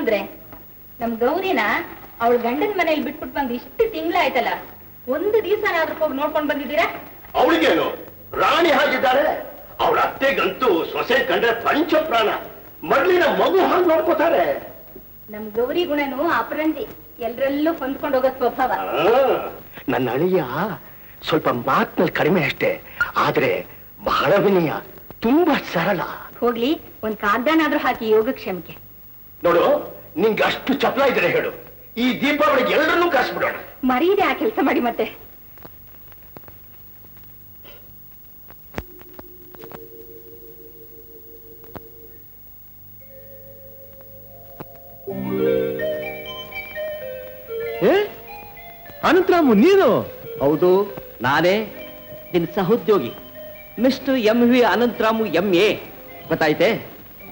ಅಂದ್ರೆ ನಮ್ ಗೌರಿನ ಅವಳ ಗಂಡನ ಮನೇಲಿ ಬಿಟ್ಬಿಟ್ಟು ಬಂದು ಇಷ್ಟು ತಿಂಗಳಾಯ್ತಲ್ಲ, ಒಂದು ದಿವಸನಾದ್ರೂ ಹೋಗಿ ನೋಡ್ಕೊಂಡ್ ಬಂದಿದ್ದೀರಾ? ಅವಳಿಗೇನು ರಾಣಿ ಹಾಗಿದ್ದಾರೆ. ಅವಳ ಅತ್ತೆಗಂತೂ ಸೊಸೆ ಕಂಡ್ರೆ ಪಂಚ ಪ್ರಾಣ, ಮಡ್ಲಿನ ಮಗು ಹಾಗೆ ನೋಡ್ಕೋತಾರೆ. ನಮ್ ಗೌರಿ ಗುಣನು ಅಪರಂಜಿ, ಎಲ್ರಲ್ಲೂ ಹೊಂದ್ಕೊಂಡು ಹೋಗೋ ಸ್ವಭಾವ. ನನ್ನ ಅಳಿಯ ಸ್ವಲ್ಪ ಮಾತಿನಲ್ಲಿ ಕಡಿಮೆ ಅಷ್ಟೇ, ಆದ್ರೆ ಬಹಳ ವಿನಯ, ತುಂಬಾ ಸರಳ. ಹೋಗ್ಲಿ, ಒಂದ್ ಕಾಗ್ದಾನಾದ್ರೂ ಹಾಕಿ ಯೋಗಕ್ಷೇಮಕ್ಕೆ. ನೋಡು, ನಿಂಗೆ ಅಷ್ಟು ಚಪಲ ಇದ್ರೆ ಹೇಳು, ಈ ದೀಪಾವಳಿಗೆ ಎಲ್ಲರನ್ನೂ ಕರೆಸ್ಬಿಡೋಣ. ಮರೀದೆ ಆ ಕೆಲಸ ಮಾಡಿ ಮತ್ತೆ. ಅನಂತರಾಮು, ನೀನು? ಹೌದು, ನಾನೇ ನಿನ್ ಸಹೋದ್ಯೋಗಿ ಮಿಸ್ಟರ್ MV ಅನಂತರಾಮು MA. ಗೊತ್ತಾಯ್ತೆ?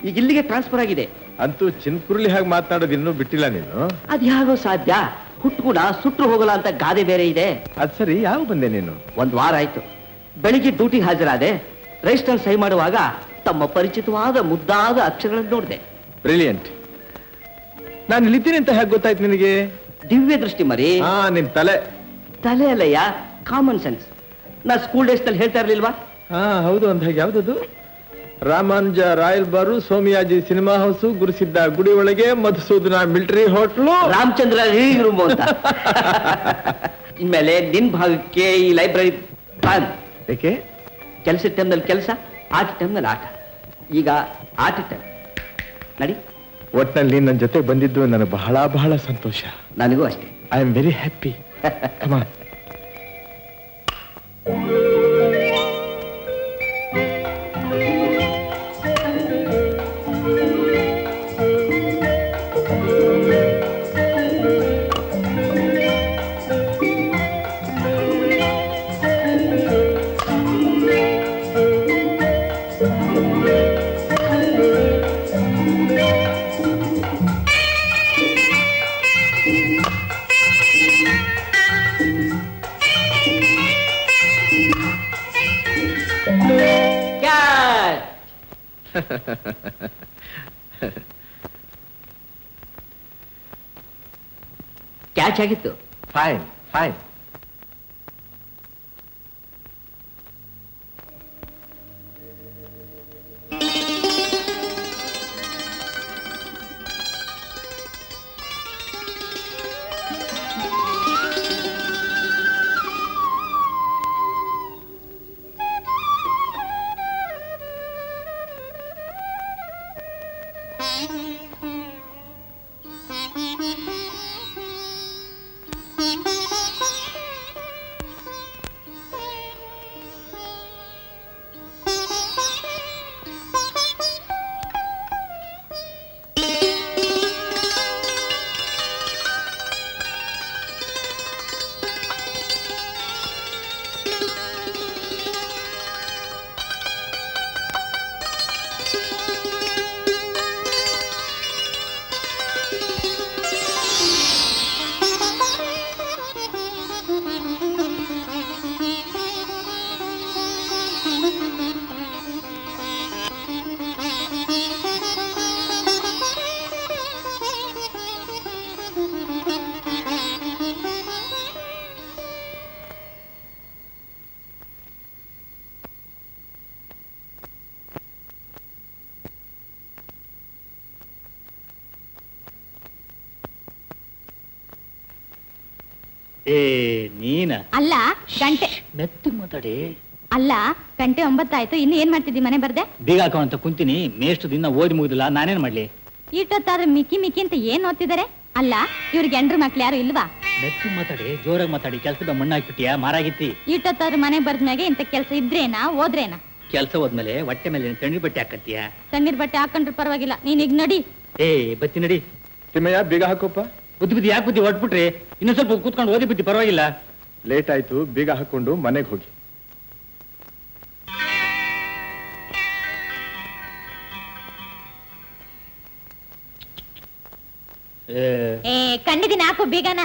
ಈಗ ಇಲ್ಲಿಗೆ ಟ್ರಾನ್ಸ್ಫರ್ ಆಗಿದೆ. ಅಂತೂ ಚಿನ್ಕುರುಳಿ ಹಾಗೆ ಮಾತನಾಡೋದು ಇನ್ನೂ ಬಿಟ್ಟಿಲ್ಲ ನೀನು. ಅದ್ ಯಾಗೋ ಸಾಧ್ಯ? ಹುಟ್ಟುಗುಣ ಸುಟ್ರು ಹೋಗಲ್ಲ ಅಂತ ಗಾದೆ ಬೇರೆ ಇದೆ. ಅದ್ ಸರಿ, ಯಾವ ಬಂದೆ ನೀನು? 1 ವಾರ ಆಯ್ತು. ಬೆಳಿಗ್ಗೆ ಡ್ಯೂಟಿ ಹಾಜರಾದೆ. ರಿಜಿಸ್ಟರ್ ಸಹಿ ಮಾಡುವಾಗ ತಮ್ಮ ಪರಿಚಿತವಾದ ಮುದ್ದಾದ ಅಕ್ಷರಗಳನ್ನು ನೋಡಿದೆ. ಬ್ರಿಲಿಯಂಟ್. ನಾನು ಇಲ್ಲಿದ್ದೀನಿ ಅಂತ ಹೇಗೆ ಗೊತ್ತಾಯ್ತು ನಿನಗೆ? ದಿವ್ಯ ದೃಷ್ಟಿ ಮರಿ. ನಿನ್ ತಲೆ. ತಲೆ ಅಲ್ಲಯ್ಯ, ಕಾಮನ್ ಸೆನ್ಸ್. ನಾ ಸ್ಕೂಲ್ ಡೇಸ್ ನಲ್ಲಿ ಹೇಳ್ತಾ ಇರ್ಲಿಲ್ವಾ? ಹೌದು. ಅಂತ ಹೇಗೆ? ಯಾವ್ದದು? ರಾಮಾನುಜ ರಾಯಲ್ ಬಾರು, ಸೋಮಿಯಾಜಿ ಸಿನಿಮಾ ಹೌಸು, ಗುರುಸಿದ್ದ ಗುಡಿ ಒಳಗೆ, Madhusudana military hotel, Ramachandra room ಅಂತ. ಇನ್ಮೇಲೆ ನಿನ್ ಭಾಗಕ್ಕೆ ಈ ಲೈಬ್ರರಿ ಪ್ಲಾನ್. ಏಕೆ? ಕೆಲಸದ ಟೈಮ್ನಲ್ಲಿ ಕೆಲಸ, ಆಟ ಟೈಮ್ನಲ್ಲಿ ಆಟ. ಈಗ ಆಟ ಟೈಮ್ ನಡಿ. ಒಟ್ನಲ್ಲಿ ನನ್ನ ಜೊತೆ ಬಂದಿದ್ದು ನನಗೆ ಬಹಳ ಬಹಳ ಸಂತೋಷ. ನನಗೂ ಅಷ್ಟೇ. I am very happy. Catch ಆಗಿತ್ತು. Fine fine. ನೀನ ಅಲ್ಲ ಗಂಟೆ ಮೆತ್ತು ಮಾತಾಡಿ. ಅಲ್ಲ ಗಂಟೆ 9 ಆಯ್ತು, ಇನ್ನು ಏನ್ ಮಾಡ್ತಿದ್ದಿ? ಮನೆ ಬರ್ದೆ? ಬೀಗ ಹಾಕೋ ಅಂತ ಕುಂತೀನಿ. ಮೇಷ್ಟು ದಿನ ಓದಿ ಮುಗುದಿಲ್ಲ, ನಾನೇನ್ ಮಾಡ್ಲಿ? ಇಟ್ಟೊತ್ತಾದ್ರೆ ಮಿಕ್ಕಿ ಮಿಕ್ಕಿ ಅಂತ ಏನ್ ಓದ್ತಿದಾರೆ? ಅಲ್ಲ ಇವ್ರಿಗೆ ಎಂಡ್ರು ಮಕ್ಳು ಯಾರು ಇಲ್ವಾ? ಮೆತ್ತು ಮಾತಾಡಿ, ಜೋರಾಗಿ ಮಾತಾಡಿ. ಕೆಲ್ಸದ ಮಣ್ಣಾಕ್ಬಿಟ್ಟಿಯಾ ಮಾರಾಗಿತ್ತಿ? ಇಟ್ಟೊತ್ತಾದ್ರೆ ಮನೆ ಬರ್ದ್ಮ್ಯಾಗೆ ಇಂತ ಕೆಲ್ಸ ಇದ್ರೇನಾ ಓದ್ರೇನಾ? ಕೆಲಸ ಹೋದ್ಮೇಲೆ ಹೊಟ್ಟೆ ಮೇಲೆ ತಣ್ಣೀರ್ ಬಟ್ಟೆ ಹಾಕತ್ತೀಯ? ತಣ್ಣೀರ್ ಬಟ್ಟೆ ಹಾಕೊಂಡ್ರೆ ಪರವಾಗಿಲ್ಲ, ನೀನ್ ಈಗ ನಡಿ. ಬತ್ತಿ ನಡಿ. ತಿಮ್ಮಯ್ಯ, ಬೀಗ ಹಾಕೋಪ್ಪ. ಬುದ್ಧಿ ಯಾಕೆ ಬುದ್ಧಿ ಹೊಟ್ಬಿಟ್ರಿ? ಇನ್ನೊಂದ್ ಸ್ವಲ್ಪ ಕೂತ್ಕೊಂಡು ಓದಿ ಬಿದ್ದಿ, ಪರವಾಗಿಲ್ಲ. ಲೇಟ್ ಆಯ್ತು, ಬೀಗ ಹಾಕೊಂಡು ಮನೆಗೆ ಹೋಗಿ. ಕಂಡಿದ್ದೀನಿ, ಹಾಕು ಬೀಗನ.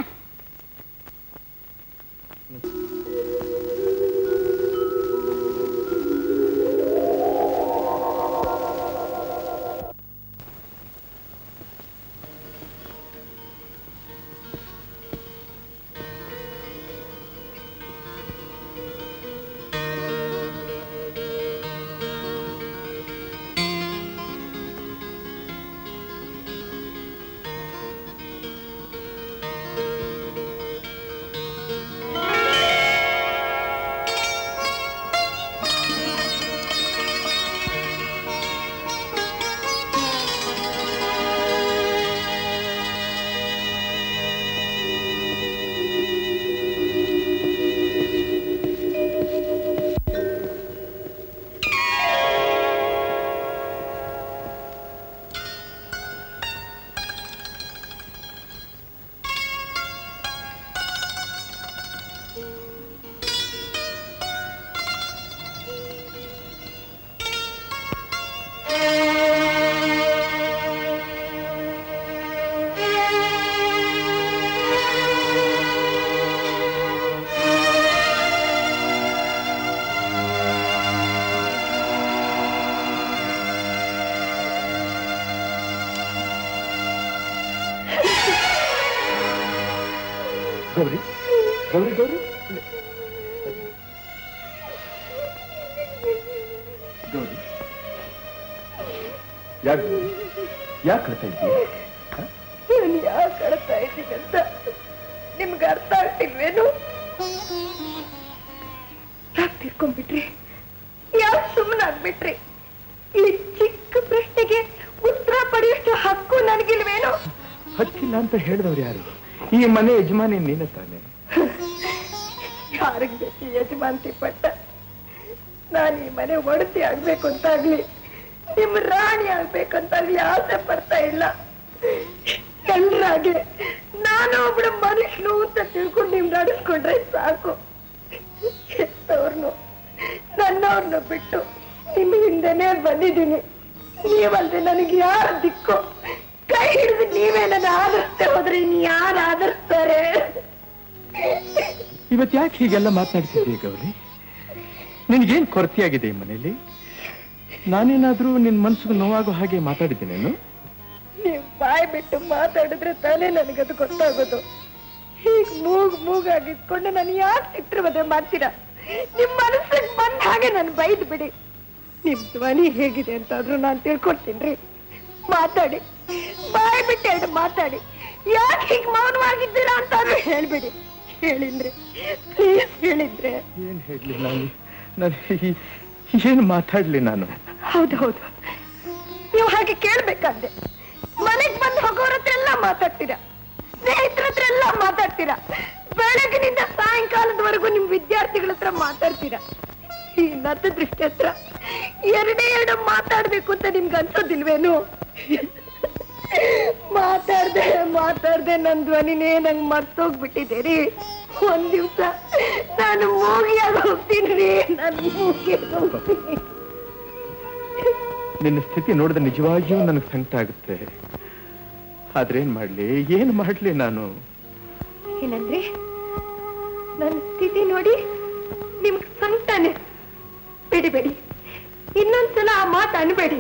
ಗೌರಿ ಗೌರಿ ಗೌರಿ ಗೌರಿ ಯಾಕೆ ಕಳ್ತಾ ಇದ್ದೀಯ? ನಾನು ಯಾಕೆ ಕಳ್ತಾ ಇದ್ದೀನಿ ಅಂತ ನಿಮ್ಗೆ ಅರ್ಥ ಆಗ್ತಿಲ್ವೇನು? ಯಾಕೆ ತಿರ್ಕೊಂಡ್ಬಿಟ್ರಿ? ಯಾಕೆ ಸುಮ್ಮನಾಗ್ಬಿಟ್ರಿ? ಈ ಚಿಕ್ಕ ಪ್ರಶ್ನೆಗೆ ಉತ್ತರ ಪಡೆಯಷ್ಟು ಹಕ್ಕು ನನಗಿಲ್ವೇನು? ಹಕ್ಕಿಲ್ಲ ಅಂತ ಹೇಳಿದವ್ರು ಯಾರು? ಈ ಮನೆ ಯಜಮಾನಿ ನೀನೇ ತಾನೆ. ಯಾರಿಗೆ ಬೇಕು ಯಜಮಾನ್ತಿ ಪಟ್ಟ? ನಾನು ಈ ಮನೆ ಒಡತಿ ಆಗ್ಬೇಕು ಅಂತಾಗ್ಲಿ ನಿಮ್ ರಾಣಿ ಆಗ್ಬೇಕಂತಾಗ್ಲಿ ಆಸೆ ಪಡ್ತಾ ಇಲ್ಲ. ಎಲ್ಲರಾಗೆ ನಾನು ಒಬ್ಬಳು ಮನುಷ್ಯನು ಅಂತ ತಿಳ್ಕೊಂಡು ನಿಮ್ ನಡೆಸ್ಕೊಂಡ್ರೆ ಸಾಕು. ಎತ್ತವ್ರನ್ನು ನನ್ನವ್ರನ್ನ ಬಿಟ್ಟು ನಿಮ್ ಹಿಂದೆನೆ ಬಂದಿದ್ದೀನಿ. ನೀವಲ್ದೆ ನನಗೆ ಯಾರು ದಿಕ್ಕು? ಕೈ ಹಿಡಿದು ನೀವೇ ನನ್ನ ಆದರಿಸ್ತೇ ಹೋದ್ರೆ ಇನ್ನು ಯಾರು ಆದರಿಸ್ತಾರೆ? ಇವತ್ತು ಯಾಕೆ ಹೀಗೆಲ್ಲ ಮಾತನಾಡ್ತಿದ್ದೀಯ ಗೌರಿ? ನಿನ್ಗೇನ್ ಕೊರತೆಯಾಗಿದೆ ಈ ಮನೆಯಲ್ಲಿ? ನಾನೇನಾದ್ರೂ ನಿನ್ ಮನ್ಸಿಗೆ ನೋವಾಗೋ ಹಾಗೆ ಮಾತಾಡಿದ್ದೇನೇನು? ನೀವ್ ಬಾಯ್ ಬಿಟ್ಟು ಮಾತಾಡಿದ್ರೆ ತಾನೇ ನನಗದು ಗೊತ್ತಾಗೋದು. ಹೀಗ್ ಮೂಗಾಗಿದ್ಕೊಂಡು ನಾನು ಯಾಕೆ ಚಿತ್ರವದೆ ಮಾಡ್ತೀರಾ? ನಿಮ್ ಮನಸ್ಸಿಗೆ ಬಂದ ಹಾಗೆ ನಾನು ಬೈದ್ ಬಿಡಿ. ನಿಮ್ ಧ್ವನಿ ಹೇಗಿದೆ ಅಂತಾದ್ರೂ ನಾನು ತಿಳ್ಕೊಡ್ತೀನಿ. ಮಾತಾಡಿ, ಬಾಯ್ ಬಿಟ್ಟು ಎರಡು ಮಾತಾಡಿ. ಯಾಕೆ ಹೀಗ್ ಮೌನವಾಗಿದ್ದೀರಾ ಅಂತಾದ್ರೂ ಹೇಳ್ಬಿಡಿ. ಹೇಳಿದ್ರೆ ಪ್ಲೀಸ್ ಹೇಳಿದ್ರೆ. ಏನ್ ಹೇಳ್ಲಿ ನಾನು ಏನು ಮಾತಾಡ್ಲಿ ನಾನು? ಹೌದು, ನೀವು ಹಾಗೆ ಕೇಳ್ಬೇಕಾದ್ರೆ ಮನೆಗ್ ಬಂದು ಹೋಗೋರ ಹತ್ರ ಎಲ್ಲ ಮಾತಾಡ್ತೀರಾ, ಸ್ನೇಹಿತರ ಹತ್ರ ಎಲ್ಲ ಮಾತಾಡ್ತೀರಾ, ಬೆಳಗಿನಿಂದ ಸಾಯಂಕಾಲದವರೆಗೂ ನಿಮ್ ವಿದ್ಯಾರ್ಥಿಗಳ ಹತ್ರ ಮಾತಾಡ್ತೀರಾ. ಈ ನತ್ತ ದೃಷ್ಟಿ ಹತ್ರ ಎರಡು ಮಾತಾಡ್ಬೇಕು ಅಂತ ನಿಮ್ಗೆ ಅನ್ಸೋದಿಲ್ವೇನು? ಮಾತಾಡ್ದೆ ನನ್ ಧ್ವನಿನೇ ನಂಗೆ ಮರ್ತೋಗ್ಬಿಟ್ಟಿದ್ದೀರಿ. ಒಂದ್ ದಿವ್ಸ ನಾನು ಮೂಗಿಯಾಗಿ ಹೋಗ್ತೀನಿ. ನಾನು ಮೂಗಿಯಾಗಿ ಹೋಗ್ತೀನಿ. ನಿನ್ನ ಸ್ಥಿತಿ ನೋಡಿದ್ರೆ ನಿಜವಾಗಿಯೂ ನನಗೆ ಸಂಕಟ ಆಗುತ್ತೆ. ಆದ್ರೆ ಏನ್ ಮಾಡ್ಲಿ ನಾನು? ಏನಂದ್ರೆ ನನ್ನ ಸ್ಥಿತಿ ನೋಡಿ ನಿಮ್ಗೆ ಸಂಕಟನೆ? ಬಿಡಿ, ಇನ್ನೊಂದ್ಸಲ ಆ ಮಾತು ಅನ್ಬೇಡಿ.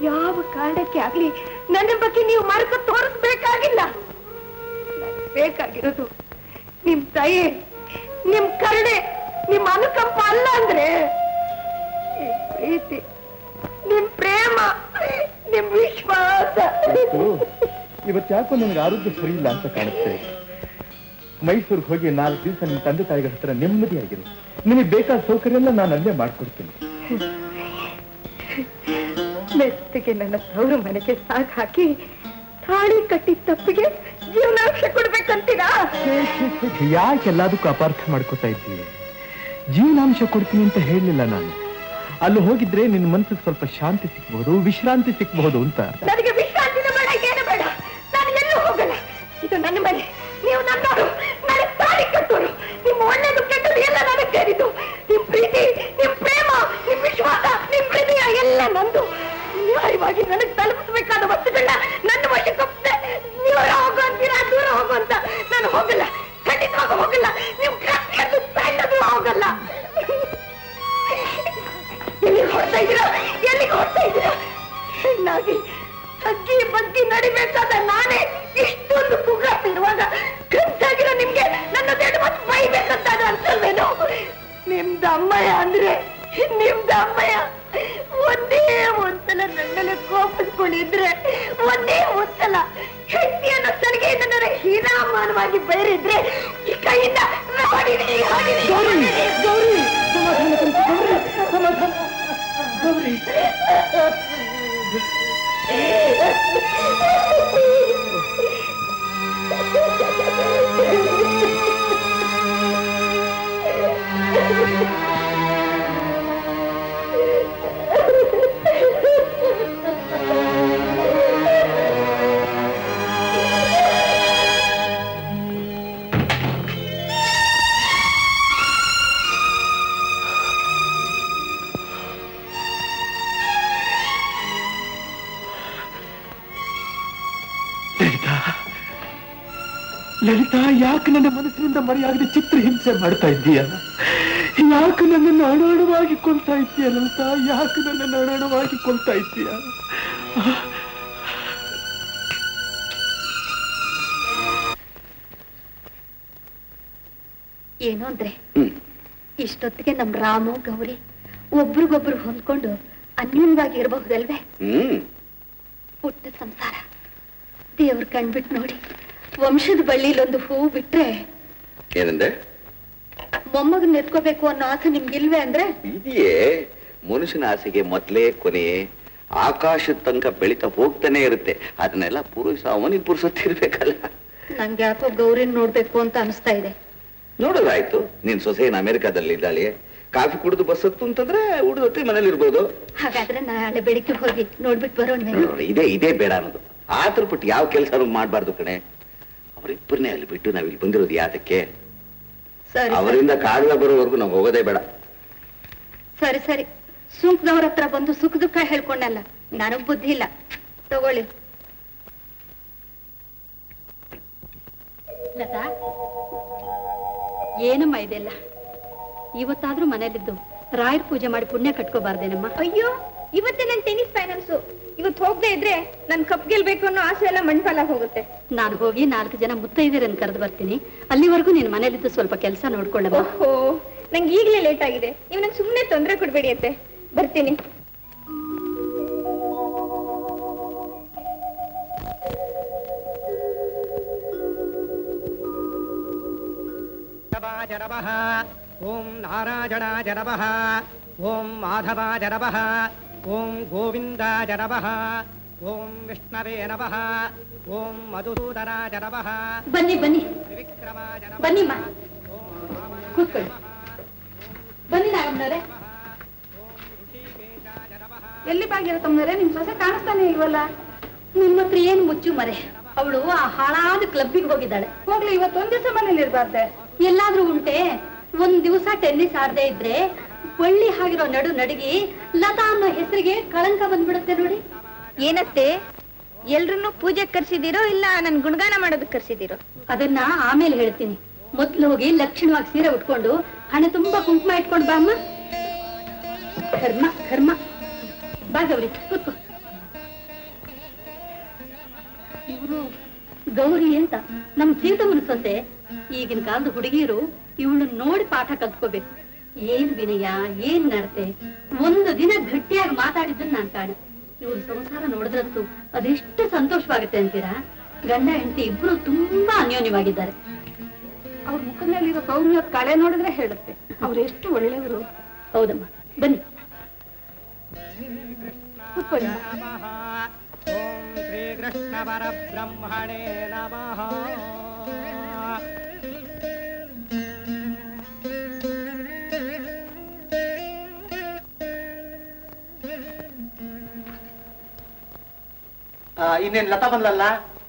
ಯಾವ ಕಾರಣಕ್ಕೆ ಆಗ್ಲಿ ನನ್ನ ಬಗ್ಗೆ ನೀವು ಮರೆತು ತೋರಿಸ್ಬೇಕಾಗಿಲ್ಲ. ಬೇಕಾಗಿರೋದು ನಿಮ್ ದಯೆ, ನಿಮ್ ಕರುಣೆ, ನಿಮ್ ಅನುಕಂಪ ಅಲ್ಲ ಅಂದ್ರೆ ನಿಮ್ ಪ್ರೀತಿ, ನಿಮ್ ಪ್ರೇಮ, ನಿಮ್ ವಿಶ್ವಾಸ. ಇವತ್ತು ಯಾಕೋ ನನಗೆ ಆರೋಗ್ಯ ಸರಿ ಇಲ್ಲ ಅಂತ ಕಾಣುತ್ತೆ. ಮೈಸೂರಿಗೆ ಹೋಗಿ 4 ದಿವಸ ನಿಮ್ಮ ತಂದೆ ತಾಯಿಗಳ ಹತ್ರ ನೆಮ್ಮದಿಯಾಗಿರು. ನಿಮಗೆ ಬೇಕಾದ ಸೌಕರ್ಯ ಎಲ್ಲ ನಾನು ಅಲ್ಲೇ ಮಾಡ್ಕೊಡ್ತೀನಿ. ಮೆತ್ತಿಗೆ ನನ್ನ ತವರು ಮನೆಗೆ ಸಾಕ್ ಹಾಕಿ ತಾಳಿ ಕಟ್ಟಿ ತಪ್ಪಿಗೆ ಜೀವನಾಂಶ ಕೊಡ್ಬೇಕಂತೀರಾ? ಯಾಕೆಲ್ಲದಕ್ಕೂ ಅಪಾರ್ಥ ಮಾಡ್ಕೋತಾ ಇದ್ದೀವಿ? ಜೀವನಾಂಶ ಕೊಡ್ತೀನಿ ಅಂತ ಹೇಳಲಿಲ್ಲ ನಾನು. ಅಲ್ಲಿ ಹೋಗಿದ್ರೆ ನಿನ್ನ ಮನಸ್ಸಿಗೆ ಸ್ವಲ್ಪ ಶಾಂತಿ ಸಿಕ್ಬಹುದು, ವಿಶ್ರಾಂತಿ ಸಿಕ್ಬಹುದು ಅಂತ. ನನಗೆ ವಿಶ್ರಾಂತಿನ ಬೇಡ, ಏನು ಬೇಡ. ನಾನು ಎಲ್ಲೂ ಹೋಗಲ್ಲ. ಇದು ನನ್ನ ಮನೆ, ನೀವು ನನ್ನವರು, ನನಗೆ ತಾಳಿ ಕಟ್ಟೋರು. ನಿಮ್ಮ ಒಳ್ಳೆದು ಕೆಟ್ಟದು ಎಲ್ಲ ನನಗೆ ಸೇರಿದ್ದು. ನಿಮ್ ಪ್ರೀತಿ, ನಿಮ್ ಪ್ರೇಮ, ನಿಮ್ ವಿಶ್ವಾಸ, ನಿಮ್ ಹೃದಯ ಎಲ್ಲ ನಂದು. ನ್ಯಾಯವಾಗಿ ನನಗೆ ತಲುಪಿಸಬೇಕಾದ ವಸ್ತುಗಳನ್ನ ನನ್ನ ವಶಕ್ಕೊಪ್ಪದೆ ನೀವು ಹೋಗು ಅಂತೀರಾ, ದೂರ ಹೋಗು ಅಂತ. ನಾನು ಹೋಗಲ್ಲ, ಖಂಡಿತವಾಗ ಹೋಗಲ್ಲ. ನೀವು ಕಷ್ಟದ್ದು ಸಣ್ಣದು ಹೋಗಲ್ಲ. ಎಲ್ಲಿಗೆ ಹೊಡ್ತಾ ಇದ್ದೀರಾ? ಚೆನ್ನಾಗಿ ತಗ್ಗಿ ಬಗ್ಗಿ ನಡಿಬೇಕಾದ ನಾನೇ ಇಷ್ಟೊಂದು ಪುಗಾಟ ಇರುವಾಗ ಖರ್ಚಾಗಿರೋ ನಿಮ್ಗೆ ನನ್ನ ದೊಡ್ಡ ಮಾತು ಬೈಬೇಕಂತ ಅನ್ಸಲ್ವೇನು? ನಿಮ್ದು ಅಮ್ಮಯ್ಯ ಅಂದ್ರೆ ನಿಮ್ದು ಅಮ್ಮಯ್ಯ ಒಂದೇ ಒಂದ್ಸಲ ನನ್ನೆಲ್ಲ ಕೋಪಿಸ್ಕೊಂಡಿದ್ರೆ, ಒಂದೇ ಒಂದ್ಸಲ ಹೆಂಡತಿಯನ್ನು ಸಲಿಗೆಯಿಂದ ನನ್ನ ಹೀನಾಮಾನವಾಗಿ ಬೈರಿದ್ರೆ ಈ ಕೈಯಿಂದ ಲಲಿತಾ, ಯಾಕೆ ನನ್ನ ಮನಸ್ಸಿನಿಂದ ಮರೆಯಾಗದೆ ಚಿತ್ರಹಿಂಸೆ ಮಾಡ್ತಾ ಇದ್ದೀಯ? ಯಾಕೆ ನನ್ನನ್ನು ಅಣುವಾಗಿ ಕೊಲ್ತಾ ಇದ್ದೀಯ ಲಲಿತಾ? ಯಾಕೆ ನನ್ನನ್ನು ಅಣುವಾಗಿ ಕೊಲ್ತಾ ಇದ್ದೀಯ? ಏನು ಅಂದ್ರೆ ಇಷ್ಟೊತ್ತಿಗೆ ನಮ್ ರಾಮು ಗೌರಿ ಒಬ್ರಿಗೊಬ್ರು ಹೊಂದ್ಕೊಂಡು ಅನ್ಯೂನ್ವಾಗಿ ಇರಬಹುದಲ್ವೇ? ಪುಟ್ಟ ಸಂಸಾರ ದೇವ್ರ ಕಣ್ಬಿಟ್ಟು ನೋಡಿ ವಂಶದ ಬಳ್ಳಿಲೊಂದು ಹೂ ಬಿಟ್ರೆ ಏನಂದ್ರೆ ಮೊಮ್ಮಗನ್ ಎತ್ಕೋಬೇಕು ಅನ್ನೋ ಆಸೆ ನಿಮ್ಗಿಲ್ವೇ ಅಂದ್ರೆ? ಇದೆಯೇ ಮನುಷ್ಯನ ಆಸೆಗೆ ಮೊದ್ಲೇ ಕೊನೆ, ಆಕಾಶದ ತನಕ ಬೆಳಿತಾ ಹೋಗ್ತಾನೆ ಇರುತ್ತೆ. ಅದನ್ನೆಲ್ಲ ಅವನಿಗೆ ಪುರುಸೊತ್ತಿರ್ಬೇಕಲ್ಲ. ನಂಗೆ ಯಾಕೋ ಗೌರಿನ್ ನೋಡ್ಬೇಕು ಅಂತ ಅನಿಸ್ತಾ ಇದೆ. ನೋಡೋದಾಯ್ತು, ನಿನ್ ಸೊಸೆನ ಅಮೆರಿಕಾದಲ್ಲಿ ಇದ್ದಾಳೆ, ಕಾಫಿ ಕುಡಿದು ಬಸ್ ಹತ್ತು ಅಂತಂದ್ರೆ ಉಳಿದೊತ್ತಿ ಮನೇಲಿ ಇರ್ಬೋದು. ಹಾಗಾದ್ರೆ ನಾಳೆ ಬೆಳಿಗ್ಗೆ ಹೋಗಿ ನೋಡ್ಬಿಟ್ಟು ಬರೋಣ. ಇದೇ ಬೇಡ ಅನ್ನೋದು. ಆತರ ಪಟ್ಟು ಯಾವ ಕೆಲಸ ಮಾಡ್ಬಾರ್ದು ಕಣೆ. ಅವರಿಬ್ಬರನ್ನೇ ಅಲ್ಲಿ ಬಿಟ್ಟು ನಾವಿಲ್ಲಿ ಬಂದಿರೋದು ಯಾತಕ್ಕೆ? ಅವರಿಂದ ಕಾಗದ ಬರೋವರೆಗೂ ನಾವು ಹೋಗೋದೇ ಬೇಡ. ಸರಿ ಸರಿ, ಸುಂಕದವ್ರ ಹತ್ರ ಬಂದು ಸುಖ ದುಃಖ ಹೇಳ್ಕೊಂಡಲ್ಲ, ನನಗ್ ಬುದ್ಧಿ ಇಲ್ಲ. ತಗೊಳ್ಳಿ. ಲತಾ, ಏನಮ್ಮ ಇದೆಲ್ಲ? ಇವತ್ತಾದ್ರೂ ಮನೇಲಿದ್ದು ರಾಯರ್ ಪೂಜೆ ಮಾಡಿ ಪುಣ್ಯ ಕಟ್ಕೋಬಾರ್ದೇನಮ್ಮ? ಅಯ್ಯೋ, ಇವತ್ತೇ ನನ್ ಟೆನ್ನಿಸ್ ಫೈನಲ್ಸು. ಇವತ್ತು ಹೋಗದೆ ಇದ್ರೆ ನನ್ ಕಪ್ ಗೆಲ್ಬೇಕು ಅನ್ನೋ ಆಸೆ ಎಲ್ಲ ಮಣ್ಪಾಲ ಹೋಗುತ್ತೆ. ನಾನು ಹೋಗಿ 4 ಜನ ಮುತ್ತೈದೆಯರನ್ನು ಕರೆದು ಬರ್ತೀನಿ. ಅಲ್ಲಿವರೆಗೂ ನೀನ್ ಮನೇಲಿದ್ದು ಸ್ವಲ್ಪ ಕೆಲಸ ನೋಡ್ಕೊಳ್ಳಮ್ಮ. ಓಹೋ, ನಂಗೆ ಈಗ್ಲೇ ಲೇಟ್ ಆಗಿದೆ. ನೀವು ನಂಗೆ ಸುಮ್ಮನೆ ತೊಂದರೆ ಕೊಡ್ಬೇಡಿ ಅತ್ತೆ. ಬರ್ತೀನಿ. ನಮಃ. ಓಂ ನಾರಾಯಣಾಯ ನಮಃ. ಓಂ ಮಾಧವಾಯ ನಮಃ. ಓಂ ಗೋವಿಂದಾಯ ನಮಃ. ಓಂ ವಿಷ್ಣವೇ ನಮಃ. ಓಂ ಮಧುಸೂದನಾಯ ನಮಃ. ಬನ್ನಿ ಬನ್ನಿ ತ್ರಿವಿಕ್ರಮಾಯ ನಮಃ. ಬನ್ನಿಮ್ಮ, ಕೂತ್ಕೊಳ್ಳಿ. ಬನ್ನಿ ನಾಗಮ್ಮನವರೇ. ಎಲ್ಲಿ ಬಾಗಿರ ತಮ್ಮನವರೇ? ನಿಮ್ ಸೊಸೆ ಕಾಣಿಸ್ತಾನೆ ಇಲ್ವಲ್ಲ? ನಿಮ್ಮ ಹತ್ರ ಏನ್ ಮುಚ್ಚು ಮರೆ? ಅವಳು ಆ ಹಾಳಾದ ಕ್ಲಬ್ಬಿಗೆ ಹೋಗಿದ್ದಾಳೆ. ಹೋಗ್ಲಿ, ಇವತ್ತೊಂದ್ ದಿವಸ ಮನೇಲಿ ಇರ್ಬಾರ್ದೆ? ಎಲ್ಲಾದ್ರೂ ಉಂಟೆ? ಒಂದ್ ದಿವಸ ಟೆನ್ನಿಸ್ ಆಡದೆ ಇದ್ರೆ ಬಳ್ಳಿ ಆಗಿರೋ ನಡುಗಿ ಲತಾ ಅನ್ನೋ ಹೆಸರಿಗೆ ಕಳಂಕ ಬಂದ್ಬಿಡುತ್ತೆ ನೋಡಿ. ಏನತ್ತೆ, ಎಲ್ರನ್ನೂ ಪೂಜೆ ಕರ್ಸಿದಿರೋ ಇಲ್ಲ ನನ್ ಗುಣಗಾನ ಮಾಡೋದಕ್ಕೆ ಕರ್ಸಿದಿರೋ? ಅದನ್ನ ಆಮೇಲೆ ಹೇಳ್ತೀನಿ. ಮೊದ್ಲು ಹೋಗಿ ಲಕ್ಷಣವಾಗಿ ಸೀರೆ ಉಟ್ಕೊಂಡು ಹಣೆ ತುಂಬಾ ಕುಂಕುಮ ಇಟ್ಕೊಂಡು ಬಾ ಅಮ್ಮ. ಕರ್ಮ ಕರ್ಮ. ಬಾ ಗೌರಿ, ಕೂತ್ಕೋ. ಇವರು ಗೌರಿ ಅಂತ ನಮ್ ಸೀತಮ್ಮನ ಸೊಸೆ. ಈಗಿನ ಕಾಲದ ಹುಡುಗಿಯರು ಇವಳು ನೋಡಿ ಪಾಠ ಕಲ್ತ್ಕೋಬೇಕು. ಏನ್ ವಿನಯ, ಏನ್ ನಡತೆ. ಒಂದು ದಿನ ಗಟ್ಟಿಯಾಗಿ ಮಾತಾಡಿದ್ದನ್ನ ನಾನ್ ಕಾಣೆ. ಇವ್ರ ಸಂಸಾರ ನೋಡಿದ್ರಂತೂ ಅದೆಷ್ಟು ಸಂತೋಷವಾಗುತ್ತೆ ಅಂತೀರಾ? ಗಂಡ ಹೆಂಡತಿ ಇಬ್ರು ತುಂಬಾ ಅನ್ಯೋನ್ಯವಾಗಿದ್ದಾರೆ. ಅವ್ರ ಮುಖದಲ್ಲಿರೋ ಸೌಮ್ಯ ಕಳೆ ನೋಡಿದ್ರೆ ಹೇಳುತ್ತೆ ಅವ್ರು ಎಷ್ಟು ಒಳ್ಳೆಯವರು. ಹೌದಮ್ಮ, ಬನ್ನಿ ಕೂತ್ಕೊಳ್ಳಿ. ಓಂ ಶ್ರೀ ಕೃಷ್ಣ ಪರಬ್ರಹ್ಮಣೇ ನಮಃ. ಇನ್ನೇನ್ ಲತಾ ಬಂದ್ಲಲ್ಲ,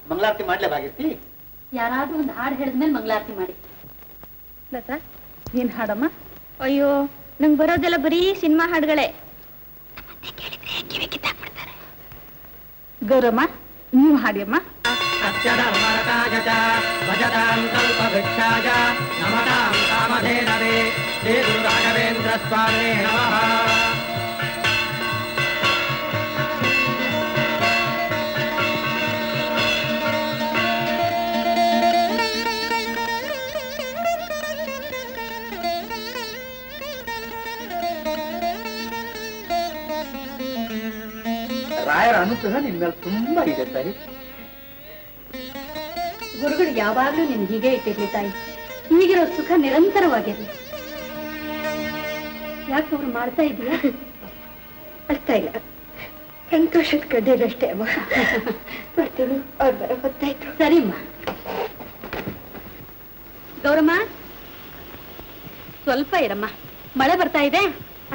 ಮಂಗಳಾರತಿ ಮಾಡ್ಲೇಬಾಗಿರ್ತಿ. ಯಾರಾದ್ರೂ ಒಂದು ಹಾಡು ಹೇಳಿದ್ಮೇಲೆ ಮಂಗಳಾರತಿ ಮಾಡಿ. ಲತಾ, ನೀನ್ ಹಾಡಮ್ಮ. ಅಯ್ಯೋ, ನಂಗೆ ಬರೋದೆಲ್ಲ ಬರೀ ಸಿನಿಮಾ ಹಾಡುಗಳೇ. ಗೌರಮ್ಮ, ನೀವು ಹಾಡಿಯಮ್ಮ. ಸತ್ಯಧರ್ಮರತಾಯ ಚ ಭಜತಾಂ ಕಲ್ಪವೃಕ್ಷಾಯ ನಮತಾಂ ಕಾಮಧೇನವೇ ಶ್ರೀ ಗುರು ರಾಘವೇಂದ್ರ ಸ್ವಾಮಿನೇ ನಮಃ. ರಾಯರ ಅನುಗ್ರಹ ನಿನ್ ಮೇಲೆ ತುಂಬಾ ಇದೆ ತಾಯಿ. ಗುರುಗಳು ಯಾವಾಗ್ಲೂ ನಿನ್ ಹೀಗೆ ಇಟ್ಟಿರ್ಲಿ ತಾಯಿ. ಈಗಿರೋ ಸುಖ ನಿರಂತರವಾಗಿರ್ಲಿ. ಯಾಕೆ ಅವ್ರು ಮಾಡ್ತಾ ಇದೀಯಾ? ಅರ್ಥ ಇಲ್ಲ, ಸಂತೋಷದ ಕಡ್ಡಿದಷ್ಟೇ ಅಮ್ಮ. ಬರ್ತೀನಿ, ಅವ್ರು ಬರೋ ಹೊತ್ತಾಯ್ತು. ಸರಿಮ್ಮ. ಗೌರಮ್ಮ, ಸ್ವಲ್ಪ ಇರಮ್ಮ, ಮಳೆ ಬರ್ತಾ ಇದೆ.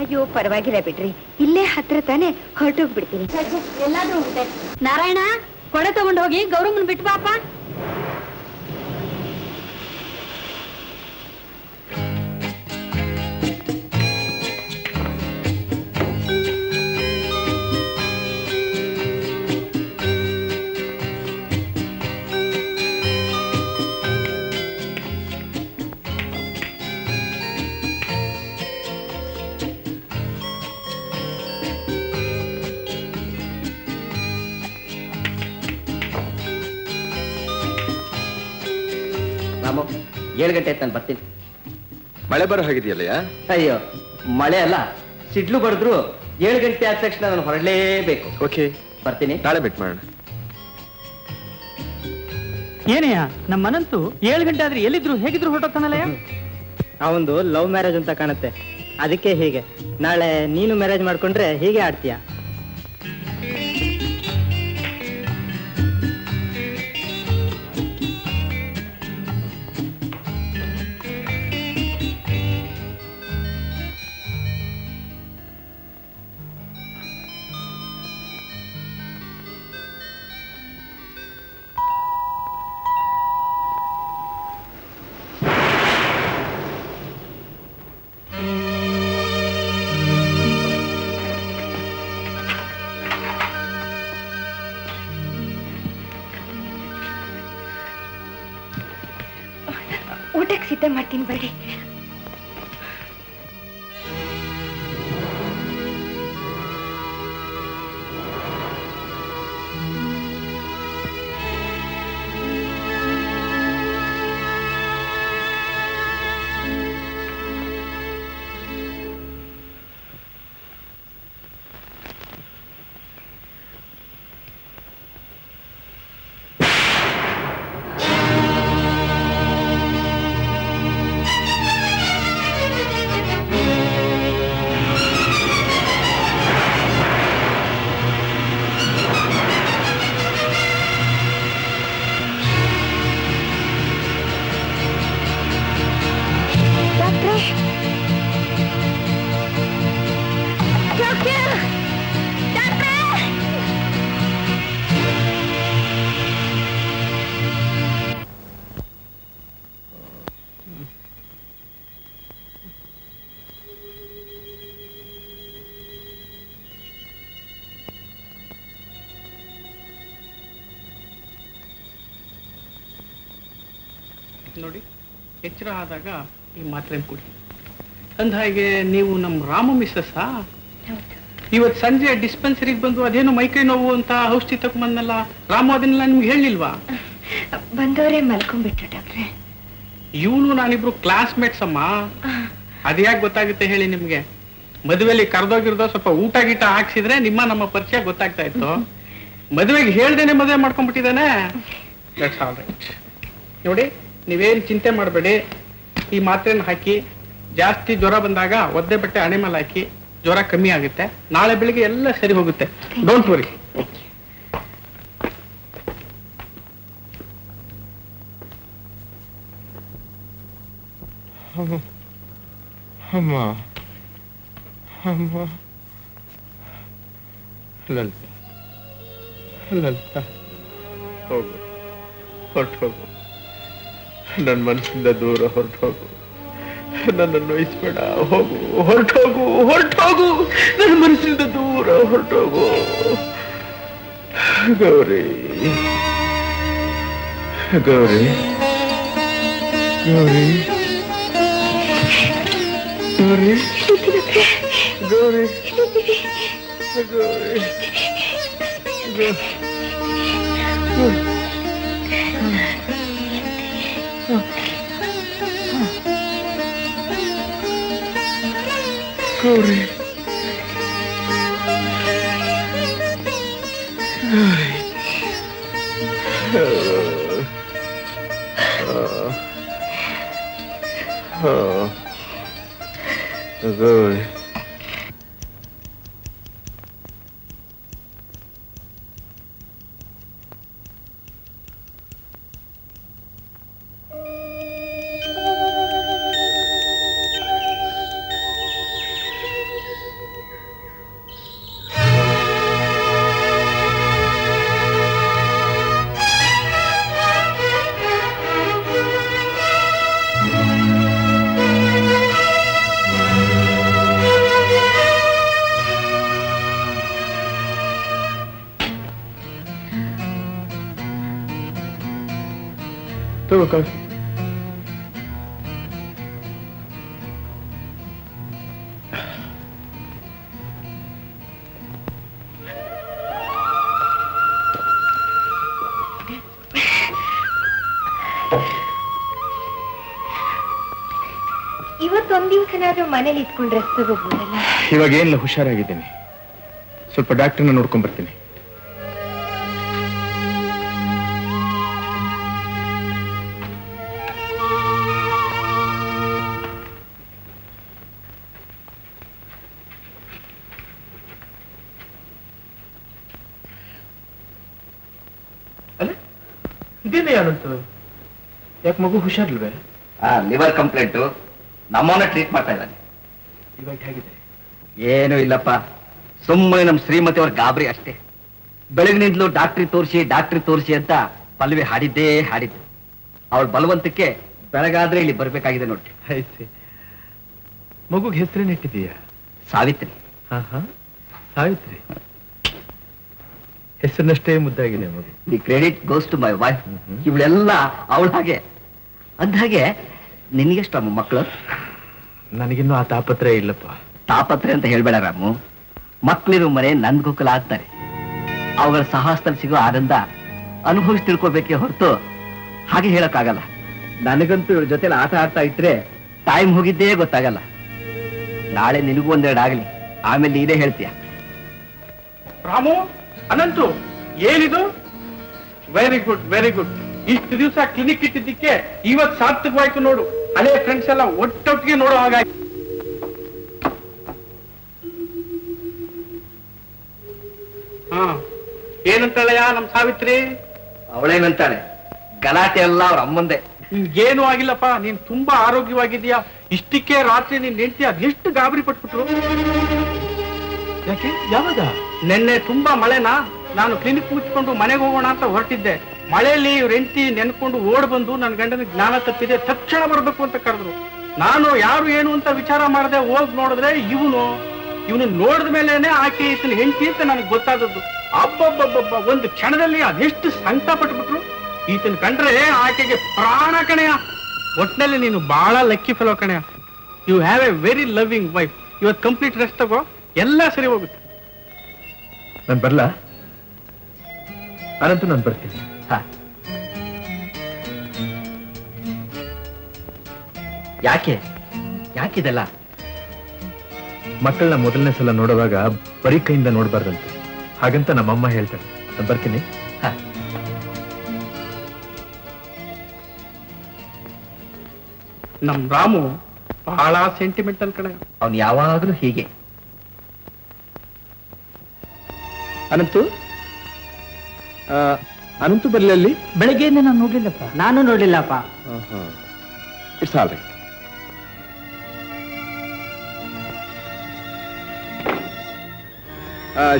ಅಯ್ಯೋ, ಪರವಾಗಿಲ್ಲ ಬಿಡ್ರಿ, ಇಲ್ಲೇ ಹತ್ರ ತಾನೆ, ಹೊರಟೋಗ್ಬಿಡ್ತೀನಿ. ಎಲ್ಲಾದ್ರೂ ಉಂಟೆ. ನಾರಾಯಣ, ಕೊಡೆ ತಗೊಂಡು ಹೋಗಿ ಗೌರಮ್ಮನ್ ಬಿಟ್ಟು ಬಾಪ. ರಾಮು, 7 ಗಂಟೆ ಆಯ್ತು, ನಾನು ಬರ್ತೀನಿ. ಮಳೆ ಬರೋ ಹಾಗಿದೆಯಲ್ಲಯ್ಯ? ಅಯ್ಯೋ ಮಳೆ ಅಲ್ಲ, ಸಿಡ್ಲು ಬಡಿದ್ರು 7 ಗಂಟೆ ಆದ ತಕ್ಷಣ ನಾನು ಹೊರಡಲೇಬೇಕು. ಓಕೆ, ಬರ್ತೀನಿ. ನಾಳೆ ಬಿಟ್ ಮಾಡೋಣ. ಏನಯ್ಯ ನಮ್ಮ ಮನಂತೂ 7 ಗಂಟೆ ಆದ್ರೆ ಎಲ್ಲಿದ್ರು ಹೇಗಿದ್ರು ಹೊರಟೋಗ್ತಾನಲ್ಲಯ್ಯ. ಅವೊಂದು ಲವ್ ಮ್ಯಾರೇಜ್ ಅಂತ ಕಾಣುತ್ತೆ, ಅದಕ್ಕೆ ಹೀಗೆ. ನಾಳೆ ನೀನು ಮ್ಯಾರೇಜ್ ಮಾಡ್ಕೊಂಡ್ರೆ ಹೀಗೆ ಆಡ್ತೀಯ. ಊಟಕ್ಕೆ ಸಿದ್ಧ ಮಾಡ್ತೀನಿ ಬರ್ರಿ. ನೋಡಿ, ಎಚ್ಚರ ಆದಾಗ ಈ ಮಾತ್ರೆ ಕುಡಿ. ಅಂದ ಹಾಗೆ ನೀವು ನಮ್ಮ ರಾಮು ಮಿಸ್ಸಸ್ ಇವತ್ತು ಸಂಜೆ ಡಿಸ್ಪೆನ್ಸರಿಗೆ ಬಂದು ಅದೇನು ಮೈಕೈ ನೋವು ಅಂತ ಔಷಧಿ ತಗೊಂಬಂದಲ್ಲ, ರಾಮು ಅದನ್ನೆಲ್ಲ ನಿಮ್ಗೆ ಹೇಳಿಲ್ವಾ? ಬಂದವರೇ ಮಲ್ಕೊಂಡ್ಬಿಟ್ರು ಡಾಕ್ಟ್ರೆ. ಇವನು ನಾನಿಬ್ರು ಕ್ಲಾಸ್ಮೇಟ್ಸ್ ಅಮ್ಮ. ಅದ್ಯಾಕೆ ಗೊತ್ತಾಗುತ್ತೆ ಹೇಳಿ ನಿಮ್ಗೆ? ಮದುವೆಲಿ ಕರ್ದೋಗಿರ್ದೋ ಸ್ವಲ್ಪ ಊಟ ಗೀಟ ಹಾಕ್ಸಿದ್ರೆ ನಮ್ಮ ಪರಿಚಯ ಗೊತ್ತಾಗ್ತಾ ಇತ್ತು. ಮದುವೆಗೆ ಹೇಳ್ದೇನೆ ಮದುವೆ ಮಾಡ್ಕೊಂಡ್ಬಿಟ್ಟಿದ್ದಾನೆ. That's all right. ನೋಡಿ, ನೀವೇನು ಚಿಂತೆ ಮಾಡಬೇಡಿ. ಈ ಮಾತ್ರೆನ ಹಾಕಿ, ಜಾಸ್ತಿ ಜ್ವರ ಬಂದಾಗ ಒದ್ದೆ ಬಟ್ಟೆ ಹಣೆ ಮೇಲೆ ಹಾಕಿ, ಜ್ವರ ಕಮ್ಮಿ ಆಗುತ್ತೆ. ನಾಳೆ ಬೆಳಿಗ್ಗೆ ಎಲ್ಲ ಸರಿ ಹೋಗುತ್ತೆ. Don't worry. ಅಮ್ಮ ಅಮ್ಮ, ಲಲಿತ ಲಲಿತ, ಹೋಗು, ಹೊರಟು ಹೋಗು. ನನ್ನ ಮನಸ್ಸಿಂದ ದೂರ ಹೊರಟು ಹೋಗು. ನನ್ನನ್ನು ನೋಯಿಸ್ಬೇಡ. ಹೋಗು, ಹೊರಟು ಹೋಗು, ಹೊರಟು ಹೋಗು. ನನ್ನ ಮನಸ್ಸಿಂದ ದೂರ ಹೊರಟು ಹೋಗು. ಗೌರಿ ಗೌರಿ ಗೌರಿ ಗೌರಿ ಗೌರಿ ಗೌರಿ ಗೌರಿ ಗೌರಿ ತಗೋ ಕಾಫಿ. ಇವತ್ತು ಒಂದ್ ದಿವಸನಾದ್ರೂ ಮನೇಲಿ ಇಟ್ಕೊಂಡು ರೆಸ್ಟ್ ತಗೋಬೋದಲ್ಲ? ಇವಾಗ ಏನಿಲ್ಲ, ಹುಷಾರಾಗಿದ್ದೀನಿ. ಸ್ವಲ್ಪ ಡಾಕ್ಟರ್ನ ನೋಡ್ಕೊಂಡ್ ಬರ್ತೀನಿ. ಇದೇನೇ ಯಾರಂತ? ಯಾಕೆ ಮಗು ಹುಷಾರಿಲ್ವೇ? ಲಿವರ್ ಕಂಪ್ಲೇಂಟು, ನಮ್ಮನ್ನ ಟ್ರೀಟ್ ಮಾಡ್ತಾ ಇದ್ದಾನೆ. ಇವಾಗ ಹೇಗಿದೆ? ಏನೂ ಇಲ್ಲಪ್ಪ, ಸುಮ್ಮನೆ ನಮ್ಮ ಶ್ರೀಮತಿ ಅವ್ರ ಗಾಬರಿ ಅಷ್ಟೇ. ಬೆಳಗಿನಿಂದಲೂ ಡಾಕ್ಟ್ರಿ ತೋರಿಸಿ ಅಂತ ಪಲ್ವಿ ಹಾಡಿದ್ದೇ ಹಾಡಿದ್ದು. ಅವಳ ಬಲವಂತಕ್ಕೆ ಬೆಳಗಾದ್ರೆ ಇಲ್ಲಿ ಬರ್ಬೇಕಾಗಿದೆ ನೋಡಿ. ಆಯ್ತು. ಮಗುಗೆ ಹೆಸರೇನಿಟ್ಟಿದೀಯಾ? ಸಾವಿತ್ರಿ. ಸಾವಿತ್ರಿ ಹೆಸರಿನಷ್ಟೇ ಮುದ್ದಾಗಿದೆ ಮಗು. The credit goes to my wife. ಇವಳೆಲ್ಲ ಅವಳ ಹಾಗೆ. ಅಂದ್ಹಾಗೆ ನಿನಗೆಷ್ಟಮ್ಮ ಮಕ್ಕಳು? ನನಗಿನ್ನೂ ಆ ತಾಪತ್ರೆ ಇಲ್ಲಪ್ಪ. ತಾಪತ್ರೆ ಅಂತ ಹೇಳ್ಬೇಡ ರಾಮು. ಮಕ್ಕಳಿರೋ ಮನೆ ನಂದ್ಗೋಕಲ ಆಗ್ತಾರೆ. ಅವುಗಳ ಸಹಾಸದಲ್ಲಿ ಸಿಗೋ ಆನಂದ ಅನುಭವಿಸಿ ತಿಳ್ಕೊಬೇಕೇ ಹೊರತು ಹಾಗೆ ಹೇಳಕ್ಕಾಗಲ್ಲ. ನನಗಂತೂ ಇವ್ರ ಜೊತೆಲಿ ಆಟ ಆಡ್ತಾ ಇಟ್ರೆ ಟೈಮ್ ಹೋಗಿದ್ದೇ ಗೊತ್ತಾಗಲ್ಲ. ನಾಳೆ ನಿನಗೂ ಒಂದೆರಡು ಆಗಲಿ, ಆಮೇಲೆ ನೀನೇ ಹೇಳ್ತೀಯ. ರಾಮು, ಅನಂತು, ಏನಿದು? Very good, very good. ಇಷ್ಟು ದಿವಸ ಕ್ಲಿನಿಕ್ ಇಟ್ಟಿದ್ದಕ್ಕೆ ಇವತ್ತು ಸಾರ್ಥಕವಾಯ್ತು ನೋಡು. ಹಳೆ ಫ್ರೆಂಡ್ಸ್ ಎಲ್ಲ ಒಟ್ಟೊಟ್ಟಿಗೆ ನೋಡೋ ಹಾಗಾಗಿ. ಹಾ, ಏನಂತಾಳೆಯಾ ನಮ್ ಸಾವಿತ್ರಿ? ಅವಳೇನಂತಾಳೆ? ಗಲಾಟೆ ಎಲ್ಲ ಅವ್ರ ಅಮ್ಮಂದೆ. ನಿನ್ಗೇನು ಆಗಿಲ್ಲಪ್ಪ, ನೀನ್ ತುಂಬಾ ಆರೋಗ್ಯವಾಗಿದೀಯಾ. ಇಷ್ಟಕ್ಕೆ ರಾತ್ರಿ ನೀನ್ ಹೆಂಡತಿ ಅದೆಷ್ಟು ಗಾಬರಿ ಪಟ್ಬಿಟ್ರು. ಯಾಕೆ? ಯಾವಾಗ? ನಿನ್ನೆ ತುಂಬಾ ಮಳೆನಾ, ನಾನು ಕ್ಲಿನಿಕ್ ಮುಚ್ಕೊಂಡು ಮನೆಗೆ ಹೋಗೋಣ ಅಂತ ಹೊರಟಿದ್ದೆ. ಮಳೆಯಲ್ಲಿ ಇವ್ರ ಹೆಂಡತಿ ನೆನ್ಕೊಂಡು ಓಡ್ ಬಂದು ನನ್ನ ಗಂಡನ ಜ್ಞಾನ ತಪ್ಪಿದೆ, ತಕ್ಷಣ ಬರ್ಬೇಕು ಅಂತ ಕರೆದ್ರು. ನಾನು ಯಾರು ಏನು ಅಂತ ವಿಚಾರ ಮಾಡದೆ ಹೋಗ್ ನೋಡಿದ್ರೆ ಇವನು ನೋಡಿದ ಮೇಲೇನೆ ಆಕೆ ಈತನ ಹೆಂಡತಿ ಅಂತ ನನಗೆ ಗೊತ್ತಾದದ್ದು. ಅಬ್ಬಬ್ಬಬ್ಬಬ್ಬ, ಒಂದು ಕ್ಷಣದಲ್ಲಿ ಅದೆಷ್ಟು ಸಂಕಟ ಪಟ್ಬಿಟ್ರು. ಈತನ ಕಂಡ್ರೆ ಆಕೆಗೆ ಪ್ರಾಣ ಕಣೆಯ. ಒಟ್ನಲ್ಲಿ ನೀನು ಬಹಳ ಲಕ್ಕಿ ಫೆಲೋ ಕಣೆಯ. You have a very loving wife. ಇವತ್ತು ಕಂಪ್ಲೀಟ್ ರೆಸ್ಟ್ ತಗೋ, ಎಲ್ಲ ಸರಿ ಹೋಗುತ್ತೆ. ನಾನು ಬರ್ಲಾ? ಅನಂತು ನಾನು ಬರ್ತೀನಿ. ಯಾಕಿದೆಲ್ಲ? ಮಕ್ಕಳನ್ನ ಮೊದಲನೇ ಸಲ ನೋಡುವಾಗ ಬರೀ ಕೈಯಿಂದ ನೋಡ್ಬಾರ್ದಂತೆ, ಹಾಗಂತ ನಮ್ಮಮ್ಮ ಹೇಳ್ತಾರೆ. ನಾನು ಬರ್ತೀನಿ. ನಮ್ ರಾಮು ಬಹಳ ಸೆಂಟಿಮೆಂಟಲ್ ಕಣೆ. ಅವನು ಯಾವಾಗಲೂ ಹೀಗೆ. ಅನಂತು ಅನಂತು ಬರ್ಲಿ ಅಲ್ಲಿ? ಬೆಳಗ್ಗೆಯಿಂದ ನಾನು ನೋಡ್ಲಿಲ್ಲಪ್ಪ. ನಾನು ನೋಡ್ಲಿಲ್ಲಪ್ಪ. It's all right.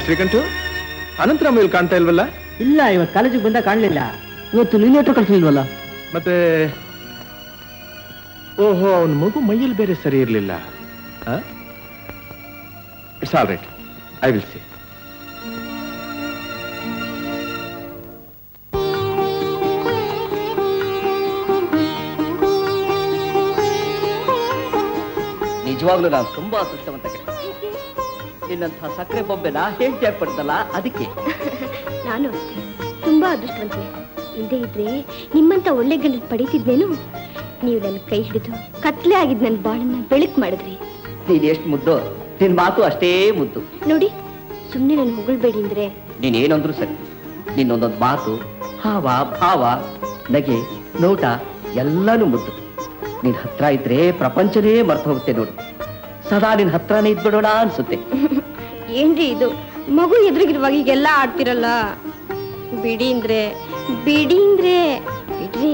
Srikanthu, Anantharam ಇಲ್ಲಿ ಕಾಣ್ತಾ ಇಲ್ವಲ್ಲ? ಇಲ್ಲ, ಇವತ್ತು ಕಾಲೇಜಿಗೆ ಬಂದ ಕಾಣ್ಲಿಲ್ಲ. ಇವತ್ತು ಲೀಲೇಟರ್ ಕಳ್ಸಲಿಲ್ವಲ್ಲ? ಮತ್ತೆ ಓಹೋ, ಅವನ ಮಗು ಮೈಯಲ್ಲಿ ಬೇರೆ ಸರಿ ಇರಲಿಲ್ಲ. It's all right, I will see. ನಿಜವಾಗ್ಲೂ ನಾನು ತುಂಬಾ ಅದೃಷ್ಟವಂತ. ನಿನ್ನಂಥ ಸಕ್ಕರೆ ಬೊಂಬೆನ ಹೆಂಡತಿ ಆಗ್ಬಿಡ್ತಲ್ಲ, ಅದಕ್ಕೆ. ನಾನು ಅಷ್ಟೇ ತುಂಬಾ ಅದೃಷ್ಟವಂತೆ. ಇಲ್ಲದೆ ಇದ್ರೆ ನಿಮ್ಮಂತ ಒಳ್ಳೆ ಗಂಡನ ಪಡೀತಿದ್ನೇನು. ನೀವು ನನ್ನ ಕೈ ಹಿಡಿದು ಕತ್ಲೆ ಆಗಿದ್ ನನ್ನ ಬಾಳನ್ನ ಬೆಳಕು ಮಾಡಿದ್ರಿ. ನೀನ್ ಎಷ್ಟು ಮುದ್ದು, ನಿನ್ ಮಾತು ಅಷ್ಟೇ ಮುದ್ದು. ನೋಡಿ, ಸುಮ್ಮನೆ ನನ್ನ ಹೊಗಳ್ಬೇಡಿ ಅಂದ್ರೆ. ನೀನೇನಂದ್ರು ಸರಿ, ನಿನ್ನೊಂದೊಂದು ಮಾತು, ಹಾವ ಭಾವ, ನಗೆ, ನೋಟ ಎಲ್ಲಾನು ಮುದ್ದು. ನಿನ್ ಹತ್ರ ಇದ್ರೆ ಪ್ರಪಂಚನೇ ಮರ್ತು ಹೋಗುತ್ತೆ ನೋಡಿ. ಸದಾ ನಿನ್ ಹತ್ರನೇ ಇದ್ಬಿಡೋಣ ಅನ್ಸುತ್ತೆ. ಏನ್ರಿ ಇದು, ಮಗು ಎದುರಿಗಿರುವಾಗ ಈಗೆಲ್ಲ ಆಡ್ತಿರಲ್ಲ. ಬಿಡಿ ಅಂದ್ರೆ ಬಿಡ್ರಿ.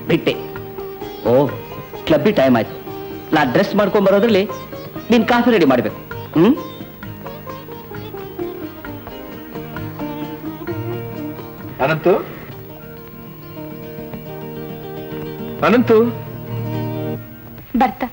ಬಿಟ್ಟೆ. ಓ, ಕ್ಲಬ್ಬಿ ಟೈಮ್ ಆಯ್ತು. ನಾ ಡ್ರೆಸ್ ಮಾಡ್ಕೊಂಡ್ ಬರೋದ್ರಲ್ಲಿ ನೀನ್ ಕಾಫಿ ರೆಡಿ ಮಾಡ್ಬೇಕು. ಅನಂತು, ಅನಂತು ಬರ್ತಾ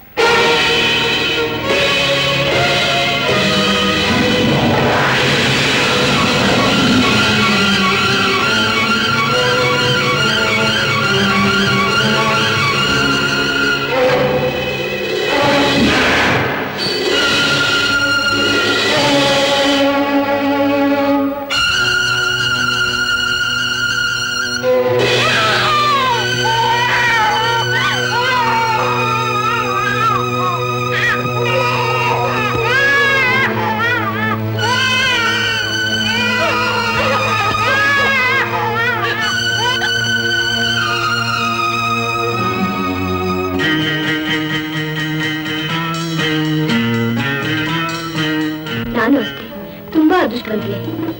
ತುಂಬಾ ಅದೃಷ್ಟವಂತಿಯೇ.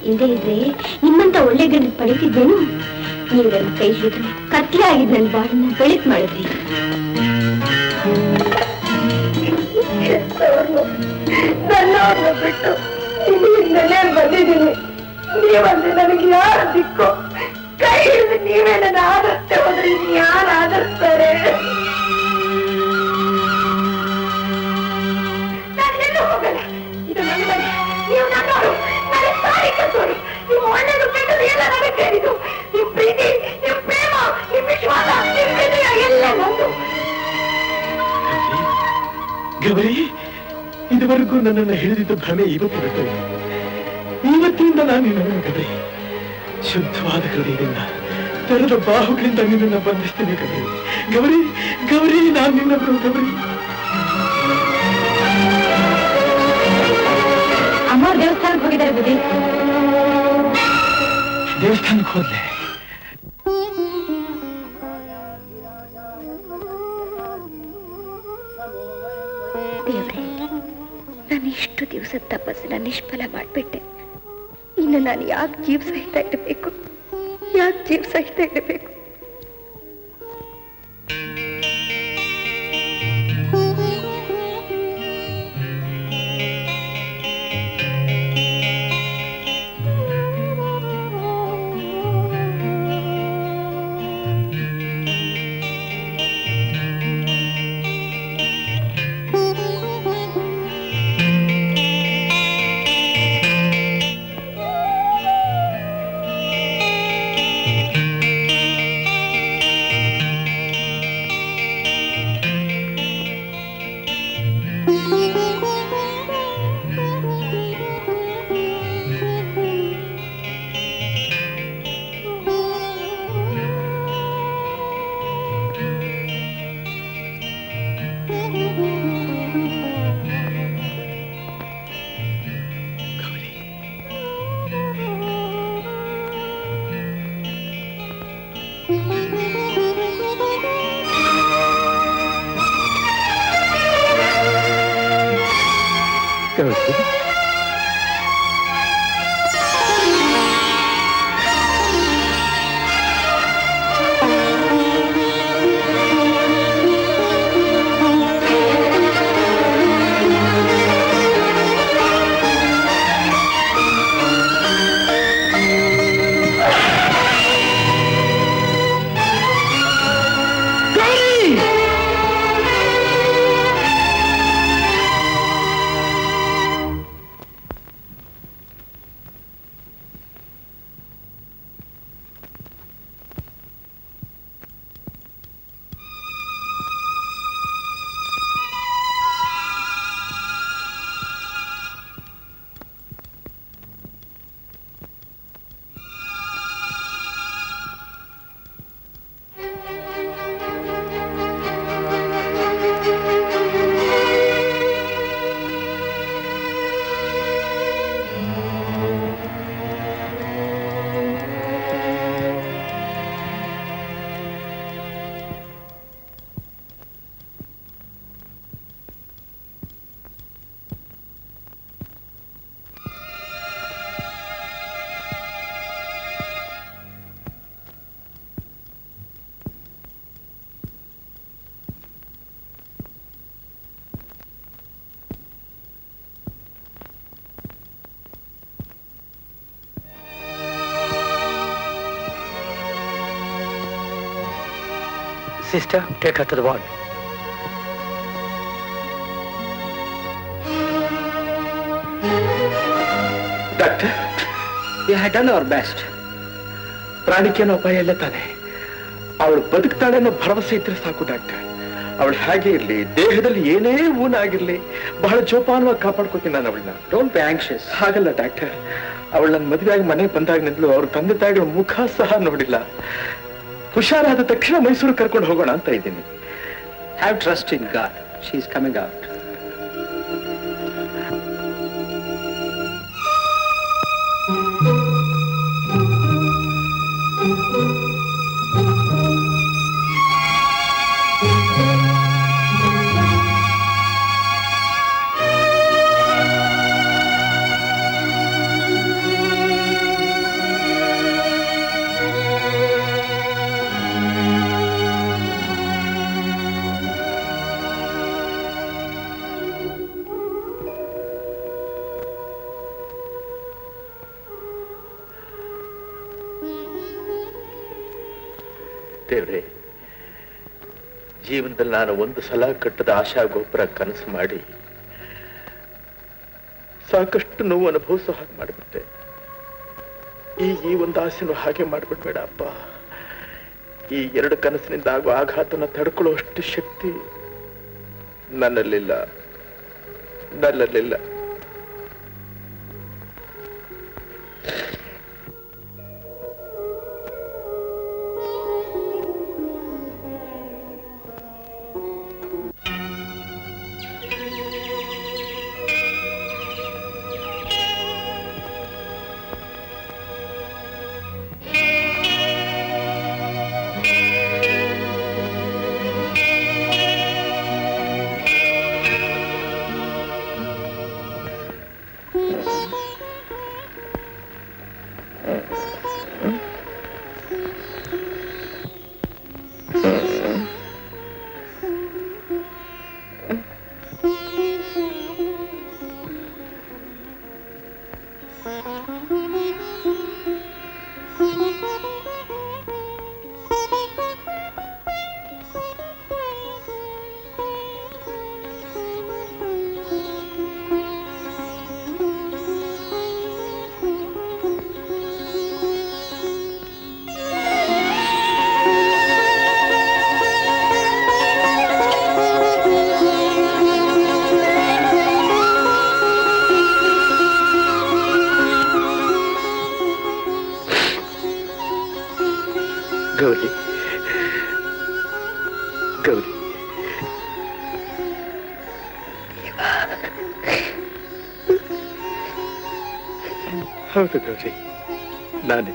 ಇಲ್ಲದೆ ಇದ್ರೆ ನಿಮ್ಮಂತ ಒಳ್ಳೆ ಗಂಡ ಪಡಿತಿದ್ದೇನು? ನೀವು ನನ್ನ ಕೈ ಹಿಡಿದ್ರೆ ಕತ್ಲೆ ಆಗಿದ್ ನನ್ನ ಬಾಳನ್ನ ಬೆಳಕ್ ಮಾಡಿದ್ರಿ. ನನ್ನವ್ರನ್ನ ಬಿಟ್ಟು ನೆಲೆ ಬಂದಿದ್ದೀನಿ. ನೀವಂದ್ರೆ ನನಗೆ ಯಾರು ದಿಕ್ಕು? ಕೈ ಹಿಡಿದು ನೀವೇ ನನ್ನ ಆದರ್ಶ ಹೋದ್ರೆ ಯಾರು ಆದರ್ಸ್ತಾರೆ? ನಾನೆಲ್ಲೂ ಹೋಗಲ್ಲ. ಇದು ನನ್ನ ಮನೆ. ನೀವು ನನ್ನವರು, ನನಗೆ ತಾಳಿ ಕಟ್ಟೋರು. ನೀವು ಒಳ್ಳೇದು ಕೆಟ್ಟದ್ದು ಎಲ್ಲ ನನಗೆ ಸೇರಿದು. ನಿಮ್ ಪ್ರೀತಿ, ನಿಮ್ ಪ್ರೇಮ, ನಿಮ್ ವಿಶ್ವಾಸ, ನಿಮ್ ಹೃದಯ ಎಲ್ಲ ನಂದು. ಗೌರಿ, ಇದುವರೆಗೂ ನನ್ನನ್ನು ಹಿಡಿದಿದ್ದ ಭ್ರಮೆ ಇವತ್ತು ಬಿಟ್ಟು ಇವತ್ತಿನಿಂದ ನಾನು ನಿನ್ನನ್ನು ಗೌರಿ ಶುದ್ಧವಾದ ಹೃದಯದಿಂದ ತೆರೆದ ಬಾಹುಗಳಿಂದ ನಿನ್ನನ್ನು ಬಂಧಿಸ್ತೇನೆ ಗೌರಿ. ಗೌರಿ ಗೌರಿ, ನಾನು ನಿನ್ನವರು ಗೌರಿ. ಅಮ್ಮ ದೇವಸ್ಥಾನಕ್ಕೆ ಹೋಗಿದ್ದಾರೆ ಬುದ್ಧಿ. ದೇವಸ್ಥಾನಕ್ಕೆ ಹೋದ್ಲೆ? ದೇವ್ರೆ, ನಾನು ಇಷ್ಟು ದಿವಸದ ತಪಸ್ಸನ್ನ ನಿಷ್ಫಲ ಮಾಡ್ಬಿಟ್ಟೆ. ಇನ್ನು ನಾನು ಯಾಕೆ ಜೀವ ಸಹಿತ ಇಡಬೇಕು? ಯಾಕೆ ಜೀವ ಸಹಿತ ಇಡಬೇಕು? Sister, take her to the ward. Doctor, We had done our best. ಪ್ರಾಣಿಕೇನೋ ಅಪಾಯ ಇಲ್ಲ ತಾನೆ? ಅವಳು ಬದುಕ್ತಾಳೆ ಅನ್ನೋ ಭರವಸೆ ಇದ್ರೆ ಸಾಕು ಡಾಕ್ಟರ್. ಅವಳು ಹಾಗೆ ಇರ್ಲಿ, ದೇಹದಲ್ಲಿ ಏನೇ ಊನ ಆಗಿರ್ಲಿ, ಬಹಳ ಜೋಪಾನವಾಗಿ ಕಾಪಾಡ್ಕೋತೀನಿ ನಾನು ಅವಳನ್ನ. Don't be anxious. ಹಾಗಲ್ಲ ಡಾಕ್ಟರ್, ಅವಳು ನನ್ನ ಮದುವೆಯಾಗಿ ಮನೆಗೆ ಬಂದಾಗಿನಿಂದಲೂ ಅವ್ರ ತಂದೆ ತಾಯಿಗಳ ಮುಖ ಸಹ ನೋಡಿಲ್ಲ. ಹುಷಾರಾದ ತಕ್ಷಣ ಮೈಸೂರು ಕರ್ಕೊಂಡು ಹೋಗೋಣ ಅಂತ ಇದ್ದೀನಿ. Have trust in God. She is coming out. ದೇವ್ರೆ, ಜೀವನದಲ್ಲಿ ನಾನು ಒಂದು ಸಲ ಕಟ್ಟದ ಆಶಾ ಗೋಪುರ ಕನಸು ಮಾಡಿ ಸಾಕಷ್ಟು ನೋವು ಅನುಭವಿಸೋ ಹಾಗೆ ಮಾಡಿಬಿಟ್ಟೆ. ಈ ಒಂದು ಆಸೆನೂ ಹಾಗೆ ಮಾಡ್ಬಿಡ್ಬೇಡ ಅಪ್ಪ. ಈ 2 ಕನಸಿನಿಂದ ಆಗುವ ಆಘಾತನ ತಡ್ಕೊಳ್ಳುವಷ್ಟು ಶಕ್ತಿ ನನ್ನಲ್ಲಿಲ್ಲ. ಗೌರಿ, ಗೌರಿ, ಹೌದು ಗೌರಿ, ನಾನೇ.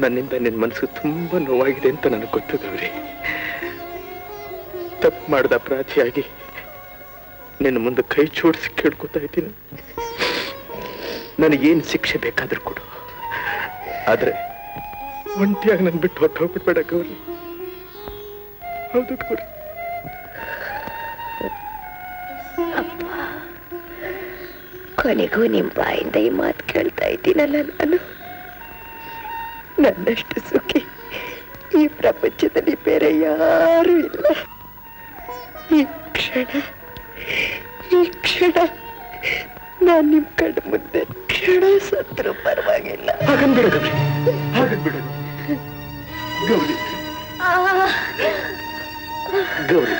ನನ್ನಿಂದ ನಿನ್ನ ಮನಸ್ಸು ತುಂಬಾ ನೋವಾಗಿದೆ ಅಂತ ನನಗೆ ಗೊತ್ತು ಗೌರಿ. ತಪ್ಪು ಮಾಡಿದ ಅಪರಾಧಿಯಾಗಿ ನಿನ್ನ ಮುಂದೆ ಕೈ ಜೋಡಿಸಿ ಕೇಳ್ಕೊತಾ ಇದ್ದೀನಿ. ನನಗೇನು ಶಿಕ್ಷೆ ಬೇಕಾದ್ರೂ ಕೊಡು, ಆದ್ರೆ ಒಂಟಿಯಾಗಿ ನನ್ ಬಿಟ್ಟು ಹೊಟ್ಟು ಹೋಗ್ಬಿಡ್ಬೇಡ ಗೌರಿ. ಹೌದು ಗೌರಿ. ಕೊನೆಗೂ ನಿಮ್ ಬಾಯಿಂದ ಈ ಮಾತು ಕೇಳ್ತಾ ಇದ್ದೀನಲ್ಲ, ನಾನು ನನ್ನಷ್ಟು ಸುಖಿ ಈ ಪ್ರಪಂಚದಲ್ಲಿ ಬೇರೆ ಯಾರೂ ಇಲ್ಲ. ಈ ಕ್ಷಣ ನಾನ್ ನಿಮ್ ಕಣ್ಣ ಮುಂದೆ ಕ್ಷಣ ಸತ್ರು ಪರವಾಗಿಲ್ಲ. ಹಾಗನ್ಬಿಡ ಗೌರಿ, ಹಾಗನ್ಬಿಡ ಗೌರಿ. ಗೌರಿ,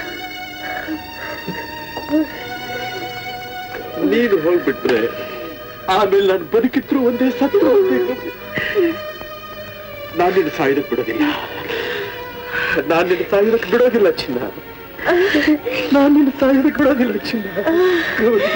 ನೀನು ಹೋಗ್ಬಿಟ್ರೆ ಆಮೇಲೆ ನಾನು ಬದುಕಿದ್ರು ಒಂದೇ, ಸತ್ರು ಒಂದೇ. ನಾನಿನ್ನು ಸಾಯೋದಕ್ಕೆ ಬಿಡೋದಿಲ್ಲ, ನಾನಿನ್ನು ಸಾಯೋದಕ್ಕೆ ಬಿಡೋದಿಲ್ಲ ಚಿನ್ನ, ನಾನಿನ್ನು ಸಾಯೋದಕ್ಕೆ ಬಿಡೋದಿಲ್ಲ ಚಿನ್ನ. ಗೌರಿ.